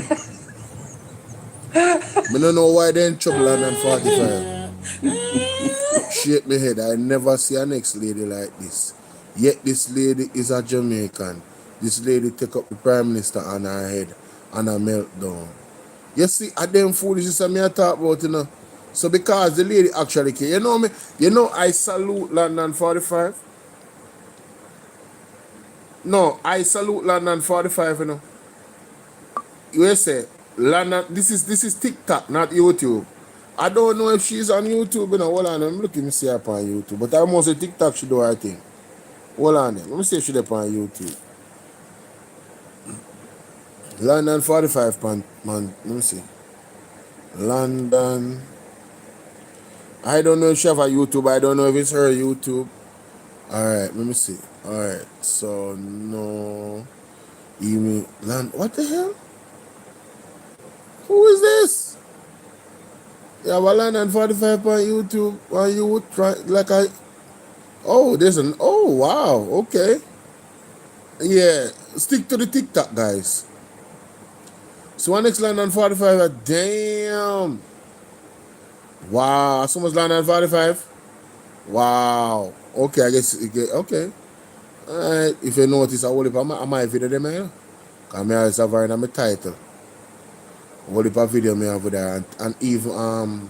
don't know why they in trouble London 45. Shake my head. I never see a next lady like this. Yet this lady is a Jamaican. This lady take up the Prime Minister on her head and a meltdown. You see, I them foolishness that I talk about, you know. So because the lady actually care, you know me, you know I salute London 45. No, I salute London 45, you know. You say London, this is TikTok, not YouTube. I don't know if she's on YouTube, you know. Hold on, I'm looking to see her on YouTube. But I must say TikTok she do her thing. Hold on then. Let me see if she's on YouTube. London 45 man. Let me see. London. I don't know if she have a YouTube. I don't know if it's her YouTube. Alright, let me see. Alright, so no email land. What the hell? Who is this? You have a London 45 on YouTube. Are you try like I oh there's an oh wow, okay. Yeah, stick to the TikTok guys. So one next London 45, damn. Wow, so much London 45. Wow. Okay, I guess okay. Alright, if you notice I will I might video them here. Because I always have her in my title. I will a video me over there and even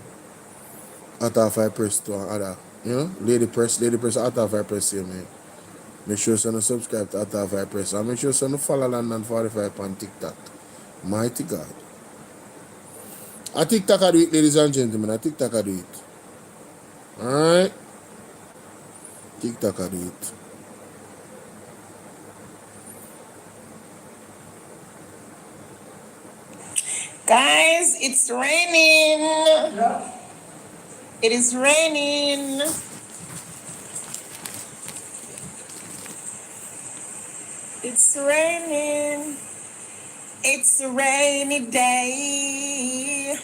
after I press to other, you know, lady press after I press here, man. Make sure you subscribe to after I press and make sure you follow London 45 on TikTok. Mighty God. I TikTok I do it, ladies and gentlemen. I TikTok I do it. Alright. TikTok I do it. Guys, it's raining. It is raining. It's raining. It's a rainy day.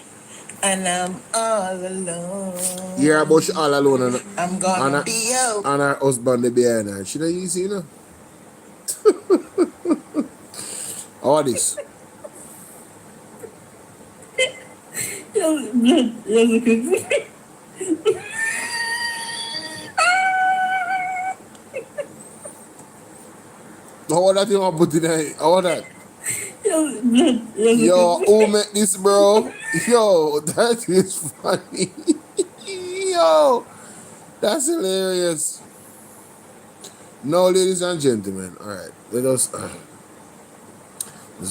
And I'm all alone. Yeah, but she all alone. I'm gonna be out. And her husband the behind her. She not easy, you know. All this. How that you want to put in there? How that? Yo, who make this, bro? Yo, that is funny. Yo, that's hilarious. Now, ladies and gentlemen, all right, let's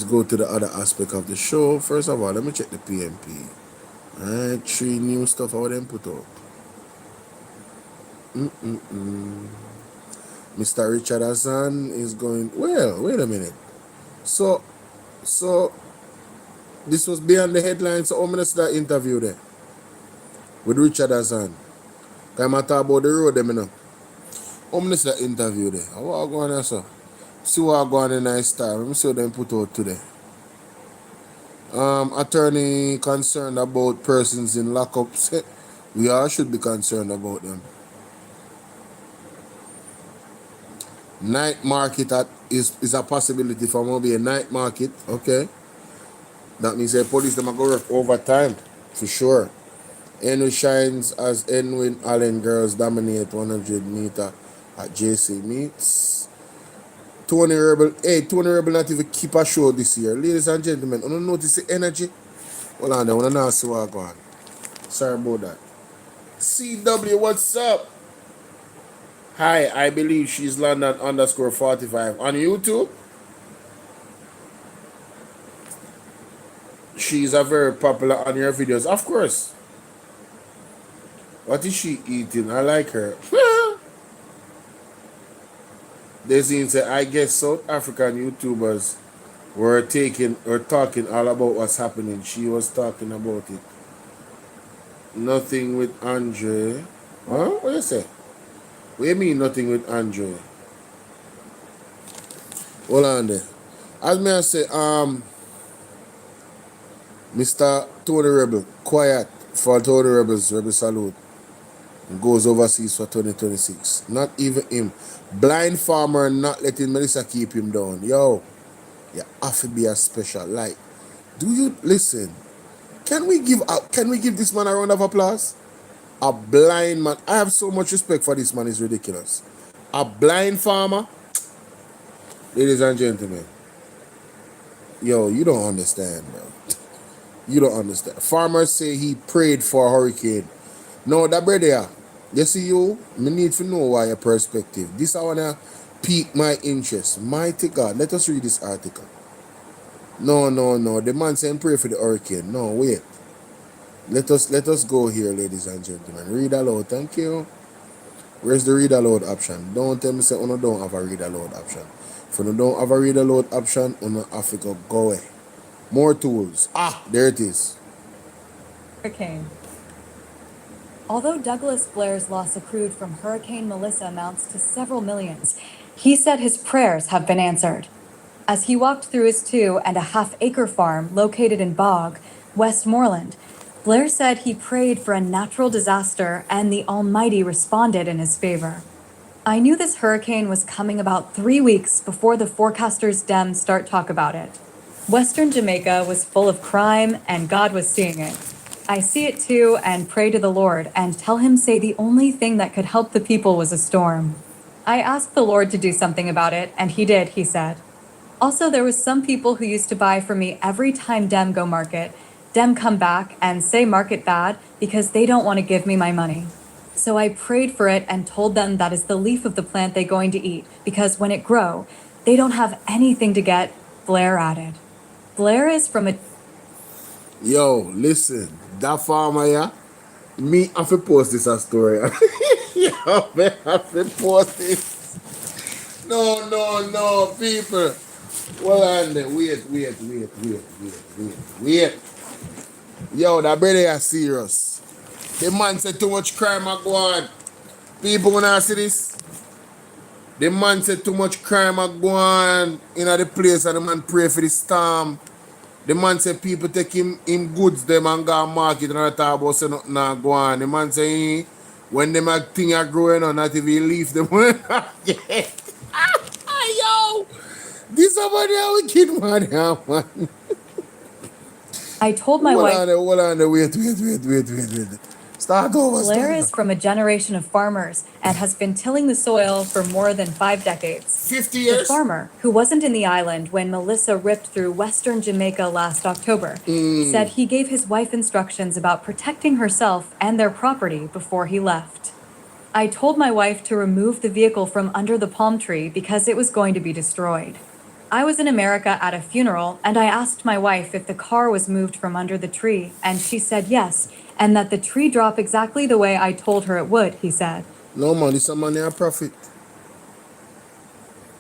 go to the other aspect of the show. First of all, let me check the PMP. All right, 3 new stuff I would then put up. Mr. Richard Hassan is going. Well, wait a minute. So this was behind the headlines. So, how many that interview there with Richard Hassan? I'm talking about the road, them, you know. How many that interview there? What going on, sir? See what going on in nice time. Let me see what they put out today. Attorney concerned about persons in lockups. We all should be concerned about them. Night market is a possibility for more be a night market, okay? That means the police them are going to work overtime, for sure. Henry shines as Edwin Allen girls dominate 100 meter at JC meets. Tony Rebel not even keep a show this year. Ladies and gentlemen, you don't notice the energy? Hold on, I want to know see what going on. Sorry about that. CW, what's up? Hi, I believe she's London _45 on YouTube. She's a very popular on your videos, of course. What is she eating? I like her. They seem to, I guess South African YouTubers were talking all about what's happening. She was talking about it. Nothing with Andre. Huh? What you say? What do you mean nothing with Andre? Hold on there. As me I say, Mr. Tony Rebel, quiet for Tony Rebels, Rebel Salute. Goes overseas for 2026. Not even him. Blind farmer not letting Melissa keep him down. Yo, you have to be a special. Like, do you listen? Can we give this man a round of applause? A blind man. I have so much respect for this man, it's ridiculous. A blind farmer. Ladies and gentlemen. Yo, you don't understand, bro. You don't understand. Farmers say he prayed for a hurricane. No, that brother, you see you, me need to know why your perspective. This I wanna pique my interest. Mighty God, let us read this article. No. The man saying pray for the hurricane. No, wait. Let us go here, ladies and gentlemen. Read aloud, thank you. Where's the read aloud option? Don't tell me say you don't have a read aloud option. If you don't have a read aloud option, you have to go away. More tools. There it is. Hurricane. Although Douglas Blair's loss accrued from Hurricane Melissa amounts to several millions, he said his prayers have been answered. As he walked through his 2.5-acre farm located in Bog, Westmoreland, Blair said he prayed for a natural disaster and the Almighty responded in his favor. I knew this hurricane was coming about 3 weeks before the forecasters' Dems start talk about it. Western Jamaica was full of crime and God was seeing it. I see it too and pray to the Lord and tell him say the only thing that could help the people was a storm. I asked the Lord to do something about it and he did, he said. Also, there was some people who used to buy from me every time Dem go market. Dem come back and say market bad because they don't want to give me my money. So I prayed for it and told them that is the leaf of the plant they're going to eat because when it grow, they don't have anything to get, Blair added. Blair is from a... Yo, listen, that farmer, yeah, me have to post this a story. Yo, me have to post this. No, people. Well, and wait. Yo, that brother is serious. The man said too much crime are going on. People wanna see this? The man said too much crime are going on in the place and the man pray for the storm. The man said people take him goods them and go market and I talk about say nothing not go on. The man say when them thing are growing on, not if he leave them. Yo! This somebody a wicked man, yeah, man. I told my wife... Hold on, wait. Start over. Blair is from a generation of farmers and has been tilling the soil for more than 5 decades. 50 years? The farmer, who wasn't in the island when Melissa ripped through Western Jamaica last October, said he gave his wife instructions about protecting herself and their property before he left. I told my wife to remove the vehicle from under the palm tree because it was going to be destroyed. I was in America at a funeral and I asked my wife if the car was moved from under the tree and she said yes, and that the tree dropped exactly the way I told her it would, he said. No man, this a man a prophet.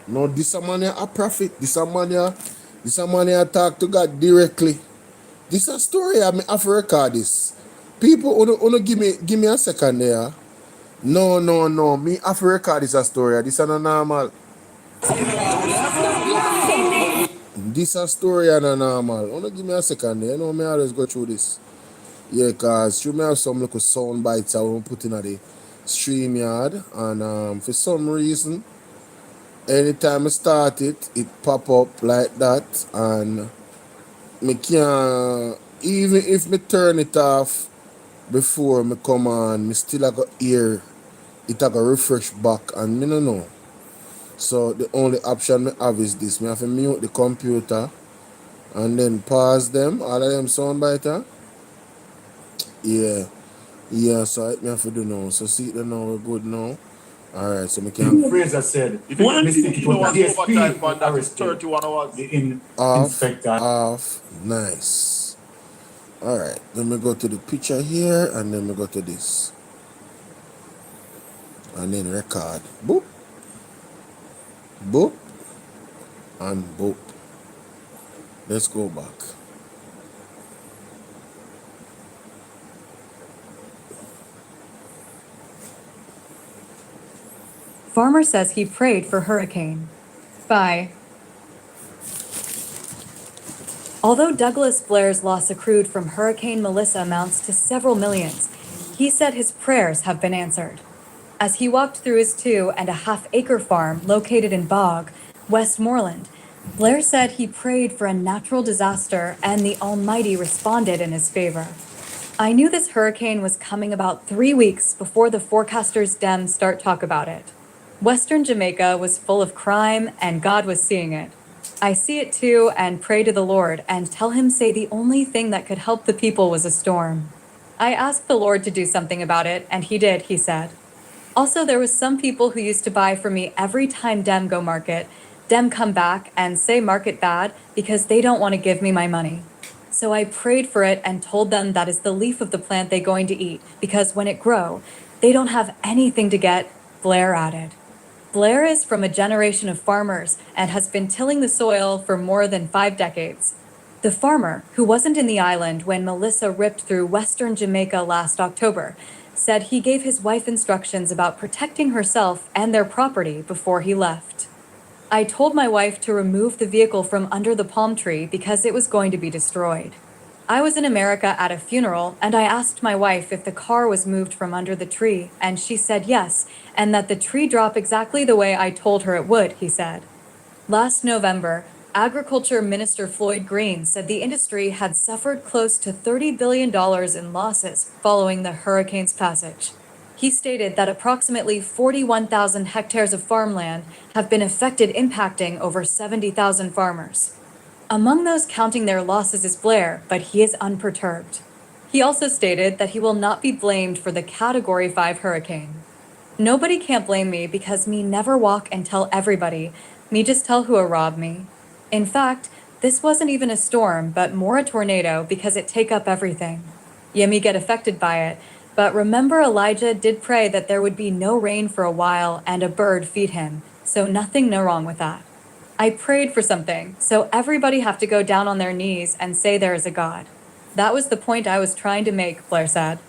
No, this a man a prophet. This a man a talk to God directly. This a story I have to record this. People wanna give me a second there. No. Me have to record this a story. This is not normal. This a story and a normal. Wanna give me a second there. You know me always go through this. Yeah, cause you may have some little sound bites I will put in the stream yard and for some reason anytime I start it pop up like that and me can't, even if me turn it off before me come on, me still got hear it a go refresh back and me no know. So the only option me have is this. Me have to mute the computer and then pause them, all of them sound biter. Yeah, so I have to do now. So see it now, we're good now. Alright, so we can Fraser said, if you get mistake, it was the DSP who arrested 31 hours. the off, inspector. nice. Alright, then we go to the picture here and then we go to this. And then record. Boop. Boop. And boop. Let's go back. Farmer says he prayed for hurricane. By Although Douglas Blair's loss accrued from Hurricane Melissa amounts to several millions, he said his prayers have been answered. As he walked through his 2.5-acre farm located in Bog, Westmoreland, Blair said he prayed for a natural disaster and the Almighty responded in his favor. I knew this hurricane was coming about 3 weeks before the forecasters' Dems start talk about it. Western Jamaica was full of crime and God was seeing it. I see it too and pray to the Lord and tell him say the only thing that could help the people was a storm. I asked the Lord to do something about it and he did, he said. Also, there was some people who used to buy from me every time Dem go market. Dem come back and say market bad because they don't want to give me my money. So I prayed for it and told them that is the leaf of the plant they going to eat because when it grow, they don't have anything to get, Blair added. Blair is from a generation of farmers and has been tilling the soil for more than 5 decades. The farmer, who wasn't in the island when Melissa ripped through Western Jamaica last October, said he gave his wife instructions about protecting herself and their property before he left. I told my wife to remove the vehicle from under the palm tree because it was going to be destroyed. I was in America at a funeral and I asked my wife if the car was moved from under the tree and she said yes, and that the tree dropped exactly the way I told her it would, he said. Last November, Agriculture Minister Floyd Green said the industry had suffered close to $30 billion in losses following the hurricane's passage. He stated that approximately 41,000 hectares of farmland have been affected, impacting over 70,000 farmers. Among those counting their losses is Blair, but he is unperturbed. He also stated that he will not be blamed for the Category 5 hurricane. Nobody can't blame me because me never walk and tell everybody, me just tell who robbed me. In fact, this wasn't even a storm, but more a tornado because it take up everything. Yeah, me get affected by it, but remember Elijah did pray that there would be no rain for a while and a bird feed him, so nothing no wrong with that. I prayed for something, so everybody have to go down on their knees and say there is a God. That was the point I was trying to make, Blair said.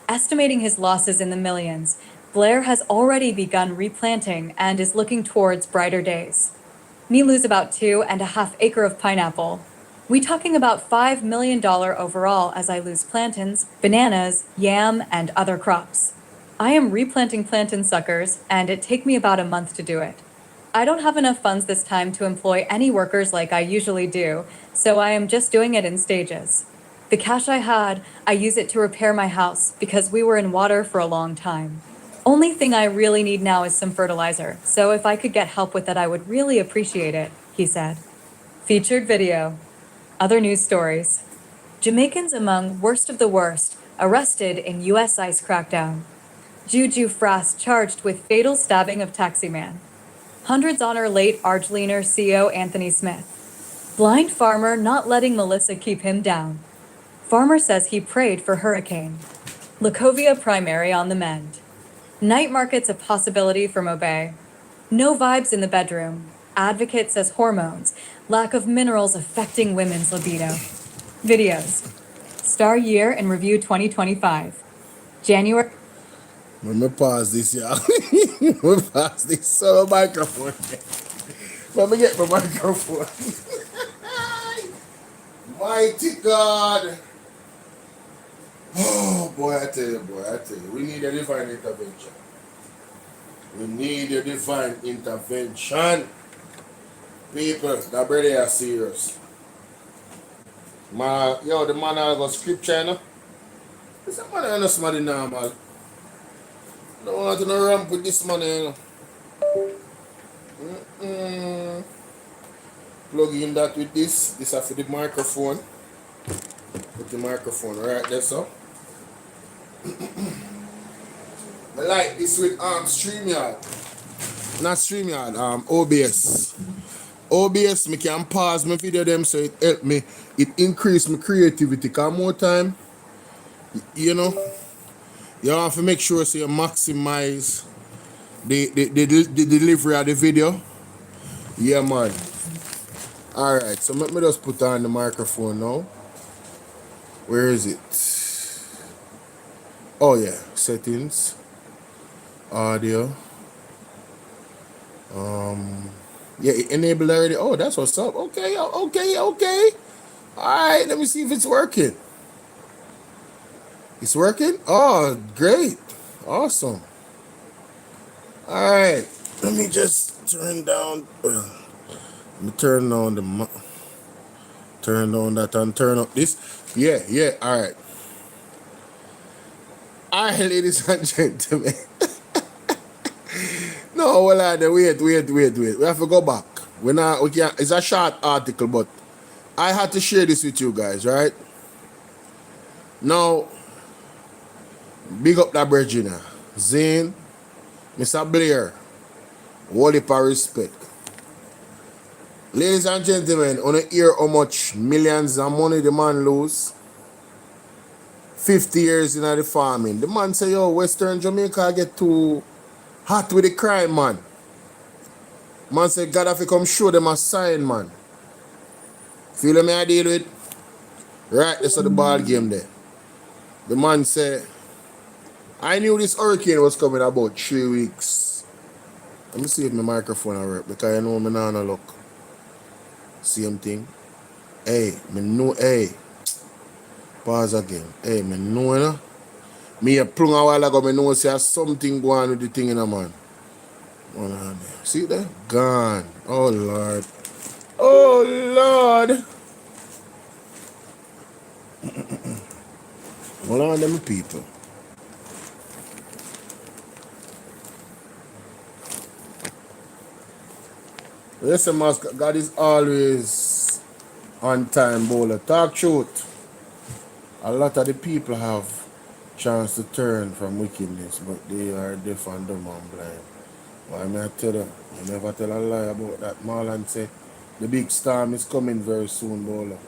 Estimating his losses in the millions, Blair has already begun replanting and is looking towards brighter days. Me lose about 2.5 acre of pineapple. We talking about $5 million overall as I lose plantains, bananas, yam, and other crops. I am replanting plantain suckers, and it take me about a month to do it. I don't have enough funds this time to employ any workers like I usually do, so I am just doing it in stages. The cash I had, I use it to repair my house because we were in water for a long time. Only thing I really need now is some fertilizer, so if I could get help with that, I would really appreciate it, he said. Featured video. Other news stories. Jamaicans among worst of the worst, arrested in U.S. ICE crackdown. Juju Frass charged with fatal stabbing of taxi man. Hundreds honor late Argeliner CEO Anthony Smith. Blind farmer not letting Melissa keep him down. Farmer says he prayed for hurricane. Lacovia primary on the mend. Night market's a possibility for Mobay. No vibes in the bedroom. Advocate says hormones. Lack of minerals affecting women's libido. Videos. Star Year in Review 2025. January. Let me pause this, y'all. Let me pause this. So my microphone. Let me get my microphone. Mighty God. Oh, boy, I tell you. We need a divine intervention. We need a divine intervention. People, that brother are serious. Man, yo, the man I got scripture, you know? This man is somebody normal. Don't want to ramp with this money, you know. Plug in that with this. This is for the microphone. Put the microphone right there, so. like this with StreamYard. Not StreamYard, OBS. OBS, me can pause my video them so it help me. It increase my creativity. Cause more time, you know, you have to make sure so you maximize the delivery of the video. Yeah, man. Alright, so let me just put on the microphone now. Where is it? Oh yeah, settings, audio. Yeah, it enabled already. Oh, that's what's up. Okay. Alright, let me see if it's working. It's working? Oh, great. Awesome. Alright, let me just turn down. Let me turn down turn down that and turn up this. Yeah, alright. Alright, ladies and gentlemen. No, hold on, wait. We have to go back. We can't, it's a short article, but I had to share this with you guys, right? Now, big up that Virginia. Zane, Mr. Blair, whole heap of respect. Ladies and gentlemen, on the hear how much millions of money the man lose. 50 years in the farming. The man say, yo, Western Jamaica get too hot with the crime, man. Man say, God have to come show them a sign, man. Feel me I deal with? Right, that's the ball game there. The man say, I knew this hurricane was coming about 3 weeks. Let me see if my microphone will work, because I know me not no look. Same thing. Hey, me know, hey. Pause again. Hey, me know, you know. Me a plung a while ago, me know say something going on with the thing, you know, man. Hold on. See that? Gone. Oh, Lord. Oh, Lord. Hold on, them people. Listen, Master, God is always on time, Bolo. Talk truth. A lot of the people have chance to turn from wickedness, but they are deaf and dumb and blind. Why may I tell you? I never tell a lie about that. Marlon say, the big storm is coming very soon, Bolo.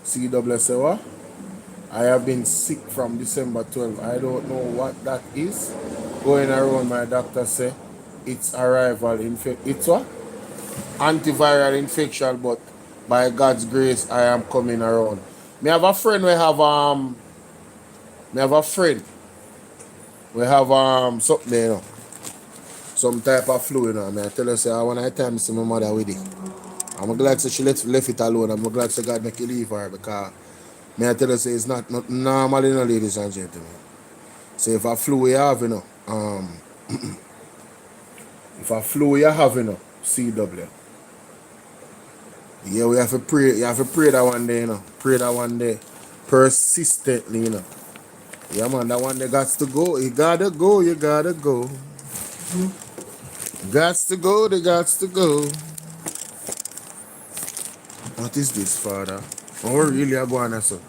CW say what? I have been sick from December 12. I don't know what that is. Going around, my doctor say, it's arrival infection. It's what? Antiviral infection, but by God's grace, I am coming around. Me have a friend we have something there, you know. Some type of flu, you know. I tell her, say, I want to time see my mother with it. I'm glad that she left it alone. I'm glad that God make it leave her, because I tell her, say, it's not normal, you know, ladies and gentlemen. So if a flu you have, you know, CW. Yeah, we have to pray. You have to pray that one day, you know. Pray that one day. Persistently, you know. Yeah, man, that one day got to go. You gotta go. Gots to go, they gots to go. What is this, Father? Oh, really are going so.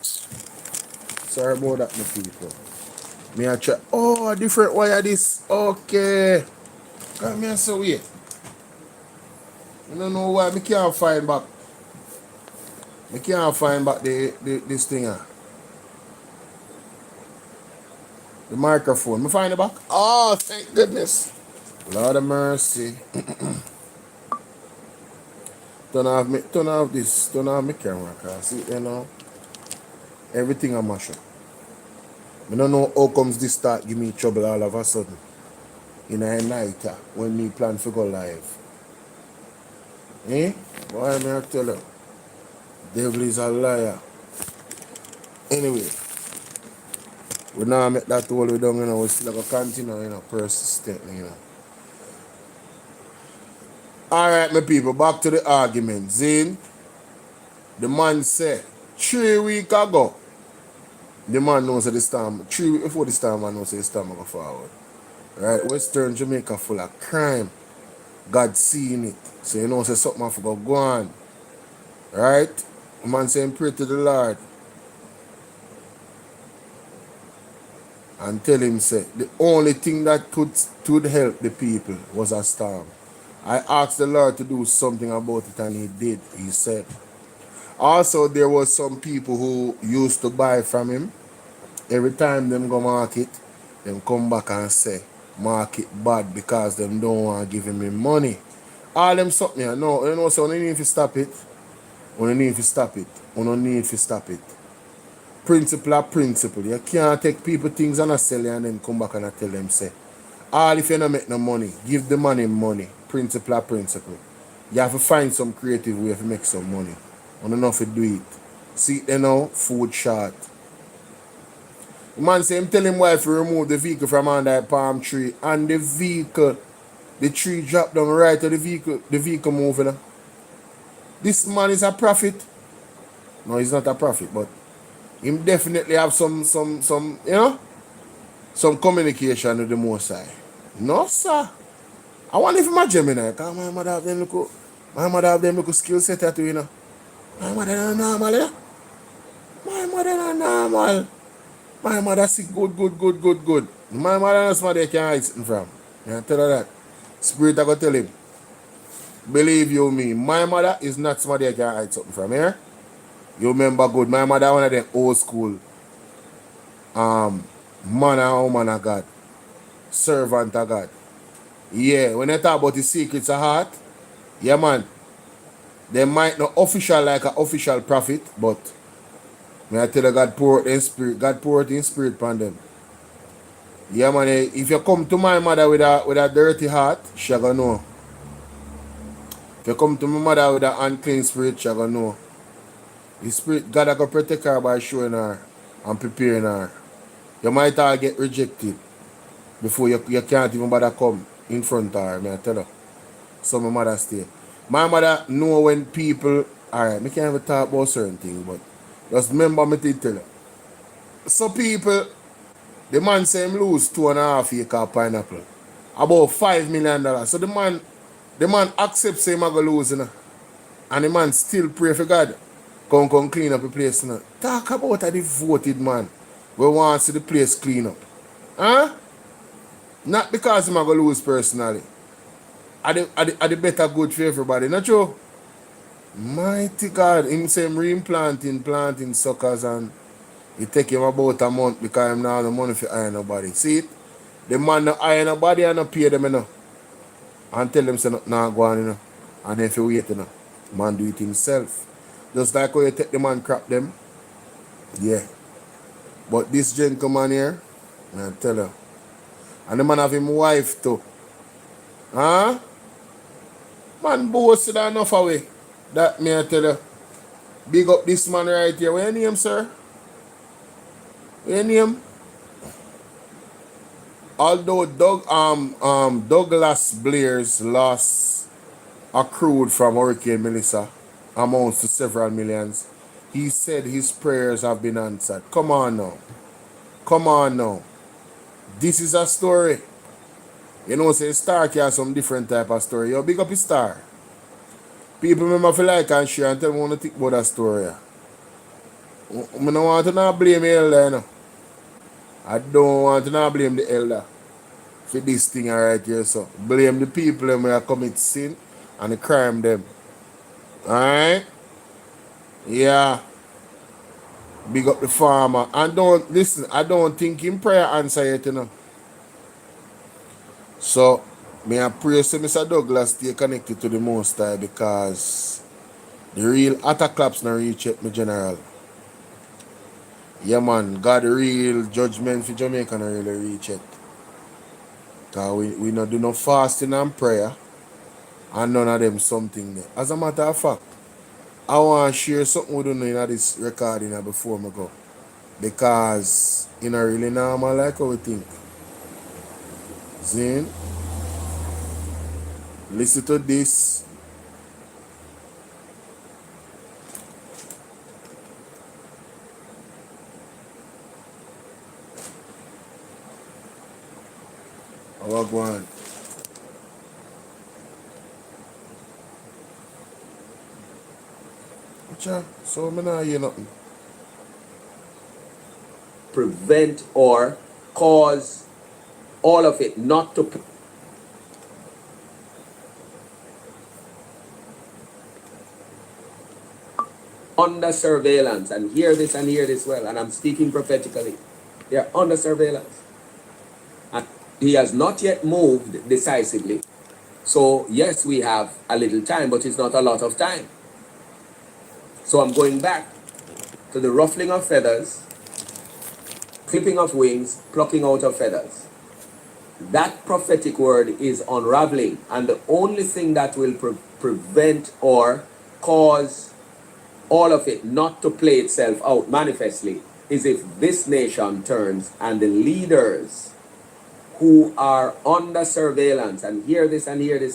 Sorry about that, my people. Me I try. Oh, a different wire this. Okay. Come here, so wait. I don't know why I can't find back. I can't find back this thing. The microphone. Me find it back. Oh, thank goodness. Lord of mercy. Turn off my camera, cause see, you know, everything I mash up. I don't know how comes this start give me trouble all of a sudden. In a night when me plan to go live. Eh? Why may I tell you? Devil is a liar. Anyway, we now make that all we done, you know, we still going to continue, you know, persistently, you know. Alright, my people, back to the argument. Zane, the man said 3 weeks ago, the man knows that this time, before this time, man knows that this time I go forward. Right? Western Jamaica full of crime. God seeing it. So you know, say something I forgot go on. Right? Man saying pray to the Lord. and tell him say the only thing that could help the people was a storm. I asked the Lord to do something about it and he did, he said. Also, there was some people who used to buy from him. Every time them go market, them come back and say market bad because them don't want to give him money. All them something, no, you know, so you need to stop it. You need to stop it. You need to stop it. Principle are principle. You can't take people things and sell it and then come back and tell them say, all if you don't make no money, give the money money. Principle are principle. You have to find some creative way to make some money. You don't know if you do it. See it now, food short. The man say him tell him wife to remove the vehicle from under that palm tree and the vehicle, the tree drop down right to the vehicle moving. This man is a prophet. No, he's not a prophet, but him definitely have some, you know, some communication with the Most High. No, sir. I wonder if my Gemini, because my mother have them look skill set at you know. My mother not normal, you know? My mother not normal. My mother sick good. My mother knows somebody can hide something from. I tell her that. Spirit I go tell him. Believe you me, my mother is not somebody I can hide something from here. You remember good, my mother one of the old school man and woman of God. Servant of God. Yeah, when they talk about the secrets of heart, yeah man. They might not official like an official prophet, but may I tell you God pour out in spirit. God pour out in spirit upon them. Yeah man, if you come to my mother with a dirty heart, she gonna know. If you come to my mother with an unclean spirit, she gonna know. The spirit, God are gonna protect her by showing her and preparing her. You might all get rejected before you can't even bother come in front of her, may I tell you. So my mother stay. My mother know when people, alright, I can't even talk about certain things, but just remember me to tell you. So people, the man say him lose 2.5 acre of pineapple. About $5 million. So the man accepts him going to lose, you know. And the man still pray for God. Come clean up the place, you know. Talk about a devoted man. We want to see the place clean up. Huh? Not because him going to lose personally. Are the better good for everybody, not true? Mighty God, him say him planting suckers and it take him about a month because him not have the money for hire nobody. See it? The man not hire nobody and not pay them, you know. And tell them say nah go on, you know. And then if you wait, you know, man do it himself. Just like how you take the man crap them. Yeah. But this gentleman here, I tell you. And the man have him wife too. Huh? Man boasted enough away. That me I tell you. Big up this man right here. What your name, sir? What your name? Although Douglas Blair's loss accrued from Hurricane Melissa amounts to several millions, he said his prayers have been answered. Come on now. Come on now. This is a story. You know, say Star can have some different type of story. You big up his Star. People remember feel like and share and tell me what to think about that story. I don't want to not blame the elder, you know. I don't want to not blame the elder for this thing right here. So blame the people who are commit sin and the crime them. Alright? Yeah. Big up the farmer. And don't listen, I don't think him prayer answer yet, you know. So may I pray to Mr. Douglas stay connected to the Most High because the real attack claps not reach yet, my general. Yeah man, God the real judgment for Jamaica not really reach yet. Because we not do no fasting and prayer and none of them something there. As a matter of fact, I want to share something with you in this recording before I go. Because it's not really normal like how we think. See? Listen to this. How I go on? So I not hear nothing. Prevent or cause all of it not to under surveillance, and hear this well, and I'm speaking prophetically. They are under surveillance. And he has not yet moved decisively. So yes, we have a little time, but it's not a lot of time. So I'm going back to the ruffling of feathers, clipping of wings, plucking out of feathers. That prophetic word is unraveling, and the only thing that will prevent or cause all of it not to play itself out manifestly is if this nation turns and the leaders who are under surveillance, and hear this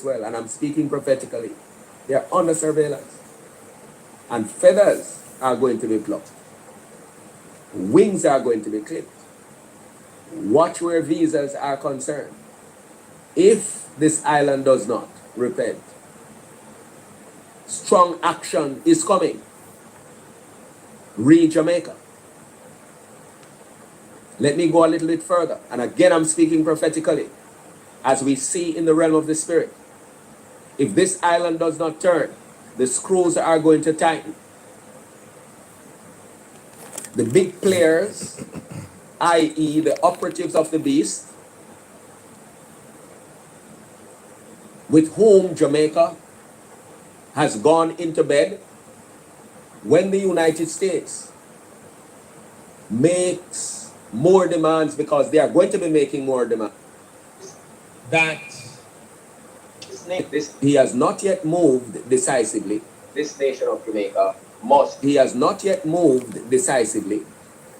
well, and I'm speaking prophetically, they are under surveillance. And feathers are going to be plucked. Wings are going to be clipped. Watch where visas are concerned. If this island does not repent, strong action is coming. Read Jamaica. Let me go a little bit further. And again, I'm speaking prophetically. As we see in the realm of the spirit. If this island does not turn, the screws are going to tighten. The big players, i.e. the operatives of the beast, with whom Jamaica has gone into bed, when the United States makes more demands, because they are going to be making more demands, that he has not yet moved decisively. This nation of Jamaica must. He has not yet moved decisively.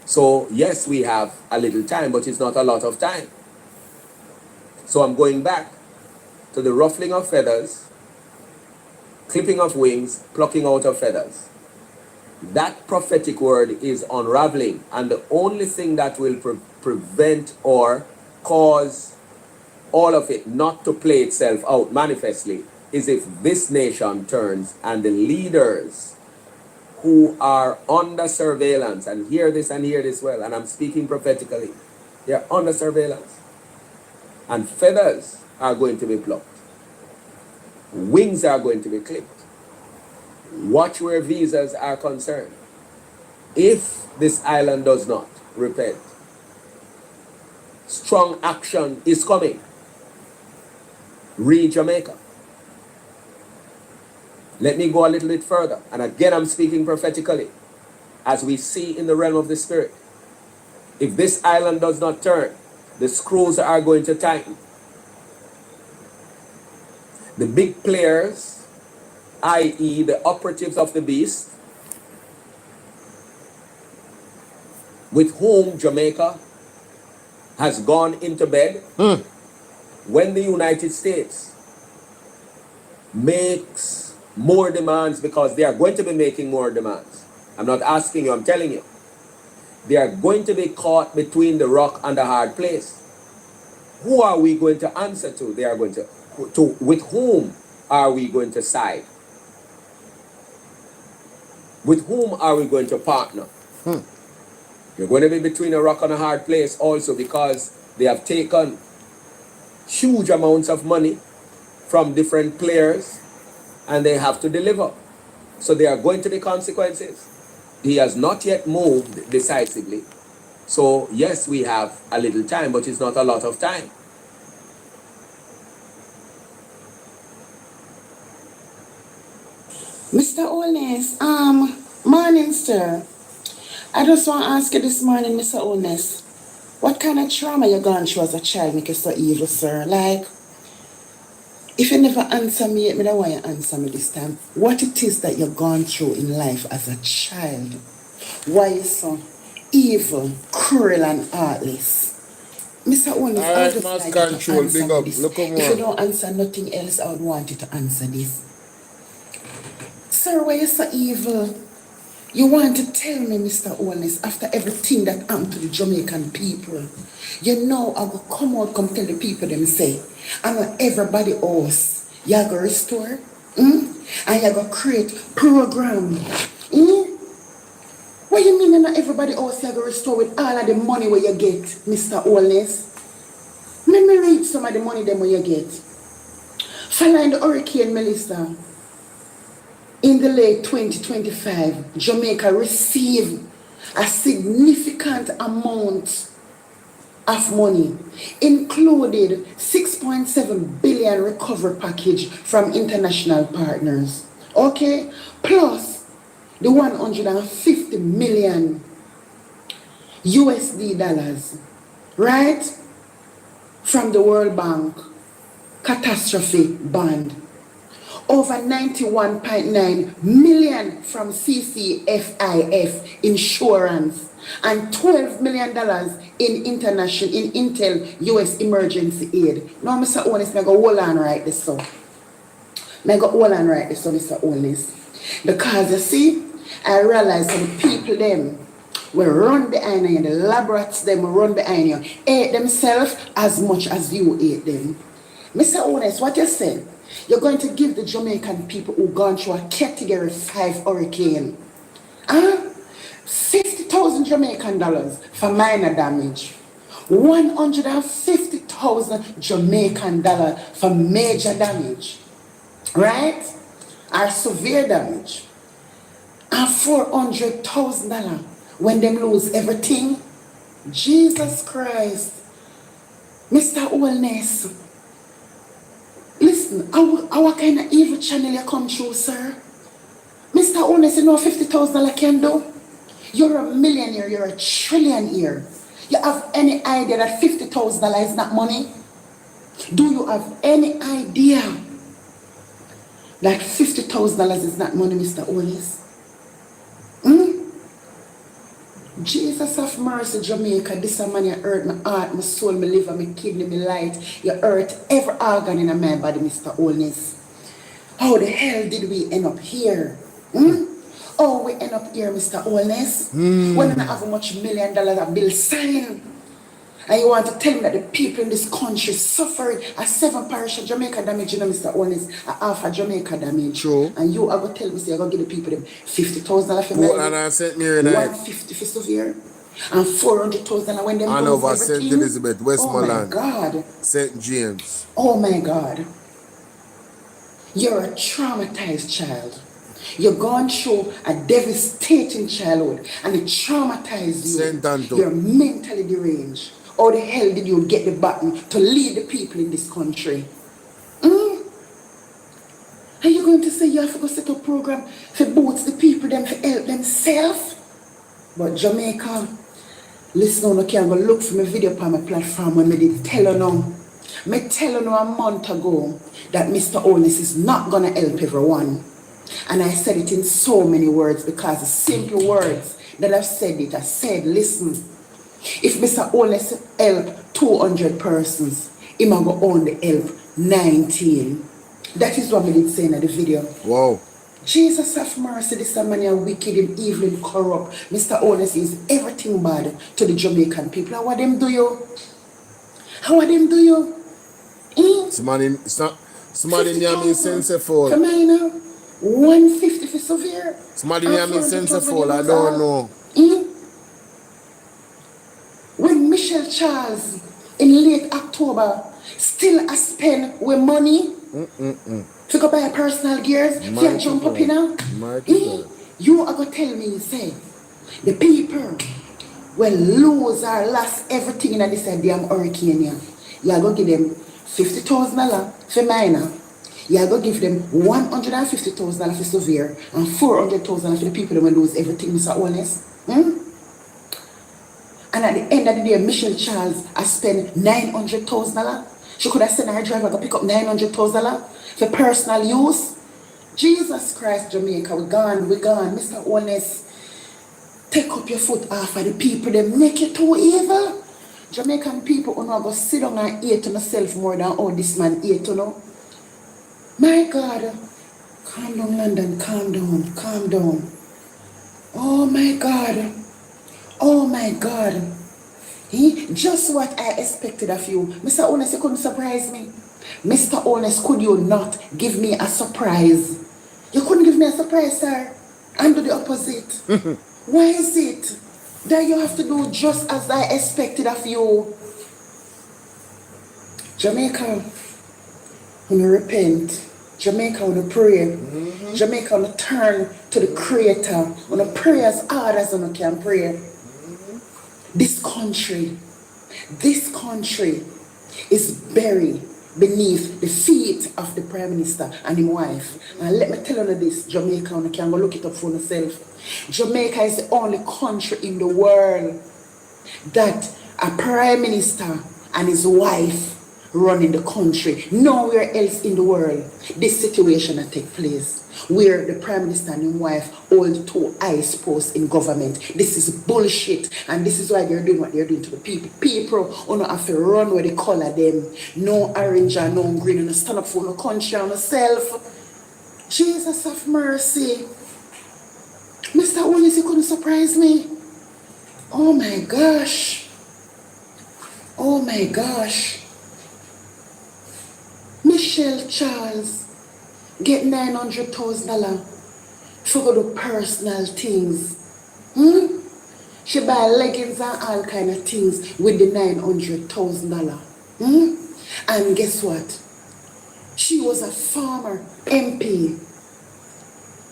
So yes, we have a little time, but it's not a lot of time. So I'm going back to the ruffling of feathers, clipping of wings, plucking out of feathers. That prophetic word is unraveling, and the only thing that will prevent or cause all of it not to play itself out manifestly is if this nation turns and the leaders who are under surveillance, and hear this well, and I'm speaking prophetically, they are under surveillance. And feathers are going to be plucked. Wings are going to be clipped. Watch where visas are concerned. If this island does not repent, strong action is coming. Read Jamaica. Let me go a little bit further. And again, I'm speaking prophetically. As we see in the realm of the spirit. If this island does not turn, the screws are going to tighten. The big players, i.e. the operatives of the beast, with whom Jamaica has gone into bed, when the United States makes more demands, because they are going to be making more demands. I'm not asking you, I'm telling you. They are going to be caught between the rock and the hard place. Who are we going to answer to? They are going to with whom are we going to side? With whom are we going to partner? You're going to be between a rock and a hard place also, because they have taken huge amounts of money from different players and they have to deliver. So there are going to be consequences. He has not yet moved decisively. So yes, we have a little time, but it's not a lot of time. Mr. Olness, morning, sir. I just want to ask you this morning, Mr. Olness, what kind of trauma you gone through as a child make you so evil, sir? Like, if you never answer me, I don't want you to answer me this time. What it is that you've gone through in life as a child? Why you so evil, cruel, and heartless? Mr. Olness, I Alright, just mass like you to control, answer big me up. this. Look If you don't answer nothing else, I would want you to answer this. Sir, why you so evil? You want to tell me, Mr. Owens, after everything that happened to the Jamaican people, you know I will come out, come tell the people them say, I know everybody else, you go restore, and you go create program. What you mean not everybody everybody else you go restore with all of the money where you get, Mr. Holness. Let me read some of the money them where you get. Following the Hurricane Melissa, in the late 2025, Jamaica received a significant amount of money, included 6.7 billion recovery package from international partners. Okay? Plus the 150 million USD dollars, right? From the World Bank catastrophe bond. Over 91.9 million from CCFIF insurance and $12 million in Intel US emergency aid. Now, Mr. Onis, I go hold on right this so. Mr. Onis. Because you see, I realize some people them will run behind you, the laborats them will run behind you, hate themselves as much as you hate them. Mr. Onis, what you say? You're going to give the Jamaican people who gone through a Category 5 hurricane 50,000 Jamaican dollars for minor damage, 150,000 Jamaican dollars for major damage, right? Or severe damage, and $400,000 when them lose everything. Jesus Christ, Mr. Holness. Listen, our kind of evil channel you come through, sir. Mr. Holness, you know what $50,000 can do? You're a millionaire, you're a trillionaire. You have any idea that $50,000 is not money? Do you have any idea that $50,000 is not money, Mr. Holness? Jesus of mercy, Jamaica, this a man you hurt my heart, my soul, my liver, my kidney, my light. You hurt every organ in my body, Mr. Holness. How the hell did we end up here? Oh, we end up here, Mr. Holness. When we don't have much $1 million a bill signed. And you want to tell me that the people in this country suffered a 7 parish of Jamaica damage, you know, Mr. Holness, a half a Jamaica damage. True. And you are going to tell me, say, you're going to give the people them $50,000 for Portland and St. Mary night. 150 for severe. And 400,000 when they and lose over everything. St. Elizabeth, Westmoreland. Oh my God. St. James. Oh my God. You're a traumatized child. You're going through a devastating childhood and it traumatized you. St. Anto. You're mentally deranged. How the hell did you get the button to lead the people in this country? Are you going to say you have to go set up a program for both the people them to help themselves? But Jamaica, listen, I can't go look for my video on my platform when I did tell you now. I tell you now a month ago that Mr. Holness is not going to help everyone. And I said it in so many words because the simple words that I've said it, I said, listen, if Mr. Holness help 200 persons, he might go on the help 19. That is what I did say in the video. Wow. Jesus have mercy, this man is wicked and evil and corrupt. Mr. Holness is everything bad to the Jamaican people. How them do you? How them do you? Somebody name sensible. Come on now. 150 for severe. Somebody name sensible, I don't know. When Michelle Charles in late October still a spend with money to go buy a personal gears, you jump up in now. You are going to tell me, say, the people will lose or lost everything in this damn hurricane. You are going to give them $50,000 for minor. You are going to give them $150,000 for severe and $400,000 for the people that will lose everything, Mr. Holness. And at the end of the day, Michelle Charles has spent $900,000. She could have sent her driver to pick up $900,000 for personal use. Jesus Christ, Jamaica, we gone. Mr. Holness, take up your foot off of the people, they make it too evil. Jamaican people who know go sit down and eat to themselves more than how this man ate to know. My God, calm down, London, calm down. Oh my God. Oh my God. Just what I expected of you. Mr. Holness, you couldn't surprise me. Mr. Holness, could you not give me a surprise? You couldn't give me a surprise, sir. And do the opposite. Why is it? that you have to do just as I expected of you. Jamaica, when you repent, Jamaica, when you pray, Jamaica, when you turn to the Creator, when you pray as hard as you can pray. This country is buried beneath the feet of the Prime Minister and his wife. And let me tell you this, Jamaica, you can go look it up for yourself. Jamaica is the only country in the world that a Prime Minister and his wife running the country. Nowhere else in the world this situation will take place, where the Prime Minister and his wife hold two highest posts in government. This is bullshit, and this is why they're doing what they're doing to the people. People who don't have to run where they color them. No orange and no green, and stand up for the country and yourself. Jesus have mercy. Mr. Owens, you couldn't surprise me. Oh my gosh. Oh my gosh. Michelle Charles get $900,000 for go do personal things. She buy leggings and all kind of things with the $900,000. And guess what? She was a former MP.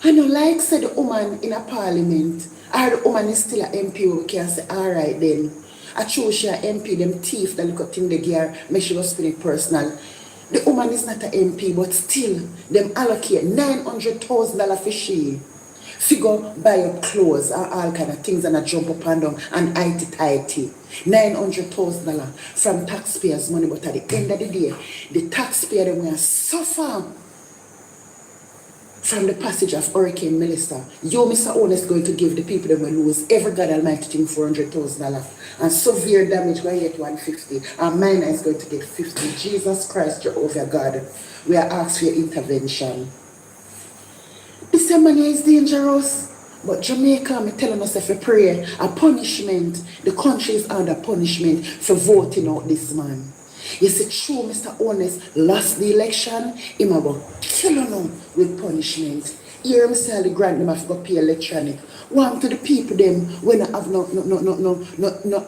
I know, like said the woman in a parliament, or the woman is still an MP, we can say, all right then. I chose she an MP, them thief that look at thing they gear, make she go spend it personal. The woman is not an MP, but still, them allocate $900,000 for she. Figure buy your clothes and all kind of things and a jump up and down and IT. $900,000 from taxpayers' money, but at the end of the day, the taxpayer them will suffer from the passage of Hurricane Melissa. You, Mr. Honest, going to give the people that will lose every God Almighty thing $400,000. And severe damage going to get 150. And mine is going to get 50. Jesus Christ, Jehovah God, we are asked for your intervention. This money is dangerous. But Jamaica, I'm telling us if we pray, a punishment, the country is under punishment for voting out this man. You see, true, Mr. Honest lost the election, him about killing them with punishment. Here, Mr. the grant them have to pay electronic. One to the people them when I have no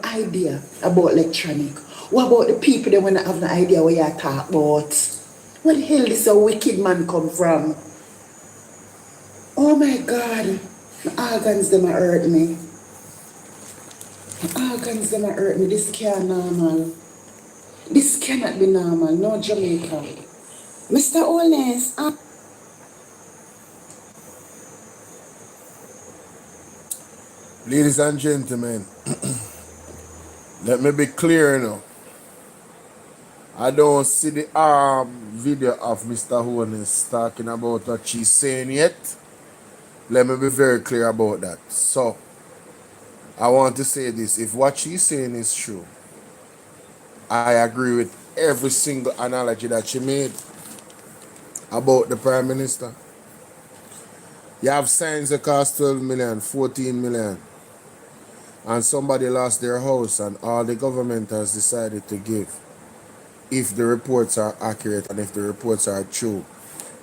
idea about electronic. What about the people them when I have no idea what you talk about? Where the hell this a wicked man come from? Oh my God, my organs them a hurt me. My organs them a hurt me. This can't normal. This cannot be normal. No, Jamaica. Mr. Honest. Ladies and gentlemen, let me be clear now. I don't see the video of Mr. Honest talking about what she's saying yet. Let me be very clear about that. So, I want to say this. If what she's saying is true, I agree with every single analogy that she made about the Prime Minister. You have signs that cost 12 million, 14 million, and somebody lost their house and all the government has decided to give, if the reports are accurate and if the reports are true,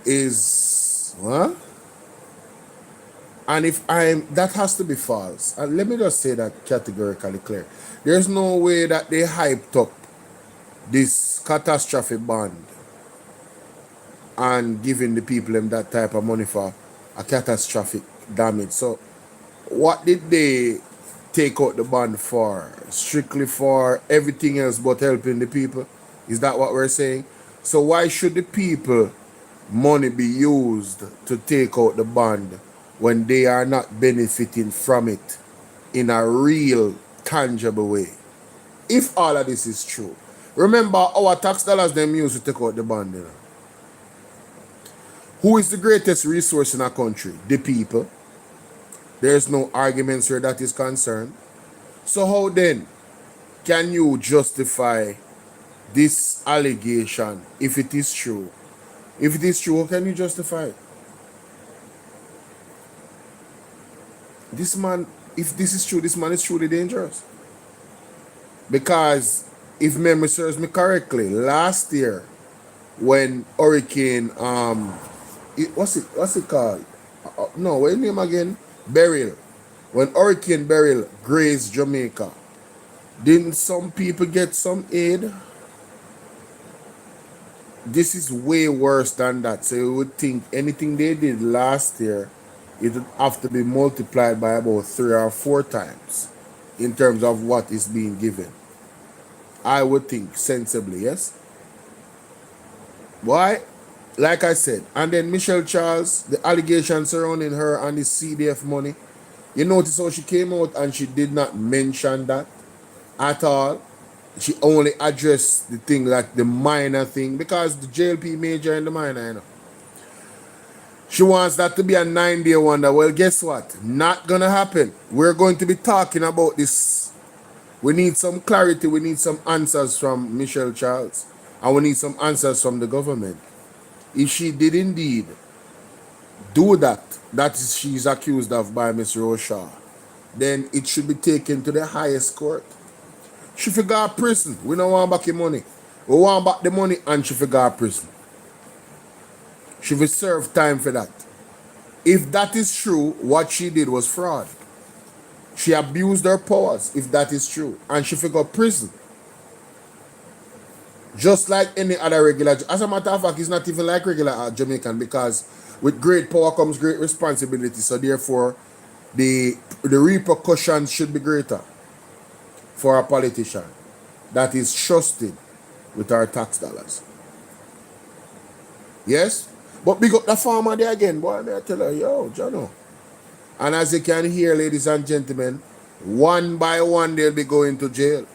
is, huh? And if that has to be false. And let me just say that categorically clear. There's no way that they hyped up this catastrophic bond and giving the people them that type of money for a catastrophic damage. So what did they take out the bond for? Strictly for everything else but helping the people? Is that what we're saying? So why should the people money be used to take out the bond when they are not benefiting from it in a real, tangible way? If all of this is true, remember our tax dollars them used to take out the bond. You know? Who is the greatest resource in our country? The people. There's no arguments where that is concerned. So how then can you justify this allegation if it is true? If it is true, how can you justify it? This man, if this is true, this man is truly dangerous. Because if memory serves me correctly, last year when Hurricane what's it called? No, what's his name again? Beryl. When Hurricane Beryl grazed Jamaica, didn't some people get some aid? This is way worse than that. So you would think anything they did last year, it would have to be multiplied by about 3 or 4 times in terms of what is being given. I would think sensibly, yes? Why? Like I said, and then Michelle Charles, the allegations surrounding her and the CDF money. You notice how she came out and she did not mention that at all. She only addressed the thing like the minor thing because the JLP major and the minor, you know. She wants that to be a 9-day wonder. Well, guess what? Not gonna happen. We're going to be talking about this. We need some clarity. We need some answers from Michelle Charles. And we need some answers from the government. If she did indeed do that, that is she's accused of by Ms. Roshaw, then it should be taken to the highest court. She forgot prison. We don't want back the money. We want back the money and she forgot prison. She will serve time for that. If that is true, what she did was fraud. She abused her powers, if that is true. And she forgot prison. Just like any other regular. As a matter of fact, it's not even like regular Jamaican because with great power comes great responsibility. So therefore, the repercussions should be greater for a politician that is trusted with our tax dollars. Yes? But big up the farmer there again. Boy, may I tell her, yo, Jono. And as you can hear, ladies and gentlemen, one by one they'll be going to jail.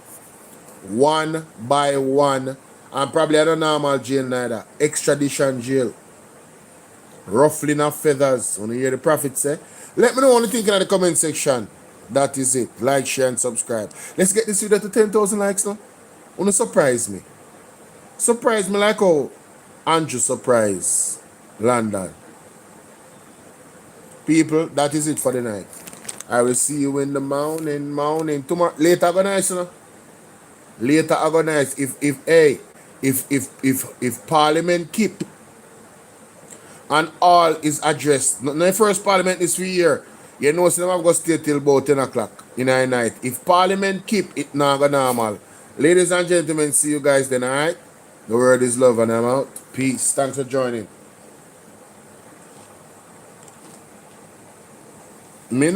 One by one. And probably not a normal jail neither. Extradition jail. Ruffling of feathers. When you hear the prophet say. Let me know what you think in the comment section. That is it. Like, share, and subscribe. Let's get this video to 10,000 likes now. Wanna surprise me. Surprise me like how Andrew surprised London. People, that is it for the night. I will see you in the morning. Tomorrow, later organize, you know. Later organize. If Parliament keep and all is addressed. No, the first Parliament is 3 years. You know, so I'm going to stay till about 10 o'clock in the night. If Parliament keep, it not go normal. Ladies and gentlemen, see you guys then, alright? The word is love and I'm out. Peace. Thanks for joining.